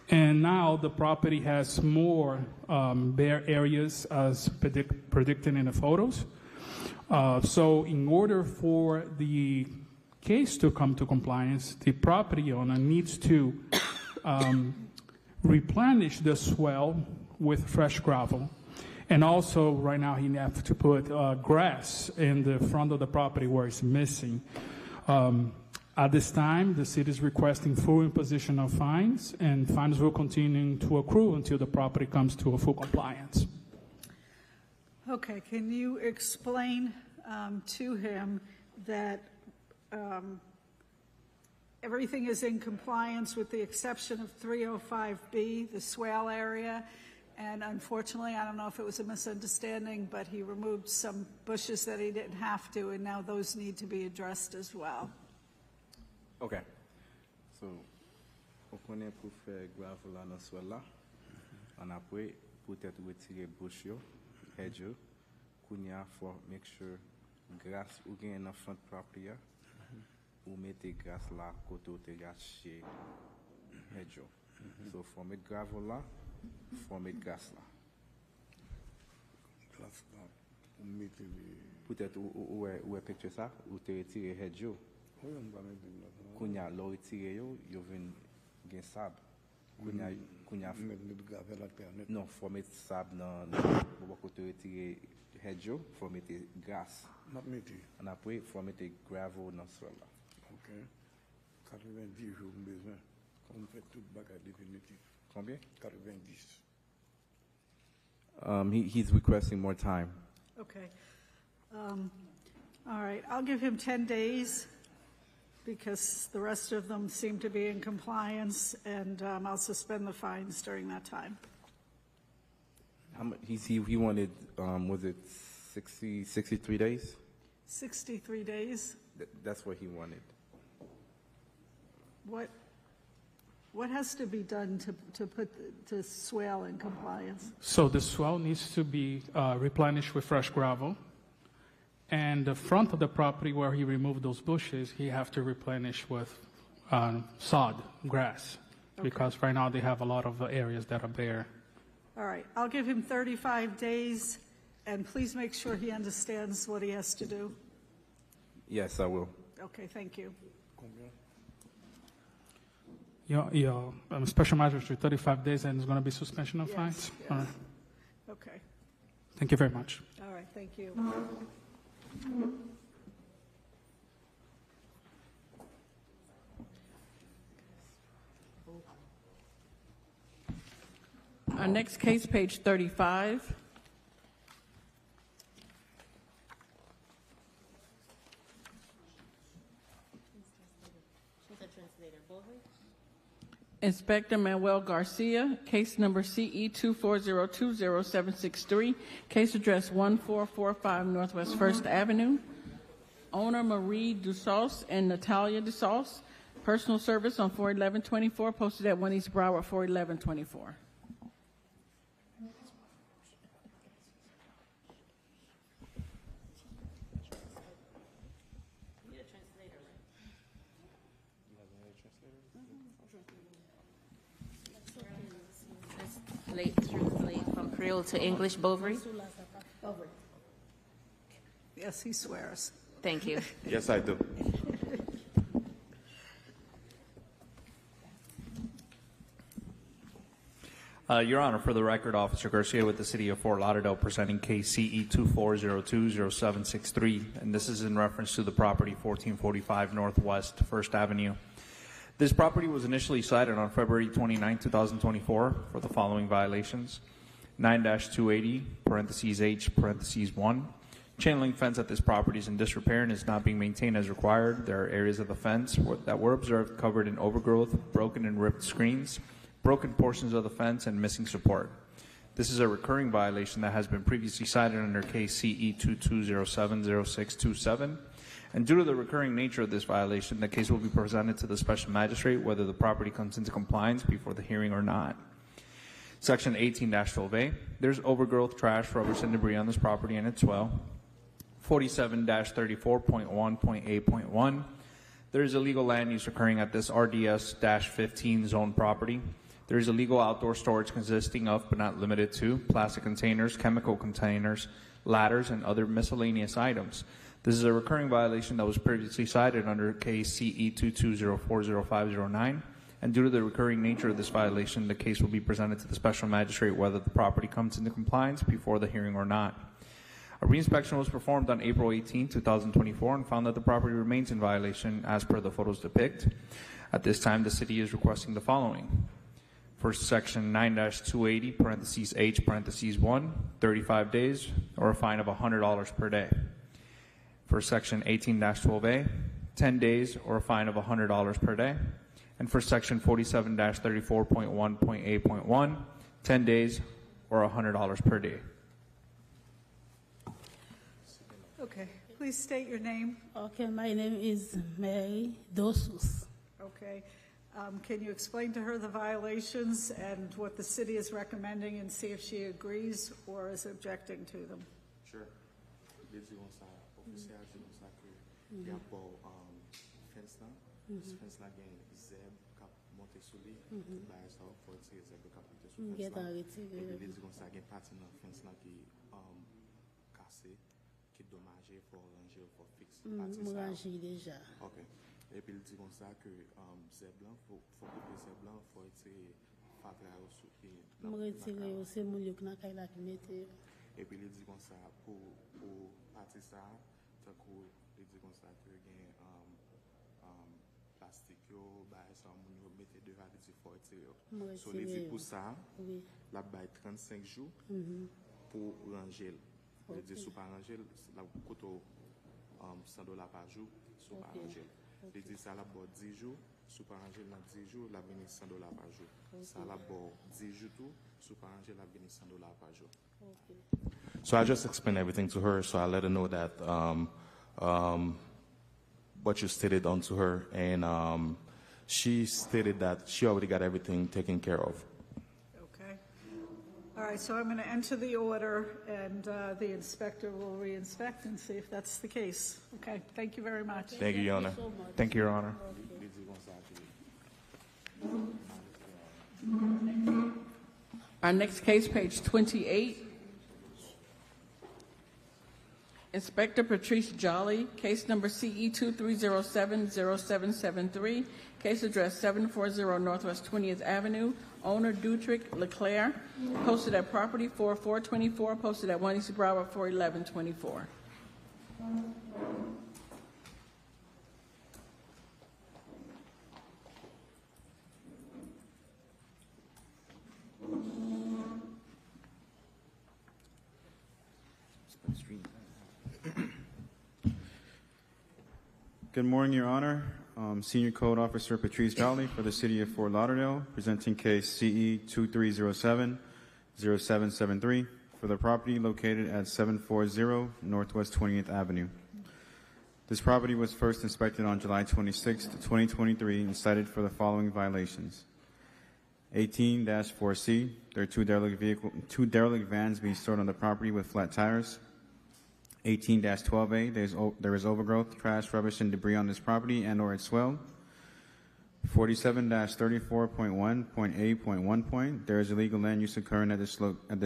And now the property has more bare areas as predicted in the photos. So in order for the case to come to compliance, the property owner needs to replenish the swell with fresh gravel. And also, right now, he has to put grass in the front of the property where it's missing. At this time, the city is requesting full imposition of fines, and fines will continue to accrue until the property comes to a full compliance. Okay, can you explain to him that everything is in compliance with the exception of 305B, the swale area, and unfortunately, I don't know if it was a misunderstanding, but he removed some bushes that he didn't have to, and now those need to be addressed as well. Okay. So, on connaît pour faire gravel là dans sol là. On après peut-être retirer bush yo, hedge yo. Kounya for make sure grass ou gain dans front property ou mettez grass là côté où te gâché hedge yo. So for mettre gravel là, for mettre grass là. Peut-être où est picture ça, où tu retiré head yo. Kounya lo retiré yo vinn gen sable. Kounya non, faut mettre sable dans pour te retirer head yo, faut mettre grasse. Et après faut mettre gravel dans sol là. OK. 90 jours besoin. On fait tout bagage définitif. Combien? 90. He's requesting more time. Okay. All right, I'll give him 10 days because the rest of them seem to be in compliance, and I'll suspend the fines during that time. How much, he wanted, was it 63 days? 63 days. That's what he wanted. What has to be done to put the swale in compliance? So the swell needs to be replenished with fresh gravel. And the front of the property where he removed those bushes, he have to replenish with sod, grass, because right now they have a lot of areas that are bare. All right, I'll give him 35 days, and please make sure he understands what he has to do. Yes, I will. Okay, thank you. Your special magistrate, 35 days, and it's going to be suspension of fines? Yes. All right. Okay. Thank you very much. All right, thank you. Our next case, page 35. Inspector Manuel Garcia, case number CE 24020-763, case address 1445 Northwest 1st Avenue. Owner Marie Dussault and Natalia Dussault. Personal service on 41124, posted at 1 East Broward 41124. Translate from Creole to English, Bovary. Yes, he swears. Thank you. Yes, I do. Your Honor, for the record, Officer Garcia with the City of Fort Lauderdale presenting case CE 24020763, and this is in reference to the property 1445 Northwest 1st Avenue. This property was initially cited on February 29, 2024 for the following violations. 9-280, parentheses H, parentheses 1. Chain link fence at this property is in disrepair and is not being maintained as required. There are areas of the fence that were observed covered in overgrowth, broken and ripped screens, broken portions of the fence, and missing support. This is a recurring violation that has been previously cited under case CE 22070627. And due to the recurring nature of this violation, the case will be presented to the special magistrate whether the property comes into compliance before the hearing or not. Section 18-12A, there's overgrowth, trash, rubbish, and debris on this property and its well. 47-34.1.8.1, there is illegal land use occurring at this RDS-15 zone property. There is illegal outdoor storage consisting of, but not limited to, plastic containers, chemical containers, ladders, and other miscellaneous items. This is a recurring violation that was previously cited under case CE 22040509, and due to the recurring nature of this violation, the case will be presented to the special magistrate whether the property comes into compliance before the hearing or not. A reinspection was performed on April 18, 2024, and found that the property remains in violation as per the photos depict. At this time, the city is requesting the following. For section 9-280, parentheses H, parentheses 1, 35 days, or a fine of $100 per day. For section 18-12A, 10 days or a fine of $100 per day. And for section 47-34.1.8.1, 10 days or $100 per day. Okay, please state your name. Okay, my name is Mary Dosus. Okay, can you explain to her the violations and what the city is recommending and see if she agrees or is objecting to them? Sure. Fence là gen zeb kap monte sou li, ba sa faut tirer zeb kap monte sou fence là. Et puis les kon sa gen parti nan fence là qui pase, ki domaje for ranger for fix Mwen range deja. Ok. Et puis il dit comme ça que zè blanc, faut couper zè blanc, faut etirer fatra yo sou ki. Mwen retire yo, se moun yo ki nan kay la ki mette yo. Et puis il dit comme ça, pour partir ça, tant que il dit comme ça que gen plastique yo, bah ça moun yo mette devant il dit faut etirer yo. So il dit pour ça, la bail 35 jours pour ranger. Il dit sous pas ranger, la coûte $100 par jour, sous pas ranger. Il dit ça la bord 10 jours, sous pas ranger dans 10 jours, la béni $100 par jour. Ça la bord 10 jours tout, sous pas ranger la béni $100 par jour. So I just explained everything to her, so I let her know that what you stated onto her, and she stated that she already got everything taken care of. Okay. All right, so I'm going to enter the order, and the inspector will re-inspect and see if that's the case. Okay, thank you very much. Thank you, Your Honor. Thank you, Your Honor. Our next case, page 28. Inspector Patrice Jolly, case number CE 23070773, case address 740 Northwest 20th Avenue, owner Dutrick Leclerc, posted at property 4424, posted at 1 East Broward 41124. Good morning, Your Honor. Senior Code Officer Patrice Jolly for the City of Fort Lauderdale, presenting case CE 23070773 for the property located at 740 Northwest 20th Avenue. This property was first inspected on July 26, 2023, and cited for the following violations. 18-4C, there are two derelict vans being stored on the property with flat tires. 18-12A, there is overgrowth, trash, rubbish, and debris on this property and or its swell. 47-34.1.A.1. There is illegal land use occurring at this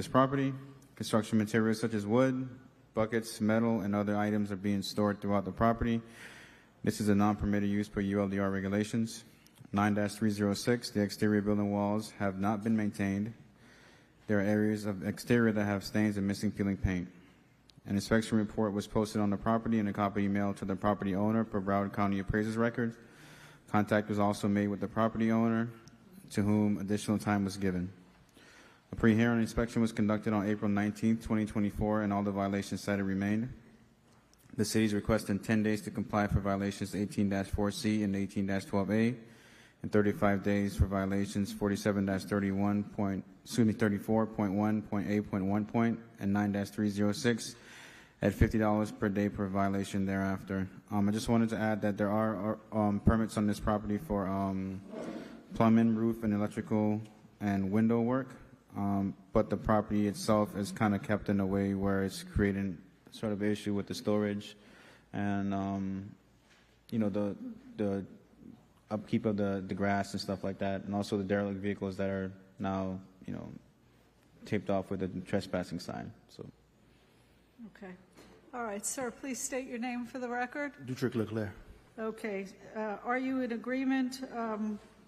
property. Construction materials such as wood, buckets, metal, and other items are being stored throughout the property. This is a non-permitted use per ULDR regulations. 9-306, the exterior building walls have not been maintained. There are areas of exterior that have stains and missing peeling paint. An inspection report was posted on the property and a copy emailed to the property owner per Broward County Appraiser's record. Contact was also made with the property owner, to whom additional time was given. A pre-hearing inspection was conducted on April 19, 2024, and all the violations cited remained. The city is requesting 10 days to comply for violations 18-4C and 18-12A, and 35 days for violations 34.1.A.1 and 9-306 at $50 per day per violation thereafter. I just wanted to add that there are permits on this property for plumbing, roof, and electrical and window work, but the property itself is kind of kept in a way where it's creating sort of issue with the storage and the upkeep of the grass and stuff like that, and also the derelict vehicles that are now taped off with a trespassing sign. So. Okay. All right, sir, please state your name for the record. Dutrick Leclerc. Okay. Are you in agreement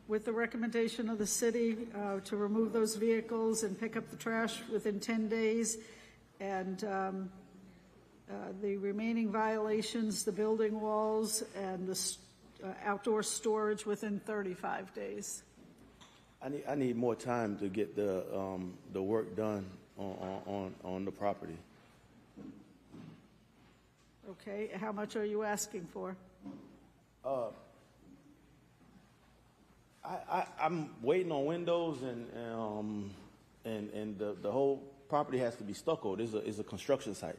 with the recommendation of the city to remove those vehicles and pick up the trash within 10 days? And the remaining violations, the building walls and the outdoor storage within 35 days? I need more time to get the work done on the property. Okay, how much are you asking for? I'm waiting on windows and the whole property has to be stuccoed. It's a construction site.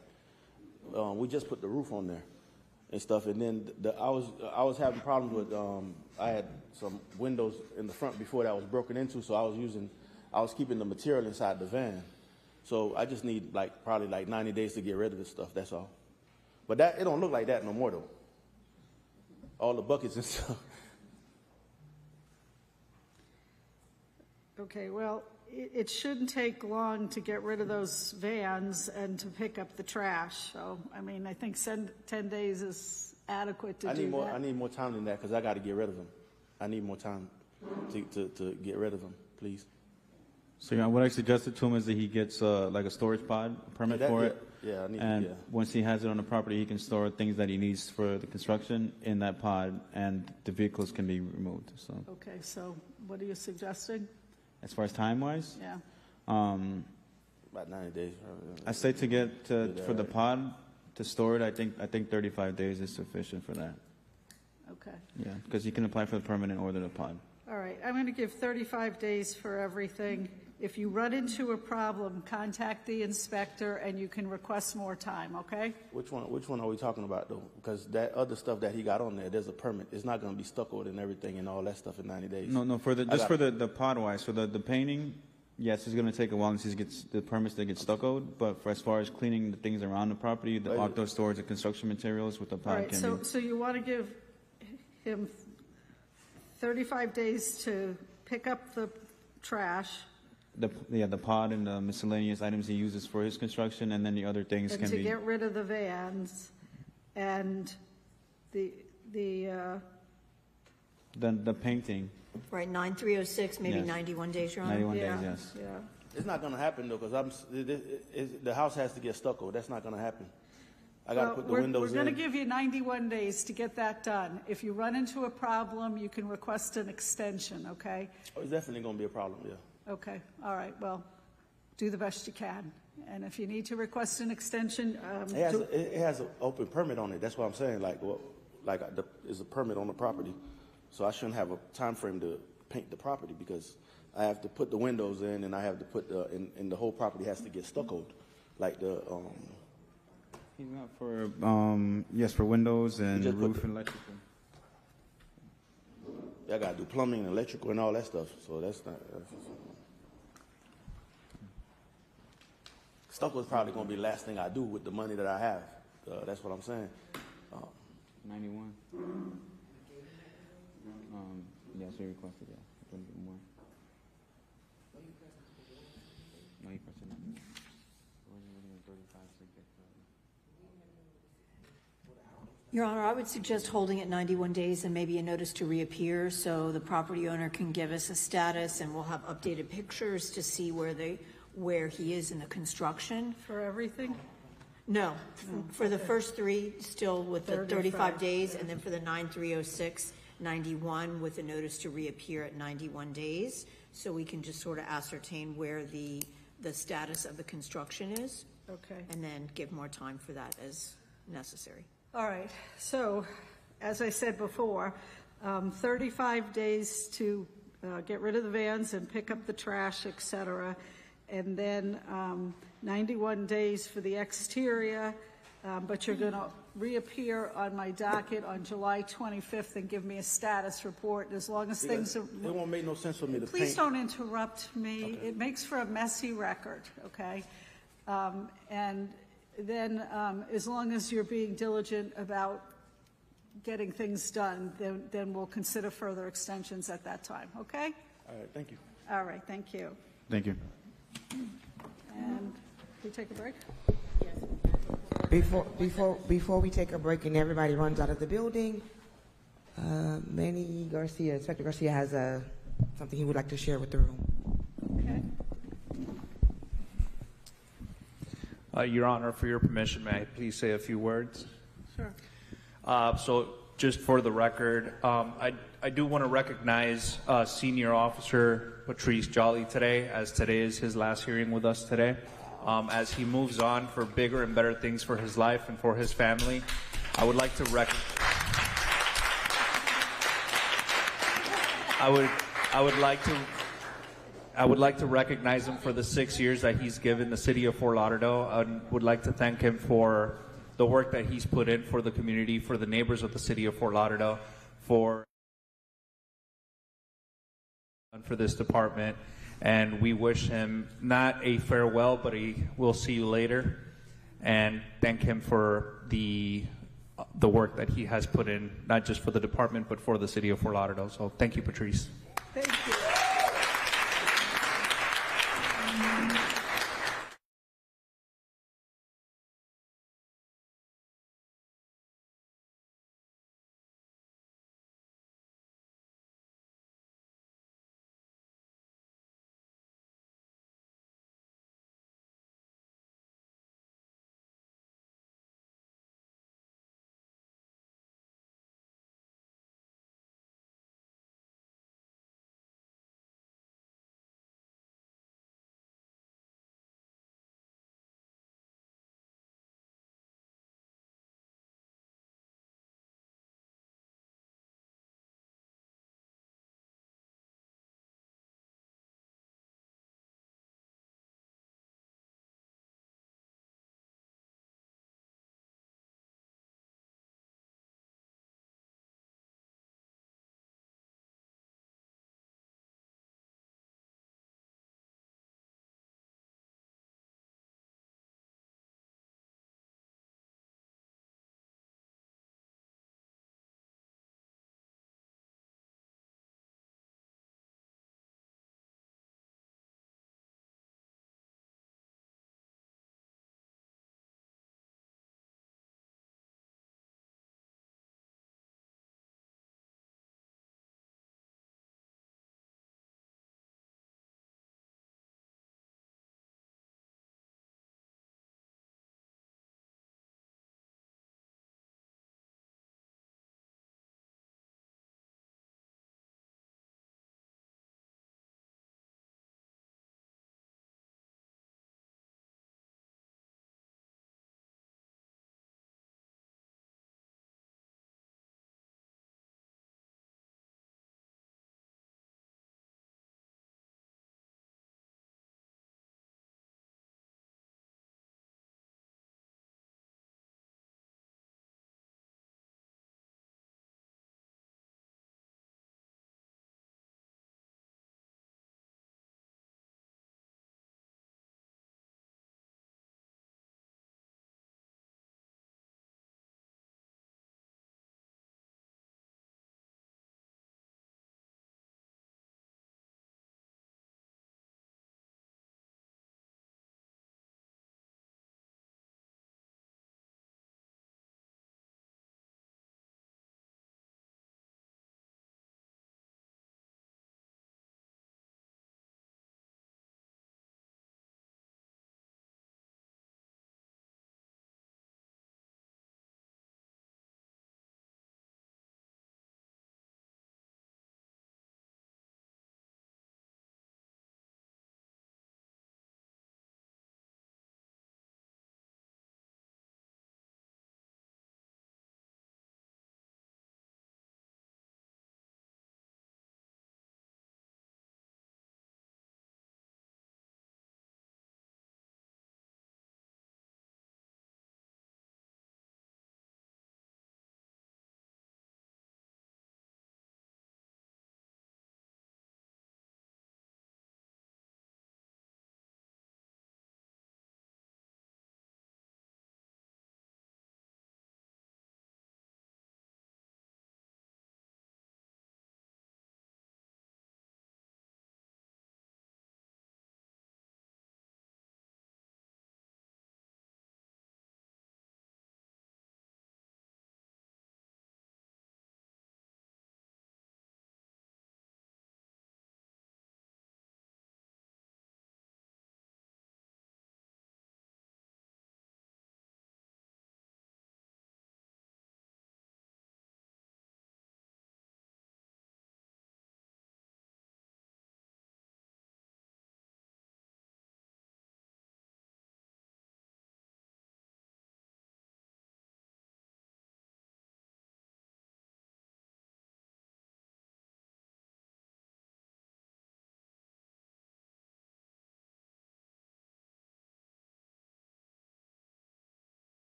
We just put the roof on there and stuff, and then I was having problems with I had some windows in the front before that was broken into, so I was keeping the material inside the van. So I just need probably 90 days to get rid of this stuff. That's all. But it don't look like that no more though. All the buckets and stuff. Okay, well, it shouldn't take long to get rid of those vans and to pick up the trash. So, I mean, I think 10 days is adequate to do that. I need more time than that because I got to get rid of them. I need more time to get rid of them, please. So what I suggested to him is that he gets like a storage pod permit for it. Yeah, I need. And yeah. once he has it on the property, he can store things that he needs for the construction in that pod, and the vehicles can be removed. So, Okay, so what are you suggesting? as far as time-wise, Yeah. About 90 days. I say to get for the pod to store it. I think 35 days is sufficient for that. Okay. Yeah, because you can apply for the permit and order the pod. All right, I'm going to give 35 days for everything. If you run into a problem, contact the inspector and you can request more time, okay? Which one are we talking about though? Because that other stuff that he got on there's a permit. It's not going to be stuccoed and everything and all that stuff in 90 days. No, for the pod wise. So the painting, yes, it's going to take a while until he gets the permits that get stuccoed. But for as far as cleaning the things around the property, the outdoor storage, the construction materials with the pod All right, can be. so you want to give him 35 days to pick up the trash The pod and the miscellaneous items he uses for his construction, and then the other things and can to be. get rid of the vans and the painting. Right, 9306, maybe Yes. 91 days, Your Honor? 91 days, yes. Yeah. It's not going to happen though because the house has to get stuccoed. That's not going to happen. I got to put the windows We're going to in. give you 91 days to get that done. If you run into a problem, you can request an extension, okay? Oh, it's definitely going to be a problem. Yeah. Okay, all right, well, do the best you can. And if you need to request an extension, It has an open permit on it. That's what I'm saying. There's a permit on the property, so I shouldn't have a time frame to paint the property because I have to put the windows in, and I have to put and the whole property has to get stuccoed, like the. He's not for yes, for windows and just roof and electrical. I got to do plumbing and electrical and all that stuff. So that's not. Stucco is probably going to be the last thing I do with the money that I have. That's what I'm saying. 91. Yes, we requested that. A little bit more. No, he pressed it. Your Honor, I would suggest holding it 91 days and maybe a notice to reappear so the property owner can give us a status and we'll have updated pictures to see where he is in the construction. for everything? No, for the first three, still with the 35 days, and then for the 9306, 91 with a notice to reappear at 91 days. So we can just sort of ascertain where the status of the construction is. Okay. And then give more time for that as necessary. All right, so as I said before, 35 days to get rid of the vans and pick up the trash, et cetera, and then 91 days for the exterior, but you're going to reappear on my docket on July 25th and give me a status report. As long as things are... It won't make no sense for me to Please paint. don't interrupt me. Okay. It makes for a messy record, okay? And then as long as you're being diligent about getting things done, then we'll consider further extensions at that time, okay? All right, thank you. All right, thank you. Thank you. And we take a break? Before we take a break and everybody runs out of the building, Inspector Garcia has something he would like to share with the room. Okay. Your Honor, for your permission, may I please say a few words? Sure. So just for the record, I do want to recognize Senior Officer Patrice Jolly today, as today is his last hearing with us today. As he moves on for bigger and better things for his life and for his family, I would like to I would like to recognize him for the 6 years that he's given the city of Fort Lauderdale. I would like to thank him for the work that he's put in for the community, for the neighbors of the city of Fort Lauderdale, for this department. And we wish him not a farewell, but we'll see you later. And thank him for the work that he has put in, not just for the department, but for the city of Fort Lauderdale. So thank you, Patrice. Thank you.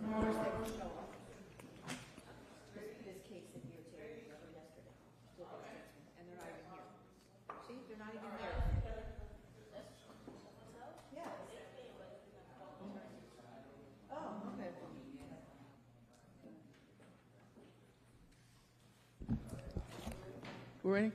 This case in here too, yesterday, and they're not even here. See, they're not even there. Yeah. Oh, okay. We're ready?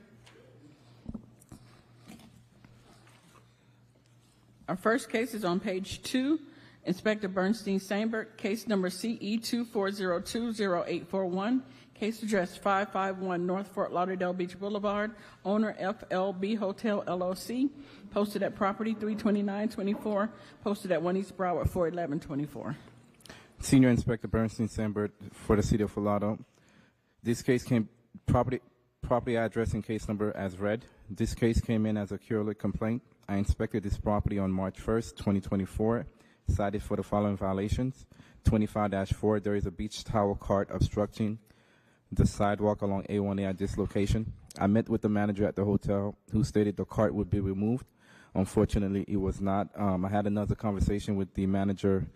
Our first case is on page 2. Inspector Bernstein Sandberg, case number CE 24020841, case address 551 North Fort Lauderdale Beach Boulevard, owner FLB Hotel LLC, posted at property 32924, posted at 1 East Broward 41124. Senior Inspector Bernstein Sandberg for the City of Fort Lauderdale. This case came property address and case number as read. This case came in as a curative complaint. I inspected this property on March 1st, 2024. Cited for the following violations. 25-4, there is a beach towel cart obstructing the sidewalk along A1A at this location. I met with the manager at the hotel who stated the cart would be removed. Unfortunately, it was not. I had another conversation with the manager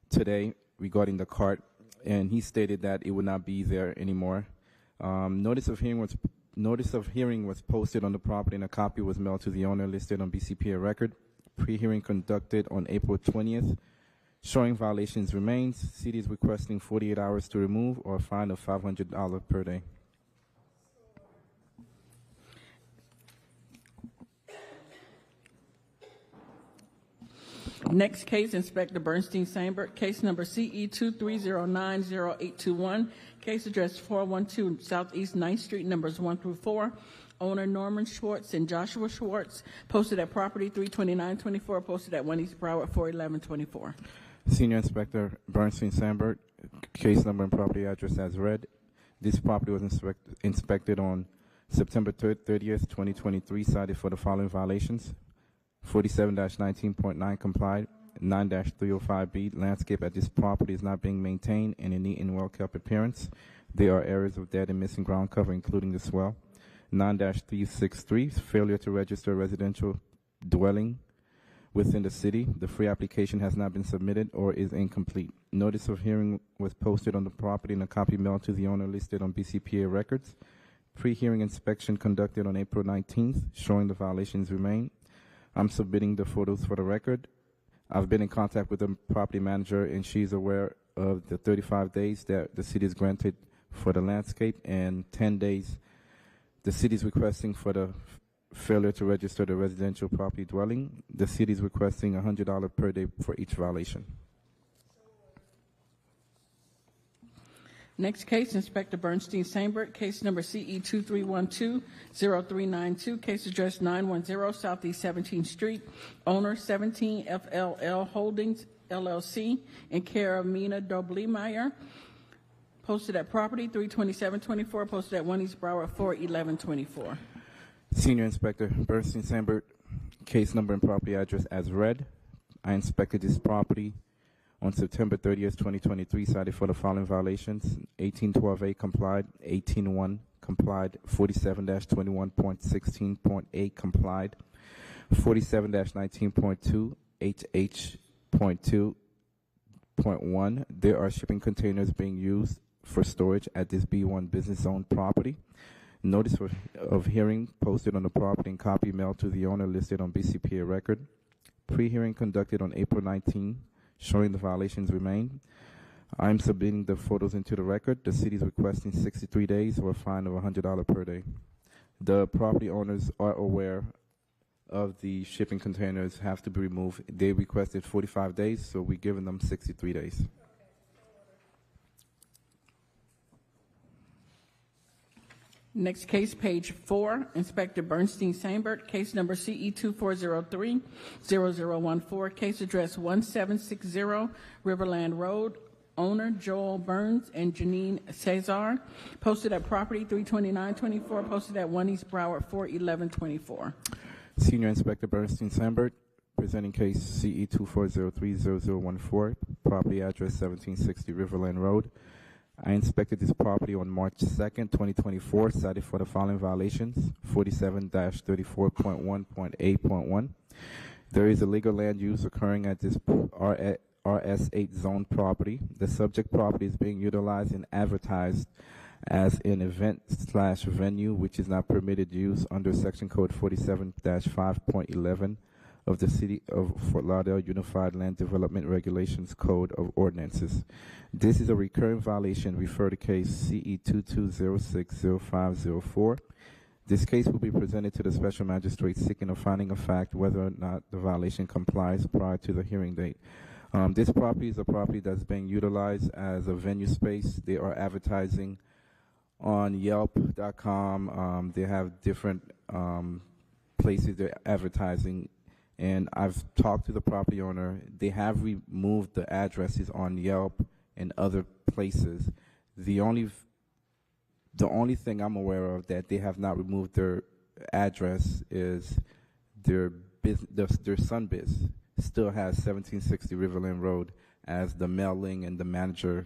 today regarding the cart, and he stated that it would not be there anymore. Notice of hearing was posted on the property, and a copy was mailed to the owner listed on BCPA record. Pre-hearing conducted on April 20th. Showing violations remains. City is requesting 48 hours to remove or a fine of $500 per day. Next case, Inspector Bernstein Sandberg, case number CE 23090821, case address 412 Southeast 9th Street, numbers 1 through 4. Owner Norman Schwartz and Joshua Schwartz, posted at property 32924, posted at 1 East Broward 41124. Senior Inspector Bernstein Sandberg, case number and property address as read. This property was inspected on September 30th, 2023, cited for the following violations. 47-19.9 complied. 9-305B, landscape at this property is not being maintained in a neat and well-kept appearance. There are areas of dead and missing ground cover, including the swell. 9-363, failure to register a residential dwelling within the city. The free application has not been submitted or is incomplete. Notice of hearing was posted on the property and a copy mailed to the owner listed on BCPA records. Pre-hearing inspection conducted on April 19th, showing the violations remain. I'm submitting the photos for the record. I've been in contact with the property manager, and she's aware of the 35 days that the city is granted for the landscape and 10 days the city is requesting for the failure to register the residential property dwelling. The city is requesting $100 per day for each violation. Next case, Inspector Bernstein Sandberg, case number CE 23120392, case address 910 Southeast 17th Street, owner 17 FLL Holdings LLC, in care of Mina Doblemeyer, posted at property 32724, posted at 1 East Broward 41124. Senior Inspector Bernstein Sandberg, case number and property address as read. I inspected this property on September 30th, 2023, cited for the following violations. 1812A complied, 18.1 complied, 47-21.16.8 complied, 47-19.2, HH.2.1. There are shipping containers being used for storage at this B1 business zone property. Notice of hearing posted on the property and copy mailed to the owner listed on BCPA record. Pre-hearing conducted on April 19, showing the violations remain. I'm submitting the photos into the record. The city is requesting 63 days or a fine of $100 per day. The property owners are aware of the shipping containers have to be removed. They requested 45 days, so we're giving them 63 days. Next case, page 4, Inspector Bernstein Sandberg, case number CE 2403-0014, case address 1760 Riverland Road, owner Joel Burns and Janine Cesar, posted at property 32924, posted at 1 East Broward 41124. Senior Inspector Bernstein Sandberg, presenting case CE 2403-0014, property address 1760 Riverland Road. I inspected this property on March 2nd, 2024, cited for the following violations. 47-34.1.8.1. There is illegal land use occurring at this RS8 zone property. The subject property is being utilized and advertised as an event/venue, which is not permitted use under Section Code 47-5.11 of the City of Fort Lauderdale Unified Land Development Regulations Code of Ordinances. This is a recurring violation. Refer to case CE 22060504. This case will be presented to the special magistrate seeking a finding of fact whether or not the violation complies prior to the hearing date. This property is a property that's being utilized as a venue space. They are advertising on Yelp.com. They have different places they're advertising, and I've talked to the property owner. They have removed the addresses on Yelp and other places. The only thing I'm aware of that they have not removed their address is their Sunbiz still has 1760 Riverland Road as the mailing and the manager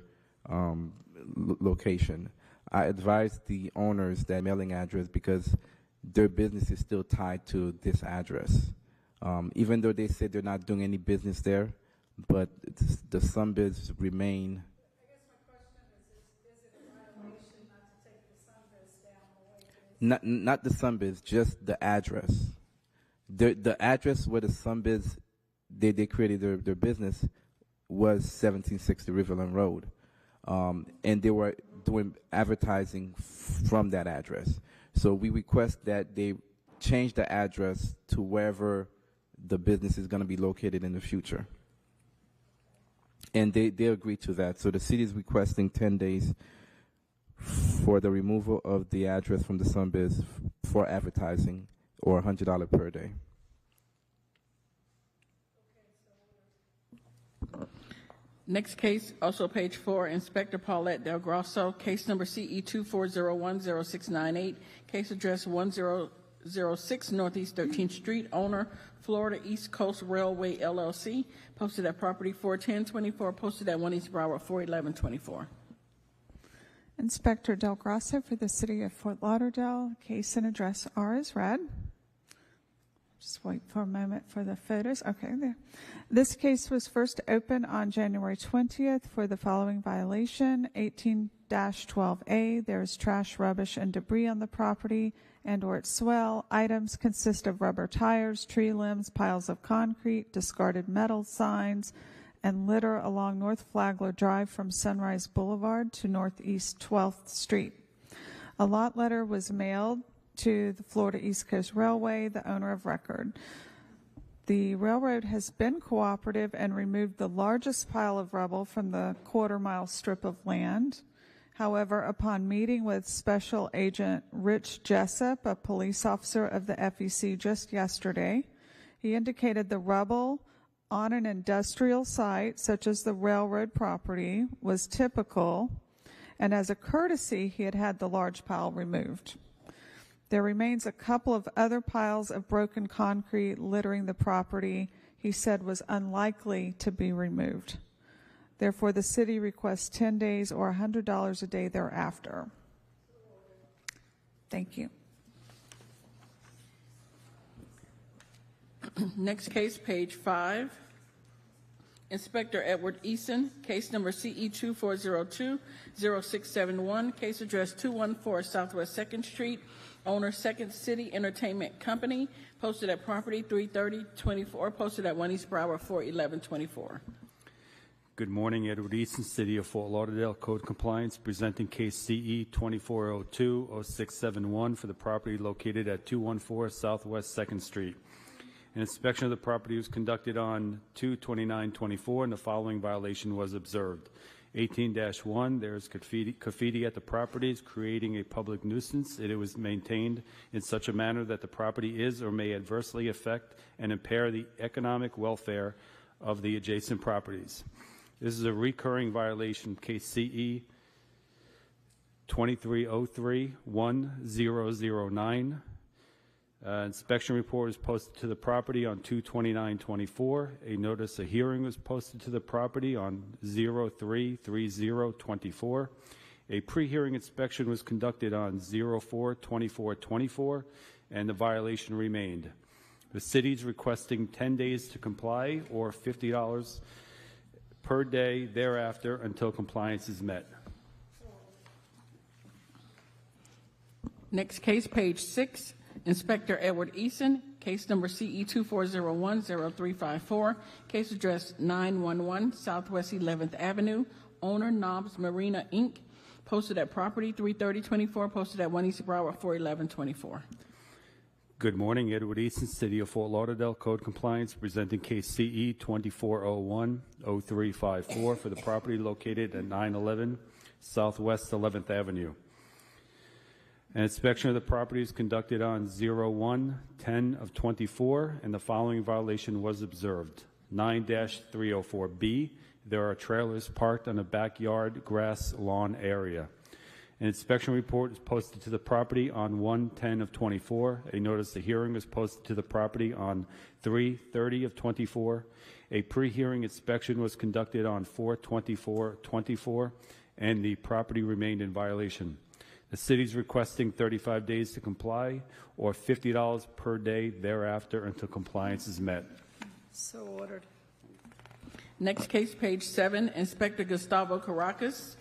location. I advise the owners that mailing address because their business is still tied to this address. Even though they said they're not doing any business there, but the Sunbiz remain. Not the Sunbiz, just the address. The address where the Sunbiz they created their business was 1760 Riverland Road, and they were doing advertising from that address. So we request that they change the address to wherever the business is going to be located in the future. And they agreed to that. So the city is requesting 10 days for the removal of the address from the Sunbiz for advertising, or $100 per day. Next case, also page 4, Inspector Paulette Del Grosso, case number CE 24010698, case address 1006 Northeast 13th Street, owner Florida East Coast Railway LLC, posted at property 41024, posted at 1 East Broward 41124. Inspector Del Grosso for the City of Fort Lauderdale. Case and address are as read. Just wait for a moment for the photos. Okay, there. This case was first opened on January 20th for the following violation, 18-12A. There is trash, rubbish, and debris on the property and or its swell. Items consist of rubber tires, tree limbs, piles of concrete, discarded metal signs, and litter along North Flagler Drive from Sunrise Boulevard to Northeast 12th Street. A lot letter was mailed to the Florida East Coast Railway, the owner of record. The railroad has been cooperative and removed the largest pile of rubble from the quarter-mile strip of land. However, upon meeting with Special Agent Rich Jessup, a police officer of the FEC, just yesterday, he indicated the rubble on an industrial site, such as the railroad property, was typical, and as a courtesy, he had had the large pile removed. There remains a couple of other piles of broken concrete littering the property he said was unlikely to be removed. Therefore, the city requests 10 days or $100 a day thereafter. Thank you. Next case, page 5. Inspector Edward Eason, case number CE 2402-0671, case address 214 Southwest 2nd Street, owner Second City Entertainment Company, posted at property 33024, posted at 1 East Broward 41124. Good morning, Edward Eason, City of Fort Lauderdale, Code Compliance, presenting case CE 2402-0671 for the property located at 214 Southwest 2nd Street. An inspection of the property was conducted on 2/29/24, and the following violation was observed. 18-1, there is graffiti at the properties creating a public nuisance. It was maintained in such a manner that the property is or may adversely affect and impair the economic welfare of the adjacent properties. This is a recurring violation, case CE 2303-1009. Inspection report was posted to the property on 2/29/24. A notice of hearing was posted to the property on 03/30/24. A pre-hearing inspection was conducted on 04/24/24, and the violation remained. The city is requesting 10 days to comply or $50 per day thereafter until compliance is met. Next case, page 6, Inspector Edward Eason, case number CE 24010354, case address 911 Southwest 11th Avenue, owner Knobs Marina, Inc., posted at property 33024, posted at 1 East Broward 41124. Good morning, Edward Easton, City of Fort Lauderdale, Code Compliance, presenting case CE 24010354 for the property located at 911 Southwest 11th Avenue. An inspection of the property is conducted on 01/10/24, and the following violation was observed. 9-304B, there are trailers parked on a backyard grass lawn area. An inspection report is posted to the property on 1/10/24. A notice of hearing was posted to the property on 3/30/24. A pre-hearing inspection was conducted on 4/24/24, and the property remained in violation. The city is requesting 35 days to comply or $50 per day thereafter until compliance is met. So ordered. Next case, page 7, Inspector Gustavo Caracas,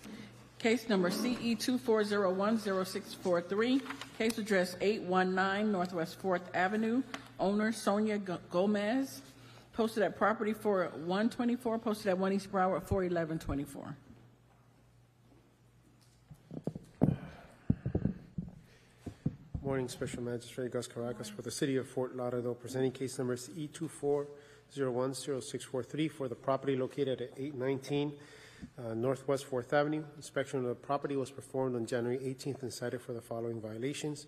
case number CE 24010643, case address 819 Northwest 4th Avenue, owner Sonia Gomez, posted at property for 124, posted at 1 East Broward 41124. Morning, Special Magistrate Gus Caracas for the City of Fort Lauderdale, presenting case number CE 24010643 for the property located at 819 Northwest 4th Avenue. Inspection of the property was performed on January 18th and cited for the following violations.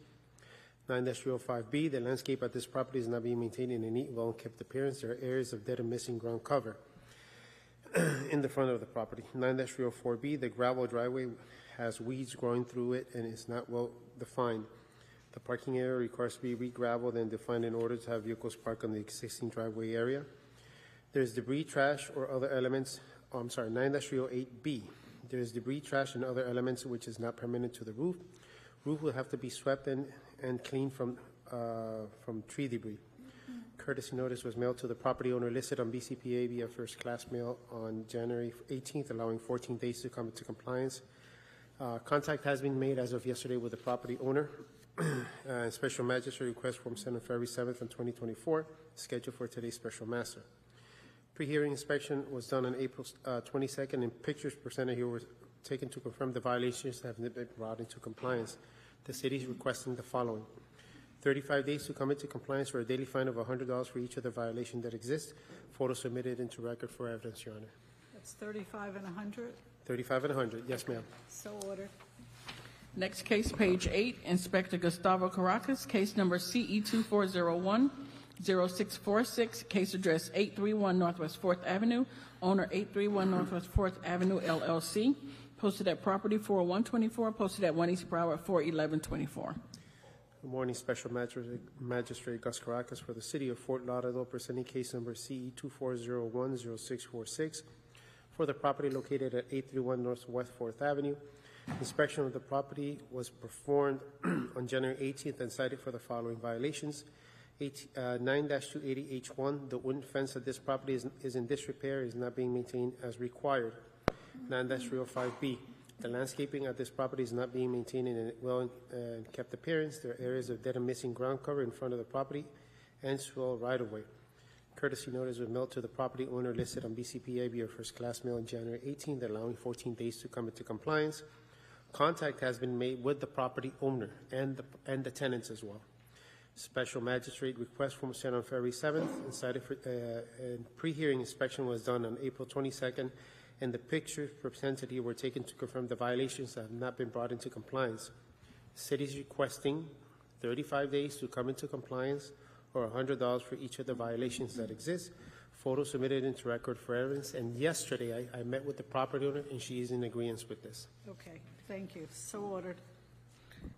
9-305B, the landscape at this property is not being maintained in a neat, well-kept appearance. There are areas of dead and missing ground cover in the front of the property. 9-304B, the gravel driveway has weeds growing through it and is not well defined. The parking area requires to be re-gravelled and defined in order to have vehicles parked on the existing driveway area. There's debris, trash, or other elements. 9-308B. There is debris, trash, and other elements which is not permanent to the roof. Roof will have to be swept and cleaned from tree debris. Courtesy notice was mailed to the property owner listed on BCPA via first-class mail on January 18th, allowing 14 days to come into compliance. Contact has been made as of yesterday with the property owner. Special Magistrate request form sent on February 7th, 2024, scheduled for today's Special Master. Pre-hearing inspection was done on April 22nd, and pictures presented here were taken to confirm the violations have been brought into compliance. The city is requesting the following: 35 days to come into compliance for a daily fine of $100 for each of the violations that exist. Photos submitted into record for evidence, Your Honor. That's 35 and 100. 35 and 100, yes, ma'am. So ordered. Next case, page 8, Inspector Gustavo Caracas, case number CE 24010646, case address 831 Northwest 4th Avenue, owner 831 Northwest 4th Avenue, LLC, posted at property 4124, posted at 1 East Broward 41124. Good morning, Special Magistrate Gus Caracas for the City of Fort Lauderdale, presenting case number CE 24010646 for the property located at 831 Northwest 4th Avenue. Inspection of the property was performed on January 18th and cited for the following violations. 9-280H1, the wooden fence at this property is in disrepair, is not being maintained as required. 9-305B, the landscaping at this property is not being maintained in a well-kept appearance. There are areas of dead and missing ground cover in front of the property and swell right-of-way. Courtesy notice was mailed to the property owner listed on BCPA via first-class mail on January 18th, allowing 14 days to come into compliance. Contact has been made with the property owner and the tenants as well. Special Magistrate request form sent on February 7th and cited for pre-hearing inspection was done on April 22nd, and the pictures presented here were taken to confirm the violations that have not been brought into compliance. The city is requesting 35 days to come into compliance or $100 for each of the violations that exist. Photos submitted into record for evidence, and yesterday I met with the property owner and she is in agreement with this. Okay, thank you. So ordered.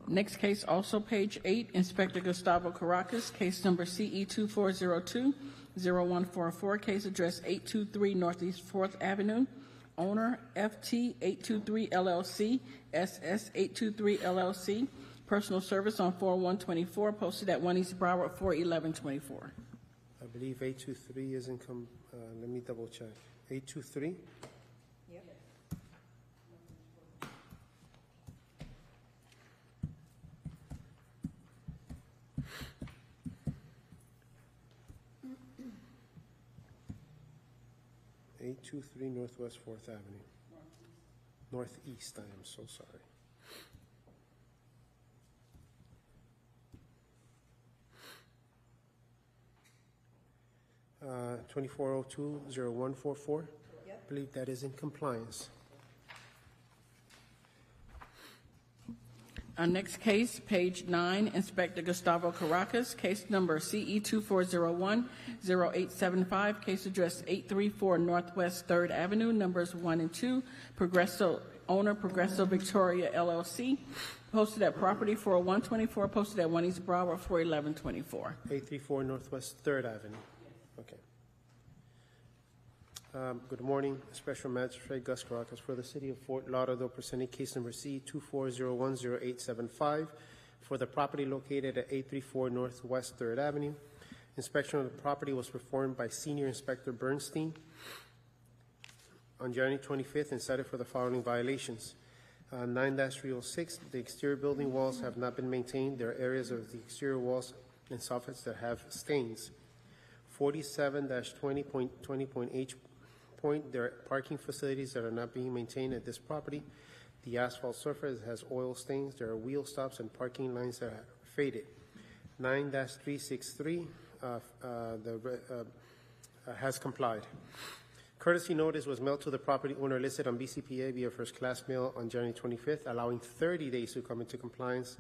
Next case, also page 8, Inspector Gustavo Caracas, case number CE 24020144, case address 823 Northeast 4th Avenue, owner FT 823 LLC, SS 823 LLC, personal service on 4124, posted at 1 East Broward 41124. I believe 823 isn't let me double check. 823. Yep. Northwest 4th Avenue. Northeast, I am so sorry. Uh, 2402-0144. Yep. I believe that is in compliance. Our next case, page 9, Inspector Gustavo Caracas, case number CE 2401-0875, case address 834 Northwest 3rd Avenue, numbers 1 and 2, owner Progresso Victoria LLC, posted at property for 124, posted at 1 East Broward for 1124. 834 Northwest 3rd Avenue. Okay. Good morning, Special Magistrate Gus Caracas for the City of Fort Lauderdale, presenting case number C24010875 for the property located at 834 Northwest 3rd Avenue. Inspection of the property was performed by Senior Inspector Bernstein on January 25th and cited for the following violations. 9-306, the exterior building walls have not been maintained. There are areas of the exterior walls and soffits that have stains. 47-20.20.H point, there are parking facilities that are not being maintained at this property. The asphalt surface has oil stains. There are wheel stops and parking lines that are faded. 9-363 has complied. Courtesy notice was mailed to the property owner listed on BCPA via first class mail on January 25th, allowing 30 days to come into compliance.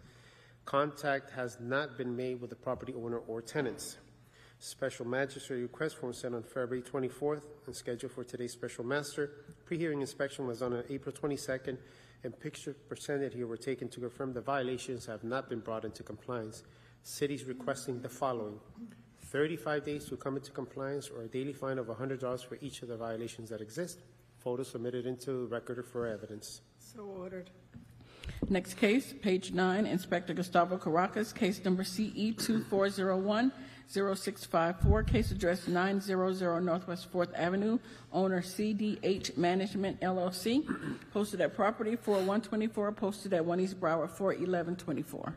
Contact has not been made with the property owner or tenants. Special magistrate request form sent on February 24th and scheduled for today's special master. Pre-hearing inspection was done on April 22nd, and pictures presented here were taken to confirm the violations have not been brought into compliance. Cities requesting the following: 35 days to come into compliance, or a daily fine of $100 for each of the violations that exist. Photos submitted into record for evidence. So ordered. Next case, page 9, Inspector Gustavo Caracas, case number CE 2401-0654, case address 900 Northwest 4th Avenue, owner CDH Management LLC, posted at property for 124, posted at 1 East Broward for 1124.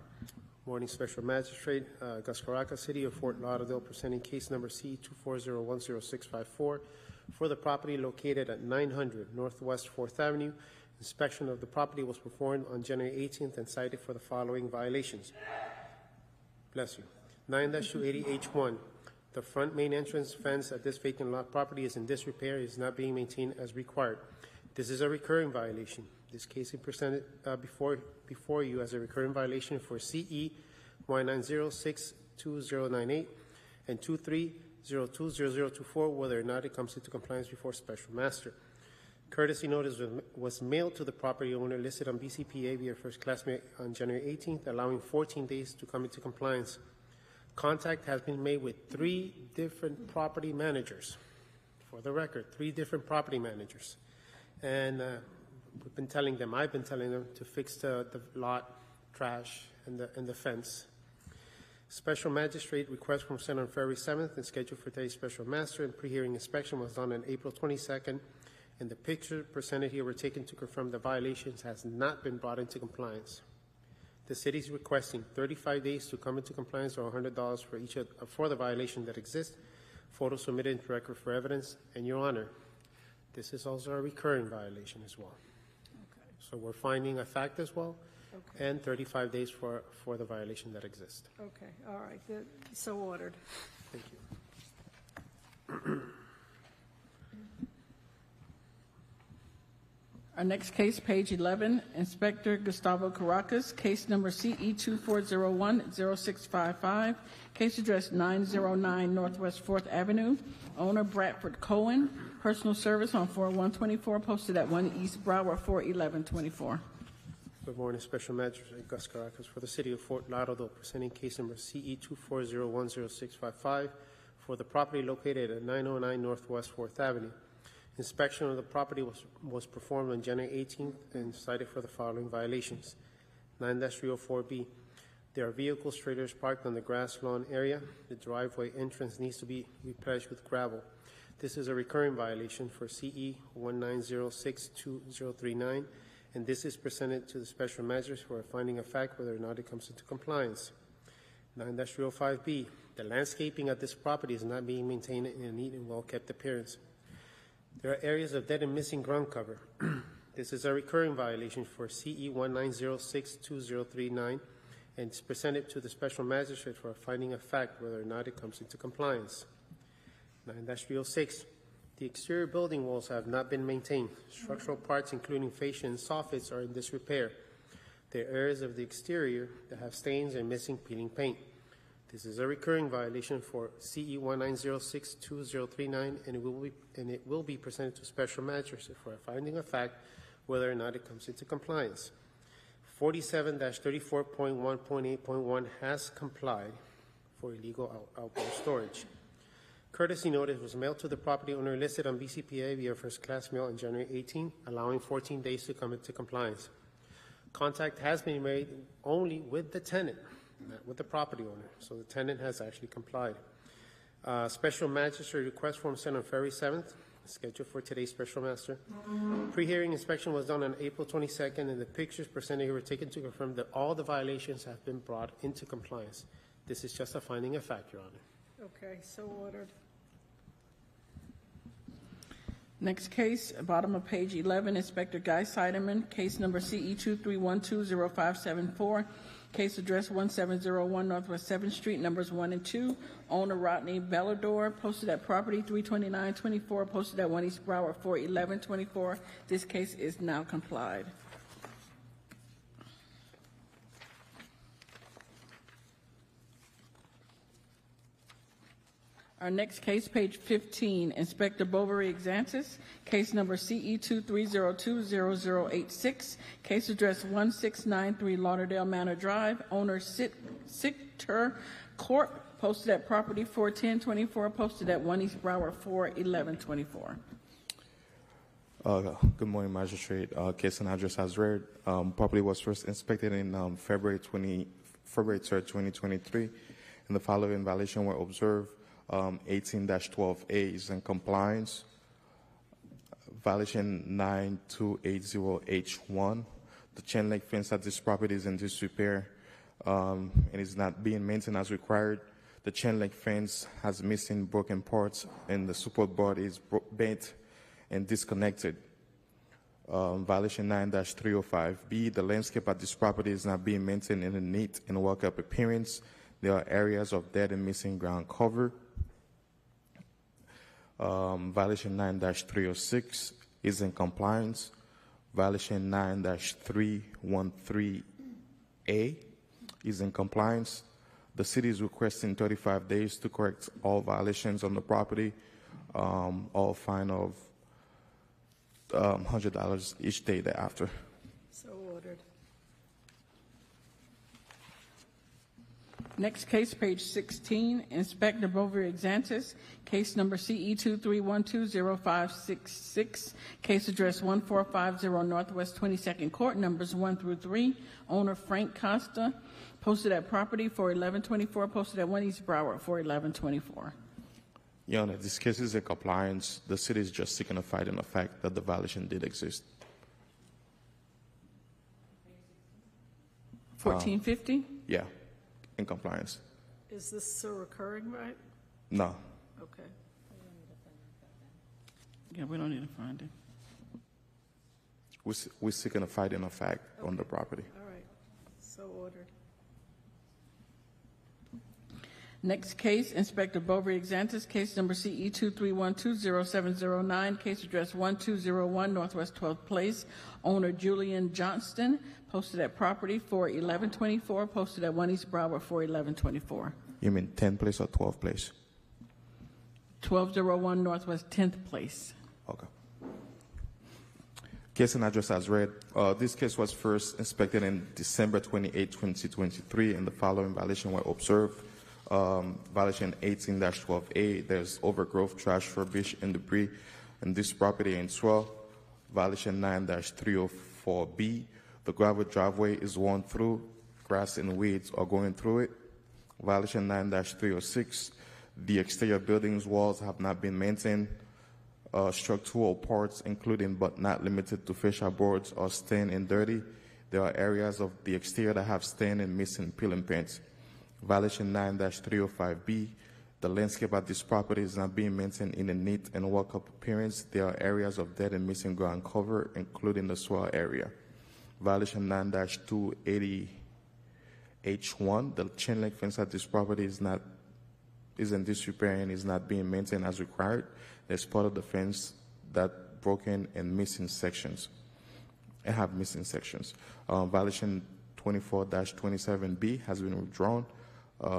Morning, Special Magistrate Gus Caracas, City of Fort Lauderdale, presenting case number C 2401-0654 for the property located at 900 Northwest 4th Avenue. Inspection of the property was performed on January 18th and cited for the following violations. Bless you. 9-280H1. The front main entrance fence at this vacant lot property is in disrepair. It is not being maintained as required. This is a recurring violation. This case is presented before you as a recurring violation for CE 190620098 and 23020024, whether or not it comes into compliance before special master. Courtesy notice was mailed to the property owner listed on BCPA via first class mail on January 18th, allowing 14 days to come into compliance. Contact has been made with 3 different property managers. For the record, 3 different property managers. And I've been telling them to fix the lot, trash, and the fence. Special magistrate request was sent on February 7th and scheduled for today's special master, and pre-hearing inspection was done on April 22nd, and the pictures presented here were taken to confirm the violations has not been brought into compliance. The city is requesting 35 days to come into compliance, or $100 for each for the violation that exists. Photos submitted into record for evidence. And Your Honor, this is also a recurring violation as well. Okay. So we're finding a fact as well, Okay. and 35 days for the violation that exists. Okay, all right, so ordered. Thank you. Our next case, page 11, Inspector Gustavo Caracas, case number CE 2401-0655, case address 909 Northwest 4th Avenue, owner Bradford Cohen, personal service on 4124, posted at 1 East Broward for 1124. Good morning, Special Magistrate Gus Caracas for the City of Fort Lauderdale, presenting case number CE 2401-0655 for the property located at 909 Northwest 4th Avenue. Inspection of the property was performed on January 18th and cited for the following violations. 9-304B. There are vehicles, trailers parked on the grass lawn area. The driveway entrance needs to be replenished with gravel. This is a recurring violation for CE 19062039, and this is presented to the special magistrate for a finding of fact whether or not it comes into compliance. 9-305B, the landscaping at this property is not being maintained in a neat and well-kept appearance. There are areas of dead and missing ground cover. This is a recurring violation for CE 19062039, and it's presented to the special magistrate for a finding of fact whether or not it comes into compliance. 9-306, the exterior building walls have not been maintained. Structural parts, including fascia and soffits, are in disrepair. There are areas of the exterior that have stains and missing peeling paint. This is a recurring violation for CE 19062039, and it will be presented to special magistrate for a finding of fact whether or not it comes into compliance. 47-34.1.8.1 has complied for illegal outdoor storage. Courtesy notice was mailed to the property owner listed on BCPA via first-class mail on January 18, allowing 14 days to come into compliance. Contact has been made only with the tenant, not with the property owner, so the tenant has actually complied. Special magistrate request form sent on February 7th, scheduled for today's special master. Pre-hearing inspection was done on April 22nd, and the pictures presented here were taken to confirm that all the violations have been brought into compliance. This is just a finding of fact, Your Honor. Okay, so ordered. Next case, bottom of page 11, Inspector Guy Seidemann, case number CE 23120574, case address 1701 Northwest 7th Street, numbers 1 and 2, owner Rodney Bellador, posted at property 32924, posted at 1 East Broward 41124. This case is now complied. Our next case, page 15, Inspector Bovary Exantis, case number CE 23020086, case address 1693 Lauderdale Manor Drive, owner Sicter Corp., posted at property 41024, posted at 1 East Broward 41124. Good morning, Magistrate. Case and address as read. Property was first inspected in February 3rd, 2023, and the following violation were observed. 18-12A is in compliance. Violation 9280H1. The chain link fence at this property is in disrepair and is not being maintained as required. The chain link fence has missing broken parts, and the support board is bent and disconnected. Violation 9-305B. The landscape at this property is not being maintained in a neat and well-kept appearance. There are areas of dead and missing ground cover. Violation 9-306 is in compliance. Violation 9-313A is in compliance. The city is requesting 35 days to correct all violations on the property, all fine of $100 each day thereafter. So ordered. Next case, page 16, Inspector Bovary Exantis, case number CE 23120566, case address 1450 Northwest 22nd Court, numbers 1 through 3, owner Frank Costa, posted at property 41124, posted at 1 East Broward 41124. Your Honor, this case is in compliance. The city is just seeking a finding of fact that the violation did exist. 1450? Yeah, in compliance. Is this a recurring, right? No. Okay. Yeah, we don't need to find it. We're seeking a finding of fact on the property. All right. So ordered. Next case, Inspector Bovary Exantis, case number CE 23120709, case address 1201 Northwest 12th Place, owner Julian Johnston, posted at property 41124, posted at 1 East Broward 41124. You mean 10th place or 12th place? 1201 Northwest 10th Place. Okay. Case and address as read. This case was first inspected in December 28, 2023, and the following violation were observed. Violation 18-12A, there's overgrowth, trash, rubbish, and debris in this property in swell. Violation 9-304B, the gravel driveway is worn through, grass and weeds are going through it. Violation 9-306, the exterior buildings walls have not been maintained. structural parts, including but not limited to fascia boards, are stained and dirty. There are areas of the exterior that have stained and missing peeling paints. Violation 9-305B, the landscape at this property is not being maintained in a neat and walk-up appearance. There are areas of dead and missing ground cover, including the swale area. Violation 9-280H1, the chain link fence at this property is in disrepair and is not being maintained as required. There's part of the fence that broken and missing sections. Violation 24-27B has been withdrawn.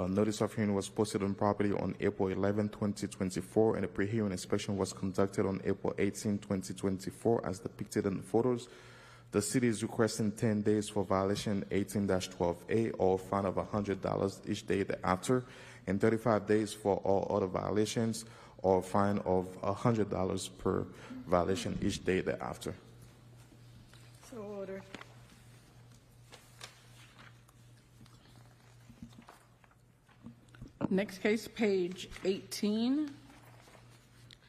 Notice of hearing was posted on property on April 11, 2024, and a pre-hearing inspection was conducted on April 18, 2024, as depicted in the photos. The city is requesting 10 days for violation 18-12A, or a fine of $100 each day thereafter, and 35 days for all other violations, or a fine of $100 per violation each day thereafter. So ordered. Next case, page 18.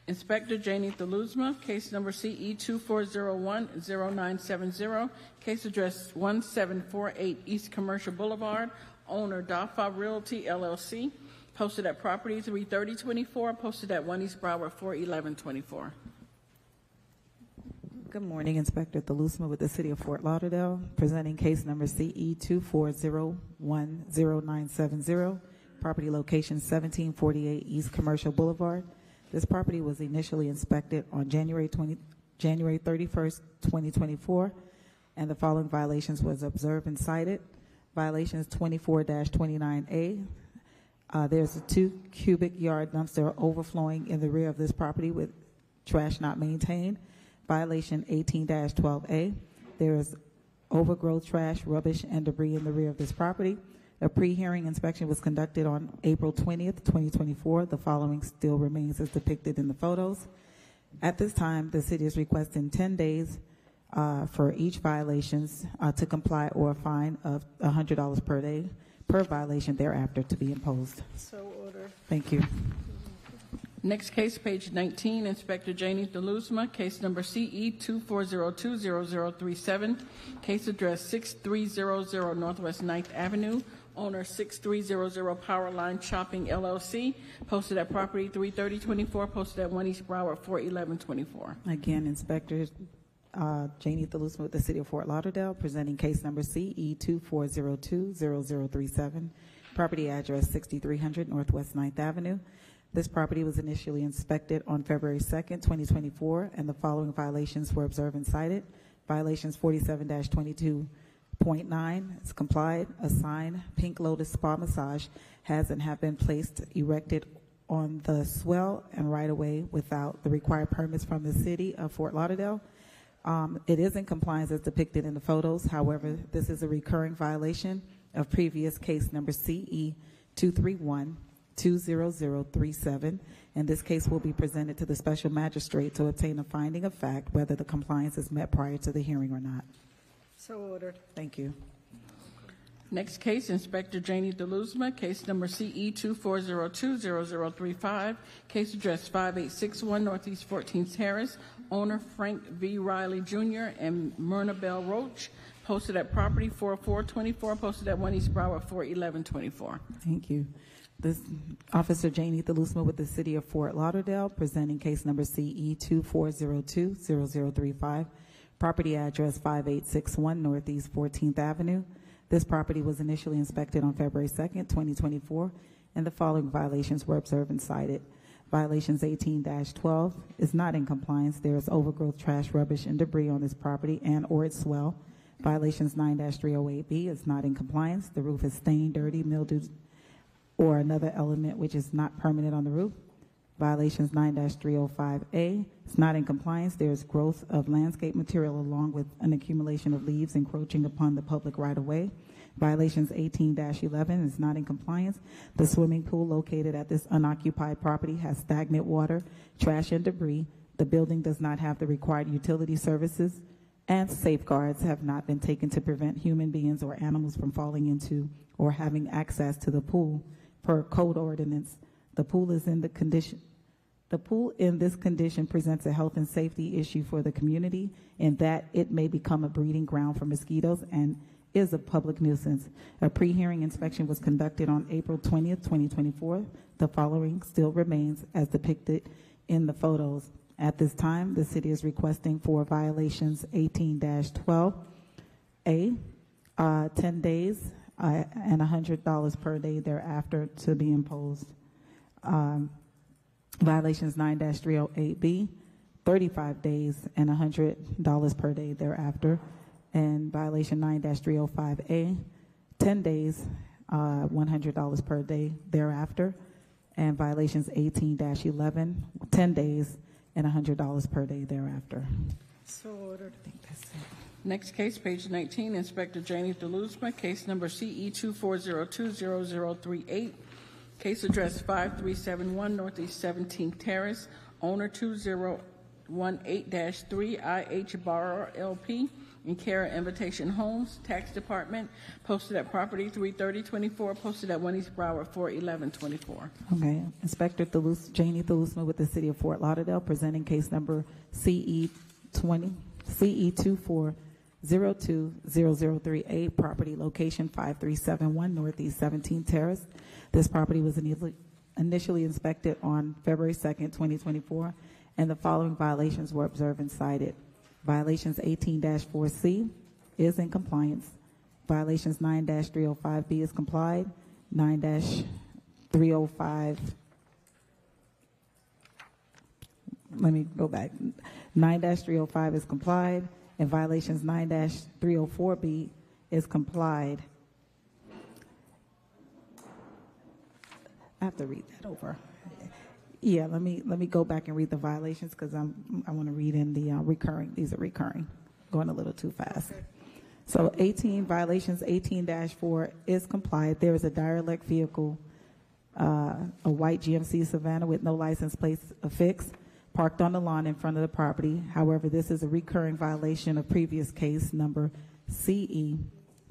Inspector Janie Thaluzma, case number CE 2401-0970, case address 1748 East Commercial Boulevard, owner Dafa Realty LLC, posted at property 33024, posted at 1 East Broward 41124. Good morning, Inspector Thaluzma with the City of Fort Lauderdale, presenting case number CE 2401-0970, property location 1748 East Commercial Boulevard. This property was initially inspected on January 31st, 2024, and the following violations was observed and cited. Violations 24-29A. There's a 2 cubic yard dumpster overflowing in the rear of this property with trash not maintained. Violation 18-12A. There is overgrowth, trash, rubbish, and debris in the rear of this property. A pre-hearing inspection was conducted on April 20th, 2024. The following still remains as depicted in the photos. At this time, the city is requesting 10 days for each violations to comply, or a fine of $100 per day per violation thereafter to be imposed. So ordered. Thank you. Next case, page 19, Inspector Janie Thaluzma, case number CE 2402-0037, case address 6300 Northwest 9th Avenue, owner 6300 Powerline Shopping LLC, posted at property 33024, posted at 1 East Broward 41124. Again, Inspector Janie Thaluzma with the City of Fort Lauderdale, presenting case number CE 2402-0037, property address 6300 Northwest 9th Avenue. This property was initially inspected on February 2nd, 2024, and the following violations were observed and cited. Violations 47-22.9 is complied. A sign, Pink Lotus Spa Massage, has and have been placed, erected on the swell and right-of-way without the required permits from the City of Fort Lauderdale. It is in compliance as depicted in the photos. However, this is a recurring violation of previous case number CE 231-20037, and this case will be presented to the special magistrate to obtain a finding of fact whether the compliance is met prior to the hearing or not. So ordered. Thank you. Next case, Inspector Janie Thaluzma, case number CE 2402-0035, case address 5861 Northeast 14th Terrace, owner Frank V. Riley Jr. and Myrna Bell Roach, posted at property 4424, posted at 1 East Broward 41124. Thank you. This Officer Janie Thaluzma with the City of Fort Lauderdale, presenting case number CE 2402-0035, property address 5861 Northeast 14th Avenue. This property was initially inspected on February 2nd, 2024, and the following violations were observed and cited. Violations 18-12 is not in compliance. There is overgrowth, trash, rubbish, and debris on this property and or its swell. Violations 9-308B is not in compliance. The roof is stained, dirty, mildewed, or another element which is not permanent on the roof. Violations 9-305A is not in compliance. There is growth of landscape material along with an accumulation of leaves encroaching upon the public right-of-way. Violations 18-11 is not in compliance. The swimming pool located at this unoccupied property has stagnant water, trash, and debris. The building does not have the required utility services, and safeguards have not been taken to prevent human beings or animals from falling into or having access to the pool per code ordinance. The pool is in the condition The pool in this condition presents a health and safety issue for the community in that it may become a breeding ground for mosquitoes and is a public nuisance. A pre-hearing inspection was conducted on April 20th, 2024. The following still remains as depicted in the photos. At this time, the city is requesting for violations 18-12A, 10 days and $100 per day thereafter to be imposed. Violations 9-308B, 35 days and $100 per day thereafter. And violation 9-305A, 10 days, $100 per day thereafter. And violations 18-11, 10 days and $100 per day thereafter. So ordered. Next case, page 19, Inspector Janie DeLuzma, case number CE 24020038. Case address 5371 Northeast 17th Terrace, owner 2018-3 IH Borrower LP, in care of Invitation Homes, Tax Department, posted at property 33024, posted at 1 East Broward 41124. Okay, Inspector Janie DeLuzma with the City of Fort Lauderdale, presenting case number CE 24020038, property location 5371 Northeast 17th Terrace. This property was initially inspected on February 2nd, 2024, and the following violations were observed and cited. Violations 18-4C is in compliance. Violations 9-305B is complied. 9-305, let me go back. 9-305 is complied, and violations 9-304B is complied. I have to read that over. Yeah, let me go back and read the violations because I want to read in the recurring. These are recurring. Going a little too fast. Okay. So 18 violations 18-4 is complied. There is a derelict vehicle, a white GMC Savannah with no license plate affixed, parked on the lawn in front of the property. However, this is a recurring violation of previous case number CE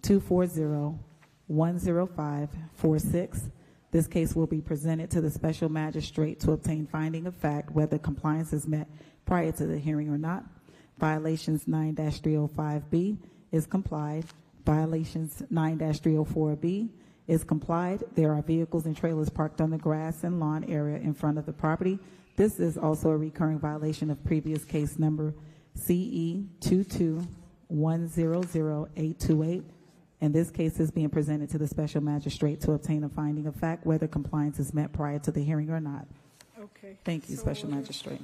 240-10546. This case will be presented to the special magistrate to obtain finding of fact whether compliance is met prior to the hearing or not. Violations 9-305B is complied. Violations 9-304B is complied. There are vehicles and trailers parked on the grass and lawn area in front of the property. This is also a recurring violation of previous case number CE 22100-828. And this case is being presented to the special magistrate to obtain a finding of fact whether compliance is met prior to the hearing or not. Okay. Thank you, So special ordered. magistrate.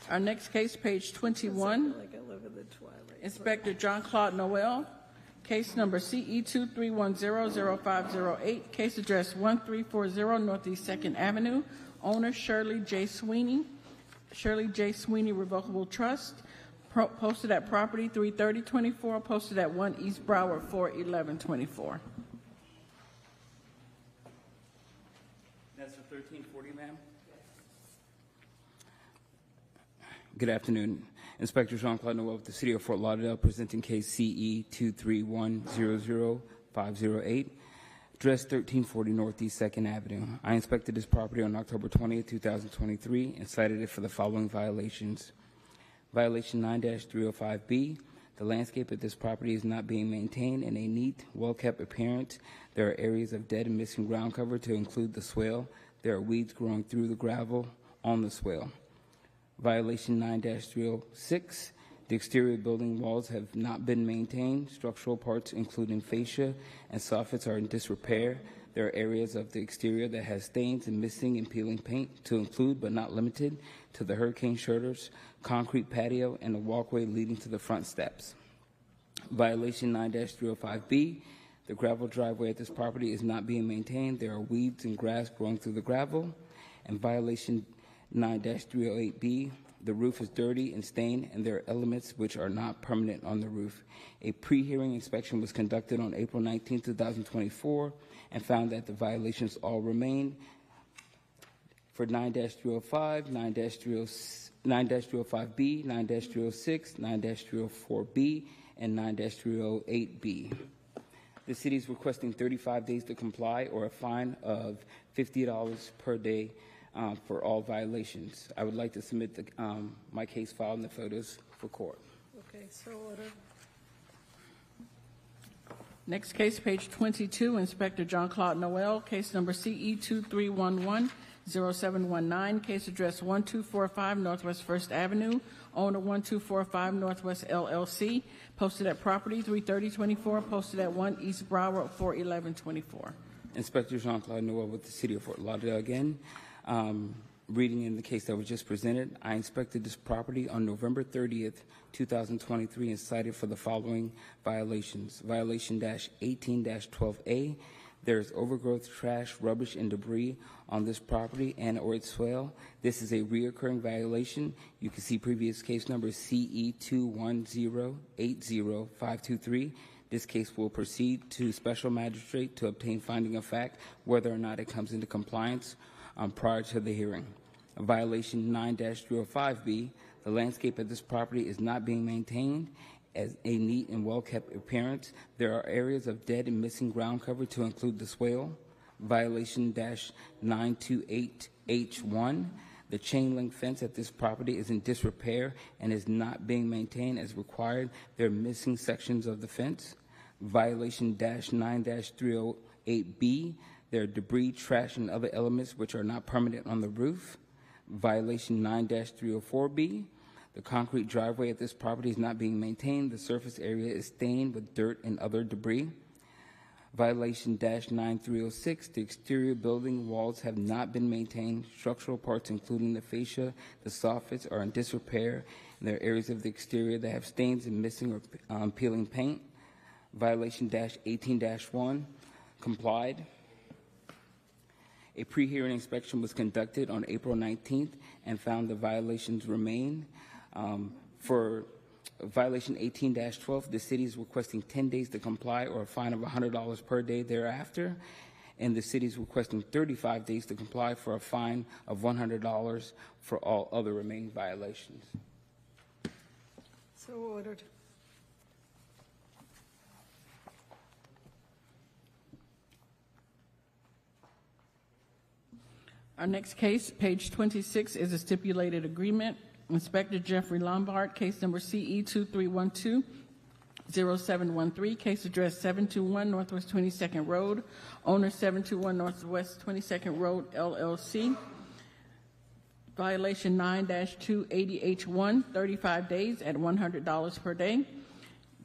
Our next case, page 21, Like I live in the twilight. Inspector John Claude Noel, case number CE 23100508, case address 1340 Northeast 2nd Avenue, owner Shirley J. Sweeney Revocable Trust, posted at property 33024, posted at 1 East Broward 41124. That's for 1340, ma'am? Good afternoon. Inspector Jean-Claude Noel with the City of Fort Lauderdale, presenting case CE 231000508, address 1340 Northeast 2nd Avenue. I inspected this property on October 20th, 2023, and cited it for the following violations. Violation 9-305B, the landscape at this property is not being maintained in a neat, well-kept appearance. There are areas of dead and missing ground cover to include the swale. There are weeds growing through the gravel on the swale. Violation 9-306, the exterior building walls have not been maintained. Structural parts, including fascia and soffits, are in disrepair. There are areas of the exterior that has stains and missing and peeling paint, to include but not limited to the hurricane shutters, concrete patio, and the walkway leading to the front steps. Violation 9-305B, the gravel driveway at this property is not being maintained. There are weeds and grass growing through the gravel. And violation 9-308B, the roof is dirty and stained, and there are elements which are not permanent on the roof. A pre-hearing inspection was conducted on April 19, 2024, and found that the violations all remain. For 9-305, 9-305B, 9-306, 9-304B, and 9-308B. The city is requesting 35 days to comply or a fine of $50 per day for all violations. I would like to submit my case file and the photos for court. Okay, so ordered. Next case, page 22, Inspector John Claude Noel, case number CE 2311-0719, case address 1245 Northwest 1st Avenue, owner 1245 Northwest LLC, posted at property 33024, posted at 1 East Broward 41124. Inspector Jean Claude Noel with the City of Fort Lauderdale again. Reading in the case that was just presented, I inspected this property on November 30th, 2023, and cited for the following violations. Violation -18-12A. There's overgrowth, trash, rubbish, and debris on this property and or its swale. This is a reoccurring violation. You can see previous case number CE 210-80523. This case will proceed to special magistrate to obtain finding of fact whether or not it comes into compliance prior to the hearing. Violation 9-305B, the landscape at this property is not being maintained as a neat and well-kept appearance. There are areas of dead and missing ground cover to include the swale. Violation -928H1, the chain link fence at this property is in disrepair and is not being maintained as required. There are missing sections of the fence. Violation -9-308B, there are debris, trash, and other elements which are not permanent on the roof. Violation 9-304B, the concrete driveway at this property is not being maintained. The surface area is stained with dirt and other debris. Violation -9306, the exterior building walls have not been maintained. Structural parts, including the fascia, the soffits, are in disrepair. And there are areas of the exterior that have stains and missing or peeling paint. Violation -18-1, complied. A pre-hearing inspection was conducted on April 19th and found the violations remain. For violation 18-12, the city is requesting 10 days to comply or a fine of $100 per day thereafter. And the city is requesting 35 days to comply for a fine of $100 for all other remaining violations. So ordered. Our next case, page 26, is a stipulated agreement. Inspector Jeffrey Lombard, case number CE 2312-0713, case address 721 Northwest 22nd Road, owner 721 Northwest 22nd Road, LLC. Violation 9-280H1, 35 days at $100 per day.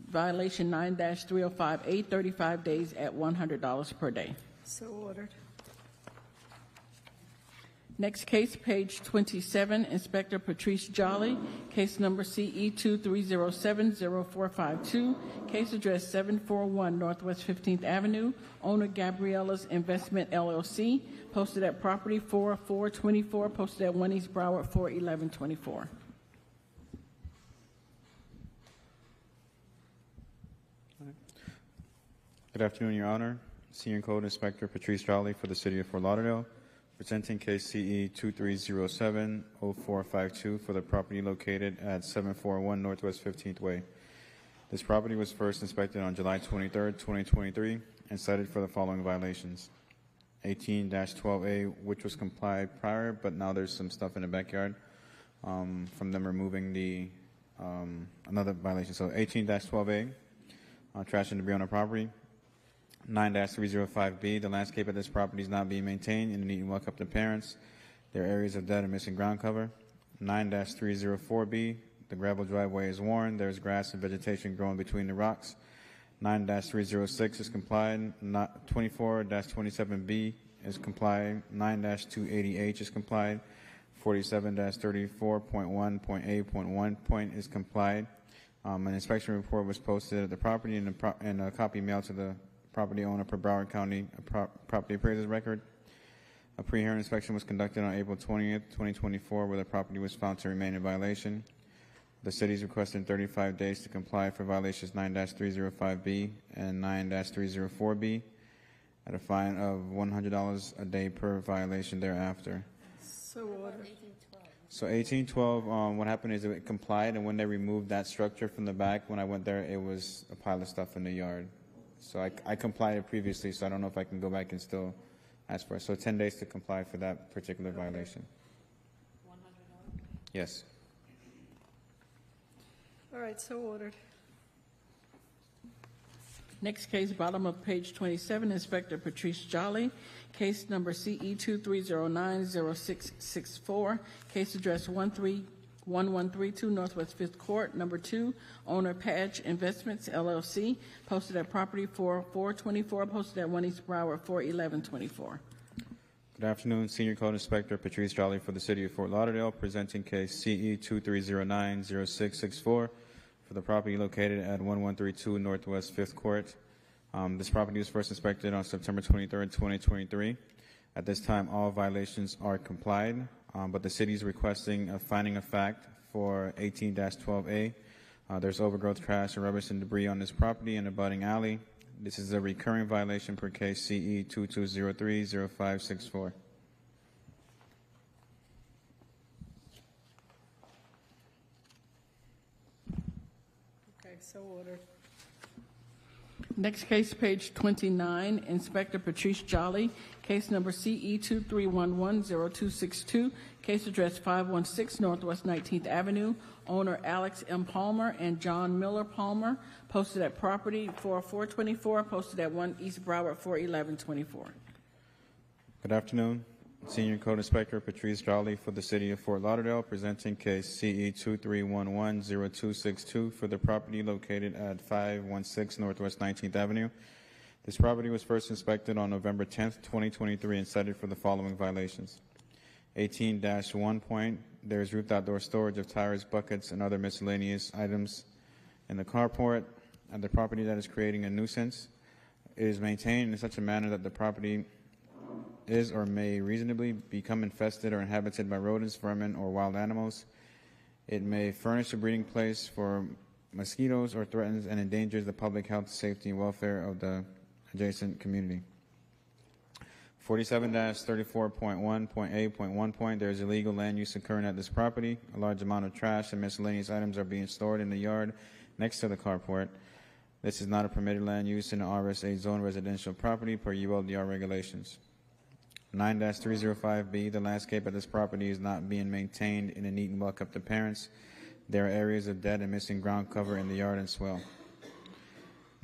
Violation 9-305A, 35 days at $100 per day. So ordered. Next case, page 27, Inspector Patrice Jolly, case number CE 2307-0452, case address 741 Northwest 15th Avenue, owner Gabriella's Investment LLC, posted at property 4424, posted at 1 East Broward 41124. Good afternoon, Your Honor. Senior Code Inspector Patrice Jolly for the City of Fort Lauderdale, presenting case CE 2307-0452 for the property located at 741 Northwest 15th Way. This property was first inspected on July 23rd, 2023, and cited for the following violations. 18-12A, which was complied prior, but now there's some stuff in the backyard from them removing the another violation. So 18-12A, trash and debris on the property. 9-305B, the landscape of this property is not being maintained in a neat and well-kept appearance. There are areas of dead and missing ground cover. 9-304B, the gravel driveway is worn. There's grass and vegetation growing between the rocks. 9-306 is complied. 24-27B is complied. 9-280H is complied. 47-34.1.A.1 is complied. An inspection report was posted at the property and a copy mailed to the property owner per Broward County property appraiser's record. A pre-hearing inspection was conducted on April 20th, 2024, where the property was found to remain in violation. The city is requesting 35 days to comply for violations 9-305B and 9-304B at a fine of $100 a day per violation thereafter. So ordered. So 1812, what happened is it complied, and when they removed that structure from the back, when I went there, it was a pile of stuff in the yard. So I complied previously, so I don't know if I can go back and still ask for it. So 10 days to comply for that particular violation. Yes. All right, so ordered. Next case, bottom of page 27, Inspector Patrice Jolly, case number CE 23090664, case address 1132 Northwest 5th Court, number 2, owner Patch Investments, LLC, posted at property for 424, posted at 1 East Broward 41124. Good afternoon, Senior Code Inspector Patrice Jolly for the City of Fort Lauderdale, presenting case CE 23090664 for the property located at 1132 Northwest 5th Court. This property was first inspected on September 23rd, 2023. At this time, all violations are complied, but the city is requesting a finding of fact for 18-12A. There's overgrowth, trash, and rubbish and debris on this property and abutting alley. This is a recurring violation per case CE 22030564. Okay, so ordered. Next case, page 29, Inspector Patrice Jolly, case number CE 23110262, case address 516 Northwest 19th Avenue, owner Alex M. Palmer and John Miller Palmer, posted at property for 424, posted at 1 East Broward 41124. Good afternoon. Senior Code Inspector Patrice Jolly for the City of Fort Lauderdale, presenting case CE 23110262 for the property located at 516 Northwest 19th Avenue. This property was first inspected on November 10th, 2023 and cited for the following violations. 18-1 point, there is roofed outdoor storage of tires, buckets, and other miscellaneous items in the carport at the property that is creating a nuisance. It is maintained in such a manner that the property is or may reasonably become infested or inhabited by rodents, vermin, or wild animals. It may furnish a breeding place for mosquitoes or threatens and endangers the public health, safety, and welfare of the adjacent community. 47-34.1.A.1 there is illegal land use occurring at this property. A large amount of trash and miscellaneous items are being stored in the yard next to the carport. This is not a permitted land use in the RS8 zone residential property per ULDR regulations. 9-305B, the landscape at this property is not being maintained in a neat and well-kept appearance. There are areas of dead and missing ground cover in the yard and swell.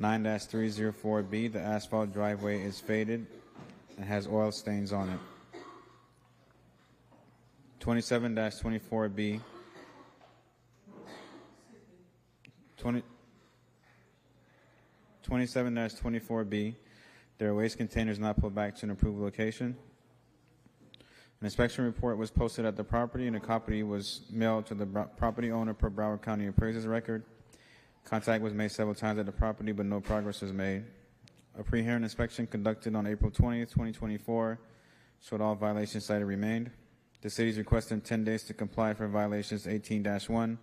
9-304B, the asphalt driveway is faded and has oil stains on it. 27-24B, 27-24B, there are waste containers not put back to an approved location. An inspection report was posted at the property, and a copy was mailed to the property owner per Broward County Appraiser's record. Contact was made several times at the property, but no progress was made. A pre-hearing inspection conducted on April 20th, 2024 showed all violations cited remained. The city is requesting 10 days to comply for violations 18-1,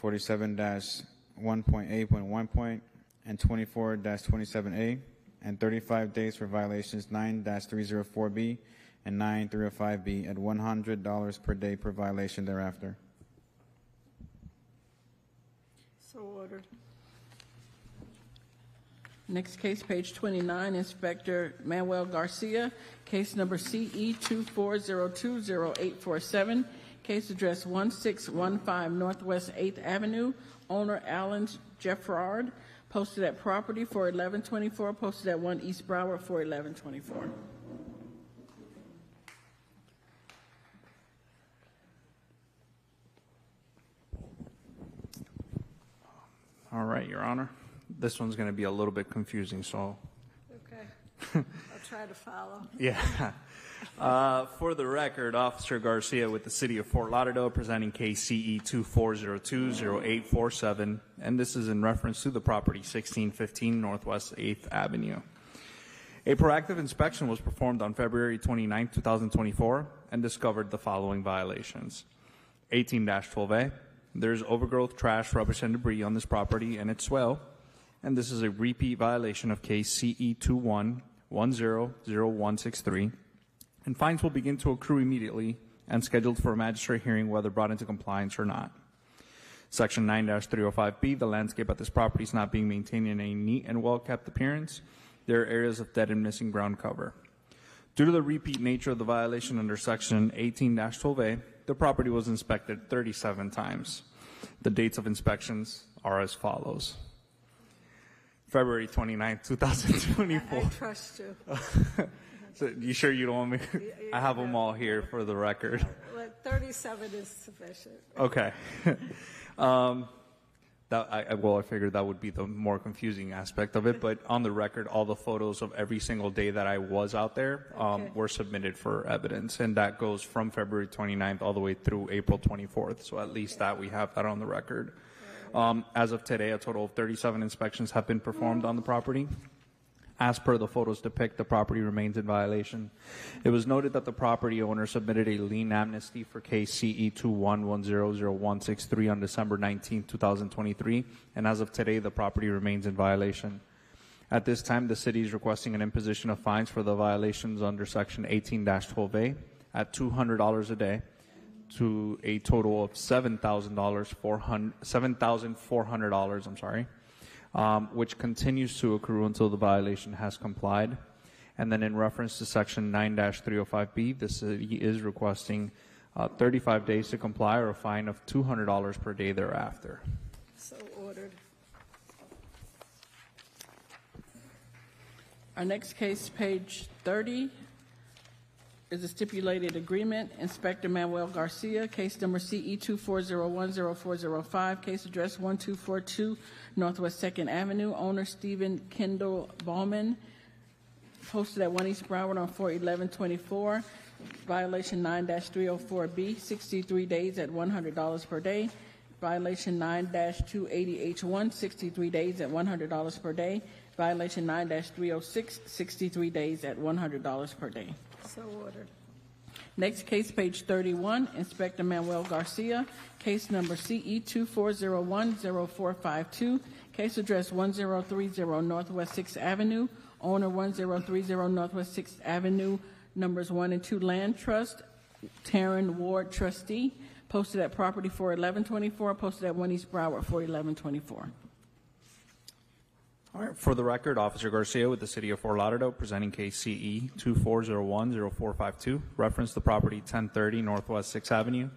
47-1.8.1, and 24-27A, and 35 days for violations 9-304B and 9-305B at $100 per day per violation thereafter. So ordered. Next case, page 29, Inspector Manuel Garcia, case number CE 24020847, case address 1615 Northwest 8th Avenue, owner Alan Jeffrard, posted at property for 1124, posted at 1 East Broward for 1124. All right, Your Honor. This one's going to be a little bit confusing, so. Okay. I'll try to follow. Yeah. For the record, Officer Garcia with the City of Fort Lauderdale presenting case CE 24020847, and this is in reference to the property 1615 Northwest 8th Avenue. A proactive inspection was performed on February 29, 2024, and discovered the following violations. 18-12A, there's overgrowth, trash, rubbish, and debris on this property and its swell, and this is a repeat violation of case CE 21100163, and fines will begin to accrue immediately and scheduled for a magistrate hearing whether brought into compliance or not. Section 9-305B, the landscape at this property is not being maintained in a neat and well-kept appearance. There are areas of dead and missing ground cover. Due to the repeat nature of the violation under Section 18-12A, the property was inspected 37 times. The dates of inspections are as follows. February 29, 2024. I trust you. So you sure you don't want me? I have them all here for the record. Well, 37 is sufficient. Okay. I figured that would be the more confusing aspect of it, but on the record, all the photos of every single day that I was out there were submitted for evidence, and that goes from February 29th all the way through April 24th, so at least that we have that on the record. As of today, a total of 37 inspections have been performed on the property. As per the photos depict, the property remains in violation. It was noted that the property owner submitted a lien amnesty for case CE 21100163 on December 19, 2023, and as of today, the property remains in violation. At this time, the city is requesting an imposition of fines for the violations under Section 18-12A at $200 a day to a total of $7,400, which continues to accrue until the violation has complied. And then in reference to Section 9-305B, the city is requesting 35 days to comply or a fine of $200 per day thereafter. So ordered. Our next case, page 30, is a stipulated agreement. Inspector Manuel Garcia, case number CE 240100405, case address 1242 Northwest 2nd Avenue, owner Stephen Kendall Ballman, posted at 1 East Broward on 4/11/24, violation 9-304B, 63 days at $100 per day, violation 9-280H1, 63 days at $100 per day, violation 9-306, 63 days at $100 per day. So ordered. Next case, page 31, Inspector Manuel Garcia, case number CE 24010452, case address 1030 Northwest 6th Avenue, owner 1030 Northwest 6th Avenue, numbers 1 and 2 Land Trust, Taryn Ward trustee, posted at property 4/11/24, posted at 1 East Broward 4/11/24. All right. For the record, Officer Garcia with the City of Fort Lauderdale, presenting case CE 24010452, reference the property 1030 Northwest 6th Avenue.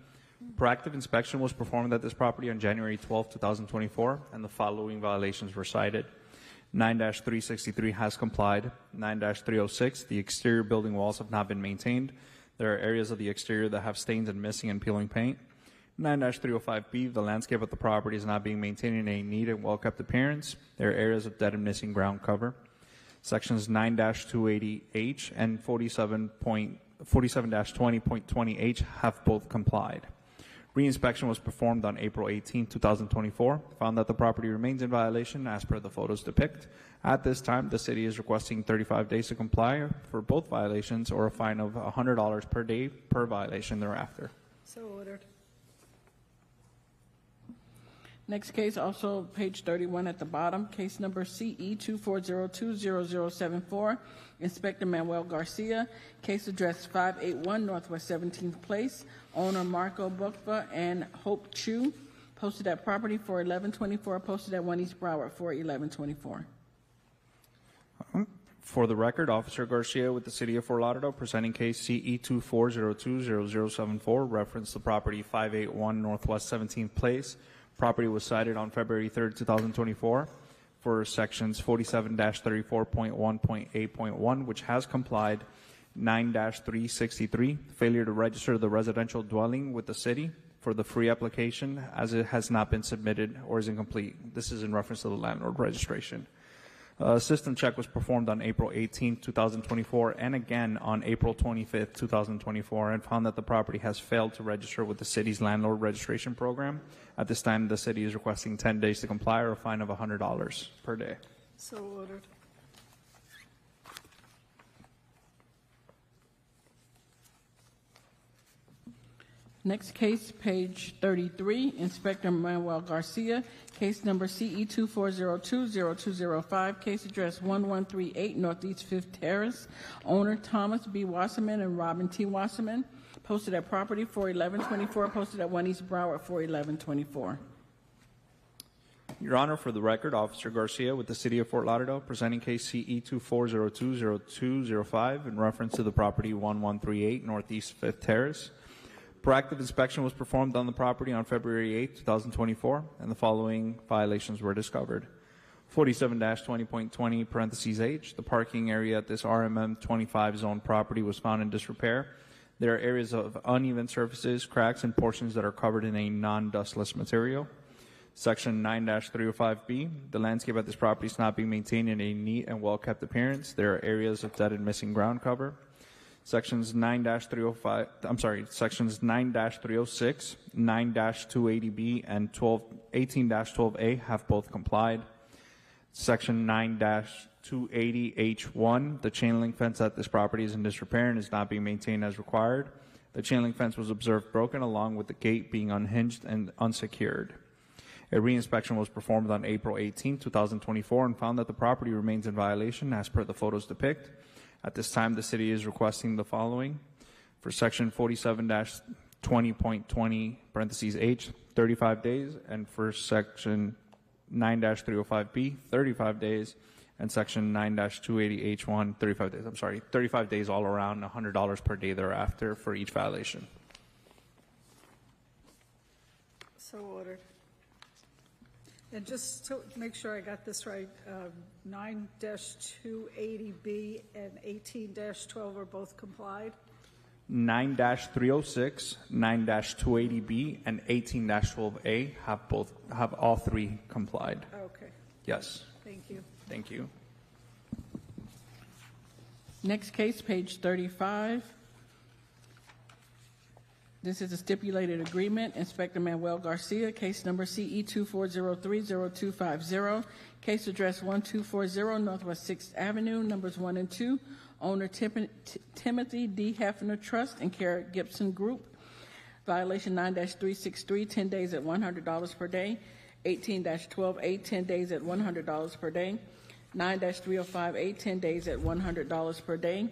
Proactive inspection was performed at this property on January 12, 2024, and the following violations were cited. 9-363 has complied. 9-306, the exterior building walls have not been maintained. There are areas of the exterior that have stains and missing and peeling paint. 9-305B, the landscape of the property is not being maintained in a neat and well-kept appearance. There are areas of dead and missing ground cover. Sections 9-280H and 47-20.20H have both complied. Reinspection was performed on April 18, 2024, found that the property remains in violation as per the photos depict. At this time, the city is requesting 35 days to comply for both violations or a fine of $100 per day per violation thereafter. So ordered. Next case, also page 31 at the bottom, case number CE 24020074, Inspector Manuel Garcia, case address 581 Northwest 17th Place, owner Marco Bukva and Hope Chu, posted at property 4/11/24, posted at 1 East Broward 4/11/24. For the record, Officer Garcia with the City of Fort Lauderdale, presenting case CE 24020074, reference the property 581 Northwest 17th Place. Property was cited on February 3rd, 2024 for sections 47-34.1.8.1, which has complied. 9-363, failure to register the residential dwelling with the city for the free application as it has not been submitted or is incomplete. This is in reference to the landlord registration. A system check was performed on April 18, 2024, and again on April 25, 2024, and found that the property has failed to register with the city's landlord registration program. At this time, the city is requesting 10 days to comply or a fine of $100 per day. So ordered. Next case, page 33, Inspector Manuel Garcia, case number CE 24020205, case address 1138 Northeast 5th Terrace, owner Thomas B. Wasserman and Robin T. Wasserman, posted at property for 1124, posted at 1 East Broward for 1124. Your Honor, for the record, Officer Garcia with the City of Fort Lauderdale presenting case CE 24020205 in reference to the property 1138 Northeast 5th Terrace. Proactive inspection was performed on the property on February 8, 2024, and the following violations were discovered. 47-20.20 parentheses H, the parking area at this RMM 25 zone property was found in disrepair. There are areas of uneven surfaces, cracks, and portions that are covered in a non-dustless material. Section 9-305B, the landscape at this property is not being maintained in a neat and well-kept appearance. There are areas of dead and missing ground cover. Sections 9-306, 9-280B, and 18-12A have both complied. Section 9-280H1, the chain link fence at this property is in disrepair and is not being maintained as required. The chain link fence was observed broken along with the gate being unhinged and unsecured. A reinspection was performed on April 18, 2024 and found that the property remains in violation as per the photos depict. At this time, the city is requesting the following. For section 47-20.20 parentheses H, 35 days, and for section 9-305B, 35 days, and section 9-280H1, 35 days. 35 days all around, $100 per day thereafter for each violation. So ordered. And just to make sure I got this right, 9-280B and 18-12 are both complied? 9-306, 9-280B, and 18-12A have all three complied. Okay. Yes. Thank you. Thank you. Next case, page 35. This is a stipulated agreement. Inspector Manuel Garcia, case number CE 24030250, case address 1240 Northwest 6th Avenue, numbers 1 and 2. Owner Timothy D. Hefner Trust and Kara Gibson Group. Violation 9-363, 10 days at $100 per day. 18-12A, 10 days at $100 per day. 9-305A, 10 days at $100 per day.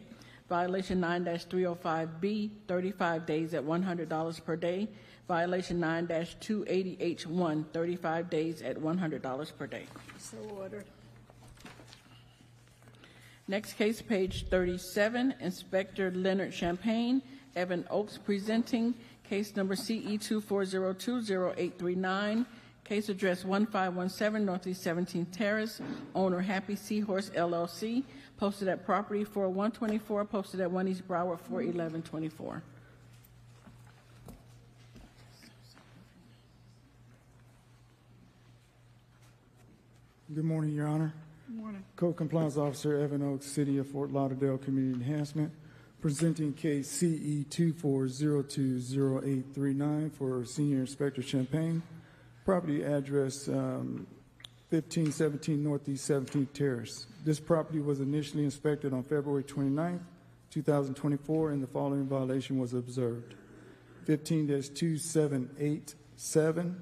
Violation 9-305B, 35 days at $100 per day. Violation 9-280H1, 35 days at $100 per day. So ordered. Next case, page 37, Inspector Leonard Champagne, Evan Oaks presenting case number CE 24020839, case address 1517 Northeast 17th Terrace, owner Happy Seahorse LLC, posted at property for 124, posted at 1 East Broward for 1124. Good morning, Your Honor. Good morning. Code Compliance Officer Evan Oaks, City of Fort Lauderdale Community Enhancement, presenting case CE 24020839 for Senior Inspector Champagne, property address 1517 Northeast 17th Terrace. This property was initially inspected on February 29, 2024, and the following violation was observed. 15-2787.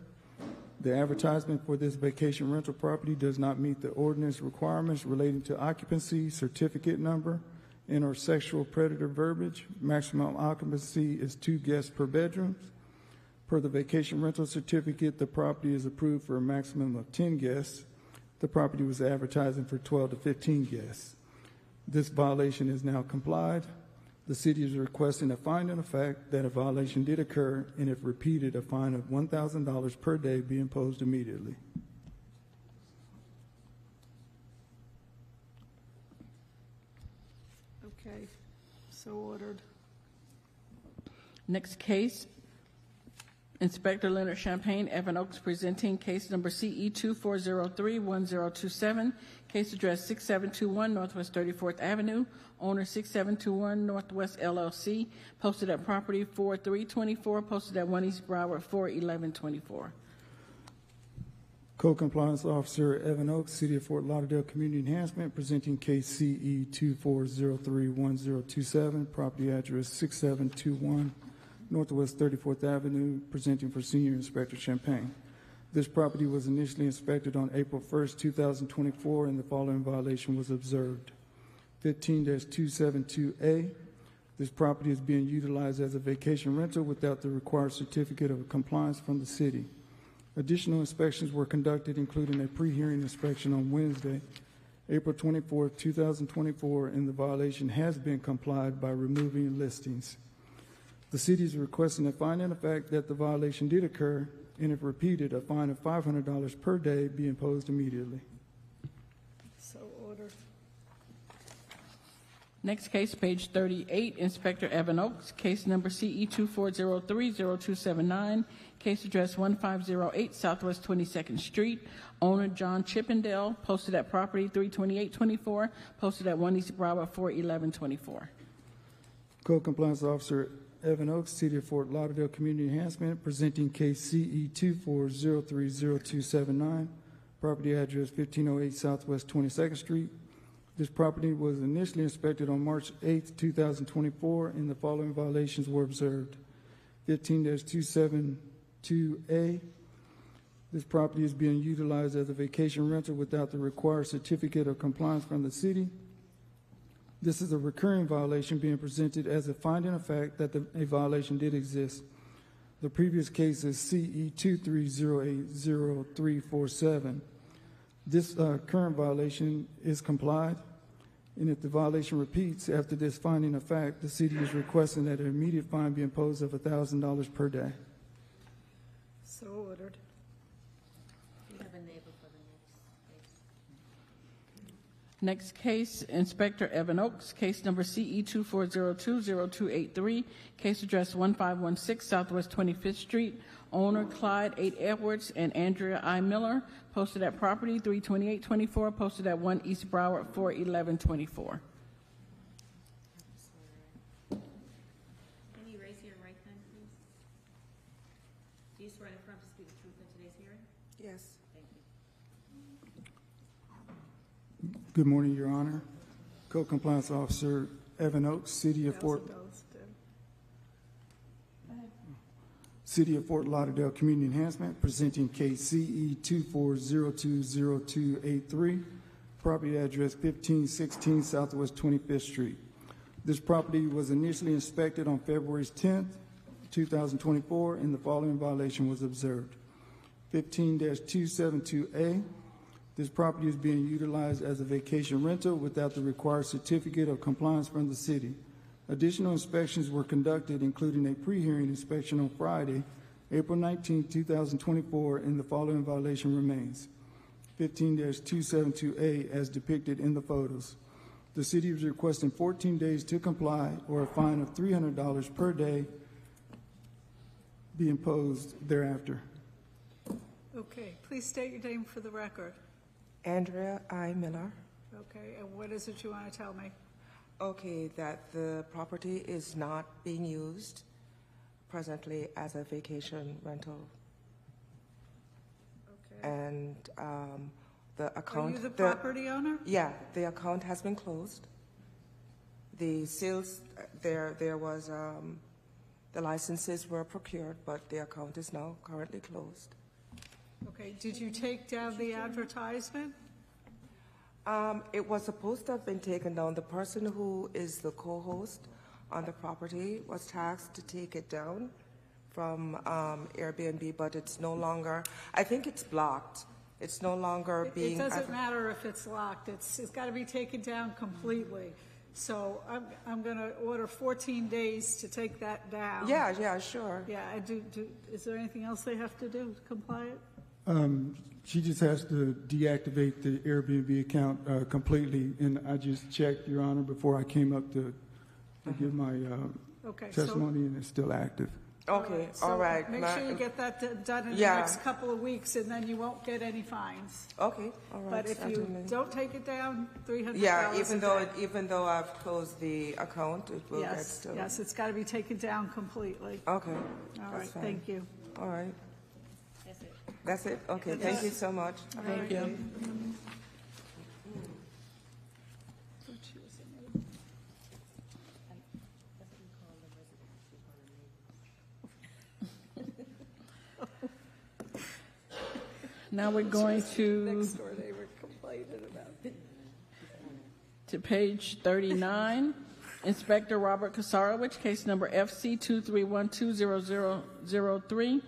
The advertisement for this vacation rental property does not meet the ordinance requirements relating to occupancy, certificate number, and/or sexual predator verbiage. Maximum occupancy is 2 guests per bedroom. Per the vacation rental certificate, the property is approved for a maximum of 10 guests. The property was advertising for 12 to 15 guests. This violation is now complied. The city is requesting a finding of fact that a violation did occur, and if repeated, a fine of $1,000 per day be imposed immediately. Okay. So ordered. Next case, Inspector Leonard Champagne, Evan Oaks presenting case number CE 24031027, case address 6721 Northwest 34th Avenue, owner 6721 Northwest LLC, posted at property for 324, posted at 1 East Broward for 1124. Code Compliance Officer Evan Oaks, City of Fort Lauderdale Community Enhancement, presenting case CE 24031027, property address 6721 Northwest 34th Avenue, presenting for Senior Inspector Champagne. This property was initially inspected on April 1st, 2024, and the following violation was observed. 15-272A, This property is being utilized as a vacation rental without the required certificate of compliance from the city. Additional inspections were conducted, including a pre-hearing inspection on Wednesday, April 24, 2024, and the violation has been complied by removing listings. The city is requesting a finding of fact that the violation did occur, and if repeated, a fine of $500 per day be imposed immediately. So ordered. Next case, page 38, Inspector Evan Oaks, case number CE 24030279, case address 1508 Southwest 22nd Street, owner John Chippendale, posted at property 32824, posted at 1 East Broward 41124. Code Compliance Officer Evan Oaks, City of Fort Lauderdale Community Enhancement, presenting case CE 24030279, property address 1508 Southwest 22nd Street. This property was initially inspected on March 8, 2024, and the following violations were observed. 15-272A, this property is being utilized as a vacation rental without the required certificate of compliance from the city. This is a recurring violation being presented as a finding of fact that a violation did exist. The previous case is CE 23080347. This current violation is complied, and if the violation repeats after this finding of fact, the city is requesting that an immediate fine be imposed of $1,000 per day. So ordered. We have a neighbor for the next case. Next case, Inspector Evan Oaks, case number CE 24020283, case address 1516 Southwest 25th Street, owner Clyde 8 Edwards and Andrea I. Miller, posted at property 32824, posted at 1 East Broward 41124. Can you raise your right hand, please? Do you swear and affirm to speak the truth in today's hearing? Yes. Thank you. Good morning, Your Honor. Code Compliance Officer Evan Oaks, City of Fort Lauderdale Community Enhancement, presenting case CE 24020283, property address 1516 Southwest 25th Street. This property was initially inspected on February 10th, 2024, and the following violation was observed. 15-272A, this property is being utilized as a vacation rental without the required certificate of compliance from the city. Additional inspections were conducted, including a pre-hearing inspection on Friday, April 19, 2024, and the following violation remains. 15-272A as depicted in the photos. The city is requesting 14 days to comply or a fine of $300 per day be imposed thereafter. Okay, please state your name for the record. Andrea I. Miller. Okay, and what is it you want to tell me? Okay, that the property is not being used presently as a vacation rental. Okay. And the account... Are you the property owner? Yeah, the account has been closed. The sales, there was, the licenses were procured, but the account is now currently closed. Okay, did you take down the advertisement? It was supposed to have been taken down. The person who is the co-host on the property was tasked to take it down from Airbnb, but it's no longer, I think it's blocked. It's no longer being... It doesn't matter if it's locked. It's got to be taken down completely. So I'm going to order 14 days to take that down. Yeah, sure. Yeah, is there anything else they have to do to comply it? She just has to deactivate the Airbnb account completely, and I just checked, Your Honor, before I came up to give my testimony, and it's still active. Okay, all right. Make sure you get that done in the next couple of weeks, and then you won't get any fines. Okay, all right. But if you don't take it down, $300. Yeah, even though I've closed the account, it will get still. Yes, it's got to be taken down completely. Okay. All right, thank you. All right. That's it? Okay, thank you so much. Thank you. Now we're going Next door, they were complaining about it. to page 39. Inspector Robert Kasarowicz, case number FC 231200003.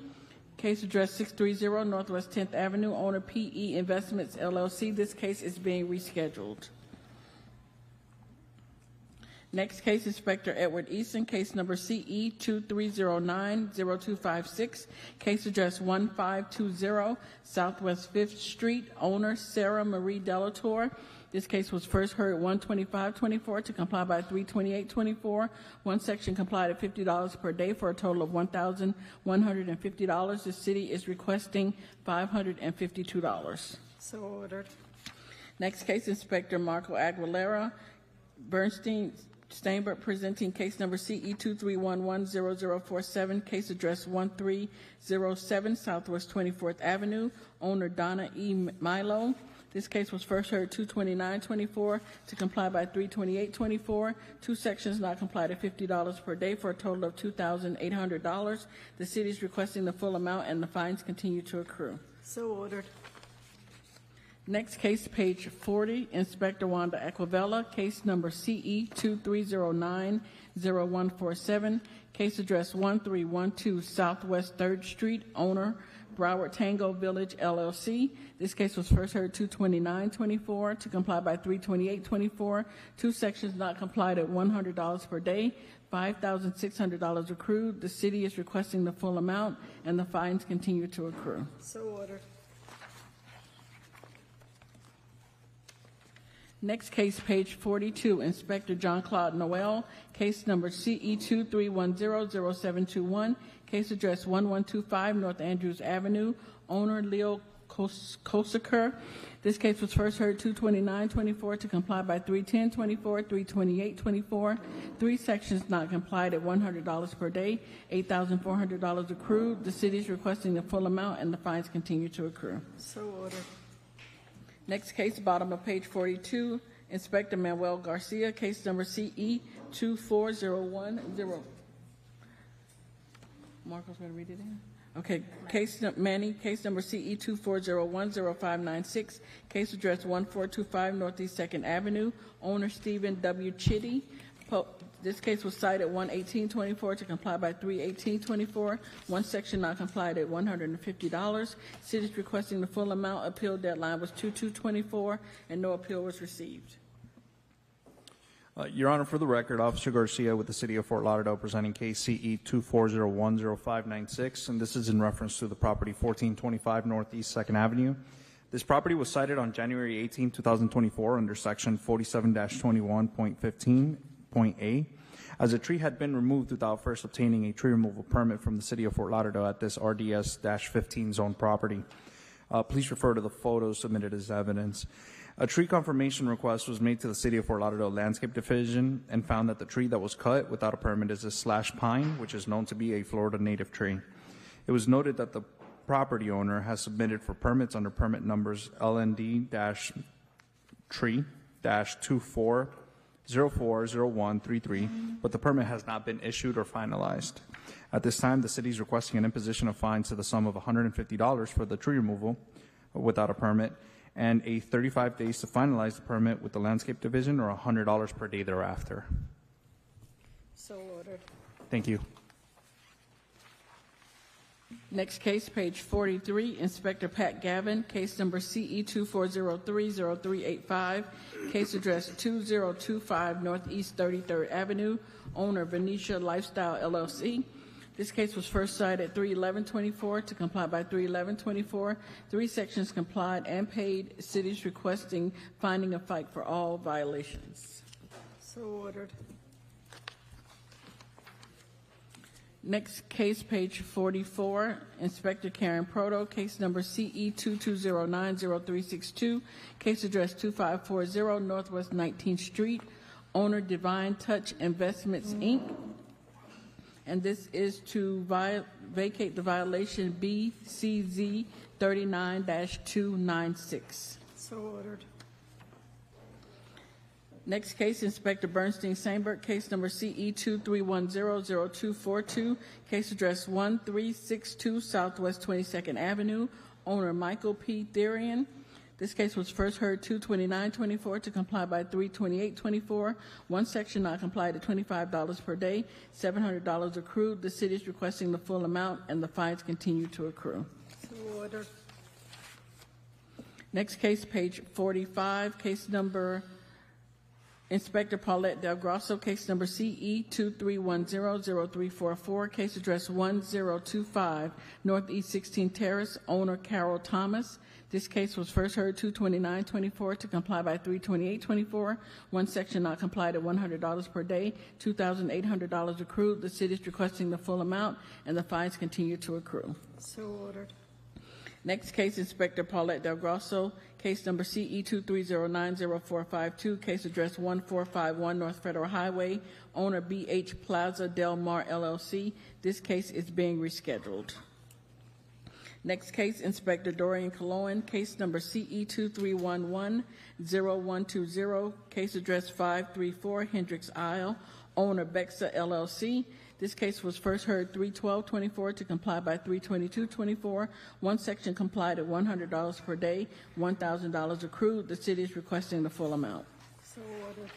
Case address 630 Northwest 10th Avenue, owner PE Investments LLC. This case is being rescheduled. Next case, Inspector Edward Easton, case number CE 23090256. Case address 1520 Southwest 5th Street, owner Sarah Marie Delator. This case was first heard 12524 to comply by 32824. One section complied at $50 per day for a total of $1,150. The city is requesting $552. So ordered. Next case, Inspector Marco Aguilera, Bernstein Steinberg, presenting case number CE 23110047, case address 1307 Southwest 24th Avenue, owner Donna E. Milo. This case was first heard 22924 to comply by 32824. Two sections not complied at $50 per day for a total of $2,800. The city is requesting the full amount and the fines continue to accrue. So ordered. Next case, page 40, Inspector Wanda Aquavella, case number CE 23090147, case address 1312 Southwest 3rd Street, owner Broward Tango Village LLC. This case was first heard 22924 to comply by 32824. Two sections not complied at $100 per day, $5,600 accrued. The city is requesting the full amount and the fines continue to accrue. So ordered. Next case, page 42, Inspector John Claude Noel, case number CE 23100721, case address 1125 North Andrews Avenue, owner Leo Kosaker. This case was first heard 22924 to comply by 31024, 32824. Three sections not complied at $100 per day, $8,400 accrued. The city is requesting the full amount and the fines continue to accrue. So ordered. Next case, bottom of page 42, Inspector Manuel Garcia, case number CE 24010. Marco's going to read it in? Okay, case Manny, case number CE 240100596, case address 1425 Northeast 2nd Avenue, owner Stephen W. Chitty. This case was cited 11824 to comply by 31824. One section not complied at $150. City is requesting the full amount. Appeal deadline was 2224 and no appeal was received. Your Honor, for the record, Officer Garcia with the City of Fort Lauderdale presenting case CE 240100596, and this is in reference to the property 1425 Northeast 2nd Avenue. This property was cited on January 18, 2024 under section 47-21.15.A, as a tree had been removed without first obtaining a tree removal permit from the City of Fort Lauderdale at this RDS-15 zone property. Please refer to the photos submitted as evidence. A tree confirmation request was made to the City of Fort Lauderdale Landscape Division and found that the tree that was cut without a permit is a slash pine, which is known to be a Florida native tree. It was noted that the property owner has submitted for permits under permit numbers LND-tree-24040133, but the permit has not been issued or finalized. At this time, the city is requesting an imposition of fines to the sum of $150 for the tree removal without a permit, and a 35 days to finalize the permit with the Landscape Division, or $100 per day thereafter. So ordered. Thank you. Next case, page 43, Inspector Pat Gavin, case number CE 24030385, case address 2025 Northeast 33rd Avenue, owner Venetia Lifestyle LLC. This case was first cited at 31124 to comply by 31124. Three sections complied and paid. Cities requesting finding a fight for all violations. So ordered. Next case, page 44, Inspector Karen Proto, case number CE 22090362, case address 2540 Northwest 19th Street, owner Divine Touch Investments, Inc., and this is to vacate the violation BCZ 39-296. So ordered. Next case, Inspector Bernstein Seinberg, case number CE 23100242, case address 1362 Southwest 22nd Avenue, owner Michael P. Therian. This case was first heard 2/29/24 to comply by 3/28/24. One section not complied at $25 per day, $700 accrued. The city is requesting the full amount, and the fines continue to accrue. So ordered. Next case, page 45, case number Inspector Paulette Del Grosso, case number CE 23100344, case address 1025 Northeast 16 Terrace, owner Carol Thomas. This case was first heard 2/29/24 to comply by 3/28/24. One section not complied at $100 per day, $2,800 accrued. The city is requesting the full amount, and the fines continue to accrue. So ordered. Next case, Inspector Paulette Del Grosso, case number CE 23090452, case address 1451 North Federal Highway, owner BH Plaza Del Mar LLC. This case is being rescheduled. Next case, Inspector Dorian Cologne, case number CE 23110120, case address 534 Hendricks Isle, owner Bexa LLC. This case was first heard 3/12/24 to comply by 3/22/24. One section complied at $100 per day, $1,000 accrued. The city is requesting the full amount. So ordered.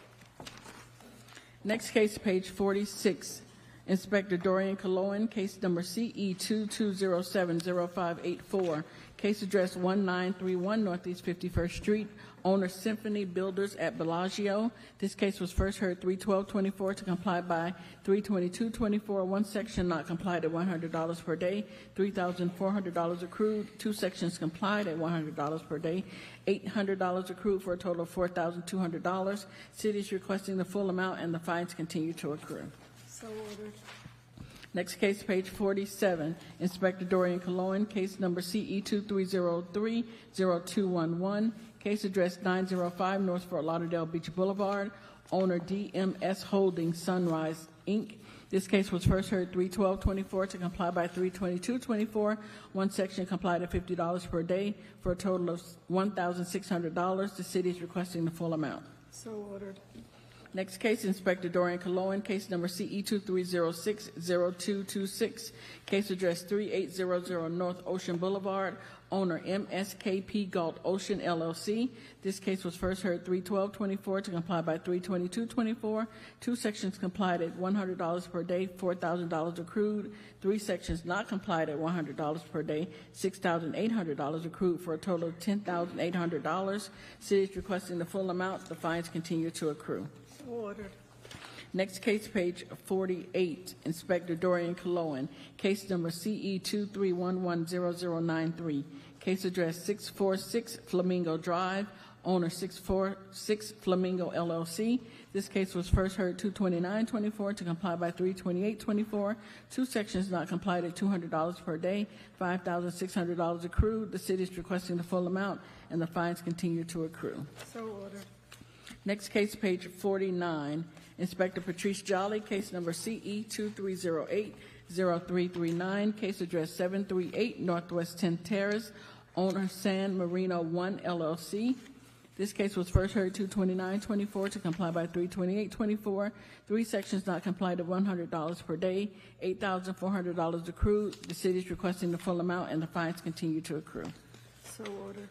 Next case, page 46, Inspector Dorian Cologne, case number CE 22070584, case address 1931 Northeast 51st Street, owner Symphony Builders at Bellagio. This case was first heard 3/12/24 to comply by 3/22/24. One section not complied at $100 per day, $3,400 accrued. Two sections complied at $100 per day, $800 accrued for a total of $4,200. City is requesting the full amount, and the fines continue to accrue. So ordered. Next case, page 47, Inspector Dorian Cologne, case number CE 23030211, case address 905 North Fort Lauderdale Beach Boulevard, owner DMS Holdings Sunrise, Inc. This case was first heard 3/12/24 to comply by 3/22/24. One section complied at $50 per day for a total of $1,600. The city is requesting the full amount. So ordered. Next case, Inspector Dorian Cologne, case number CE 23060226, case address 3800 North Ocean Boulevard, owner MSKP Galt Ocean LLC. This case was first heard 3/12/24 to comply by 3/22/24. Two sections complied at $100 per day, $4,000 accrued. Three sections not complied at $100 per day, $6,800 accrued for a total of $10,800. City is requesting the full amount. The fines continue to accrue. Ordered. Next case, page 48, Inspector Dorian Cologne, case number CE 23110093, case address 646 Flamingo Drive, owner 646 Flamingo LLC. This case was first heard 2/29/24 to comply by 3/28/24. Two sections not complied at $200 per day, $5,600 accrued. The city is requesting the full amount, and the fines continue to accrue. So ordered. Next case, page 49, Inspector Patrice Jolly, case number CE 23080339, case address 738 Northwest 10 Terrace, owner San Marino 1 LLC. This case was first heard 2/29/24 to comply by 3/28/24. Three sections not complied at $100 per day, $8,400 accrued. The city is requesting the full amount, and the fines continue to accrue. So ordered.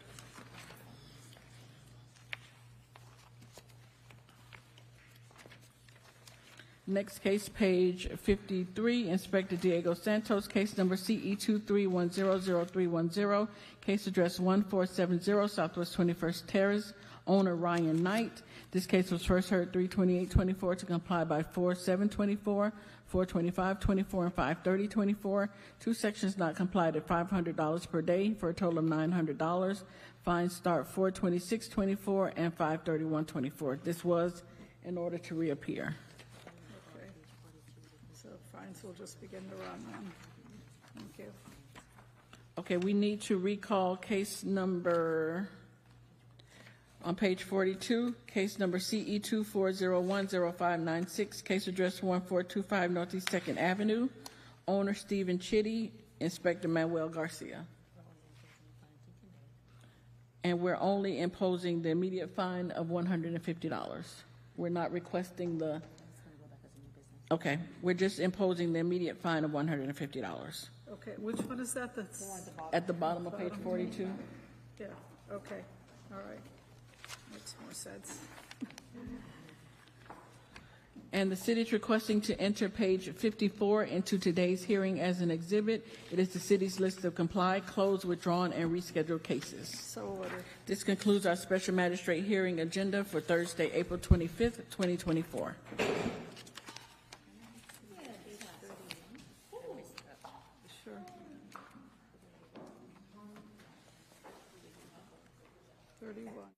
Next case, page 53, Inspector Diego Santos, case number CE 23100310, case address 1470 Southwest 21st Terrace, owner Ryan Knight. This case was first heard 3/28/24 to comply by 4/7/24, 4/25/24, and 5/30/24. Two sections not complied at $500 per day for a total of $900. Fines start 4/26/24 and 5/31/24. This was in order to reappear. So fines will just begin to run then. Thank you. Okay, we need to recall case number, on page 42, case number CE 24010596, case address 1425 Northeast 2nd Avenue, owner Stephen Chitty, Inspector Manuel Garcia. And we're only imposing the immediate fine of $150. We're not requesting the, okay, we're just imposing the immediate fine of $150. Okay, which one is that? That's At the bottom of page 42. Yeah, okay. All right. Makes more sense. And the city is requesting to enter page 54 into today's hearing as an exhibit. It is the city's list of complied, closed, withdrawn, and rescheduled cases. So ordered. This concludes our special magistrate hearing agenda for Thursday, April 25th, 2024. Sure. 31.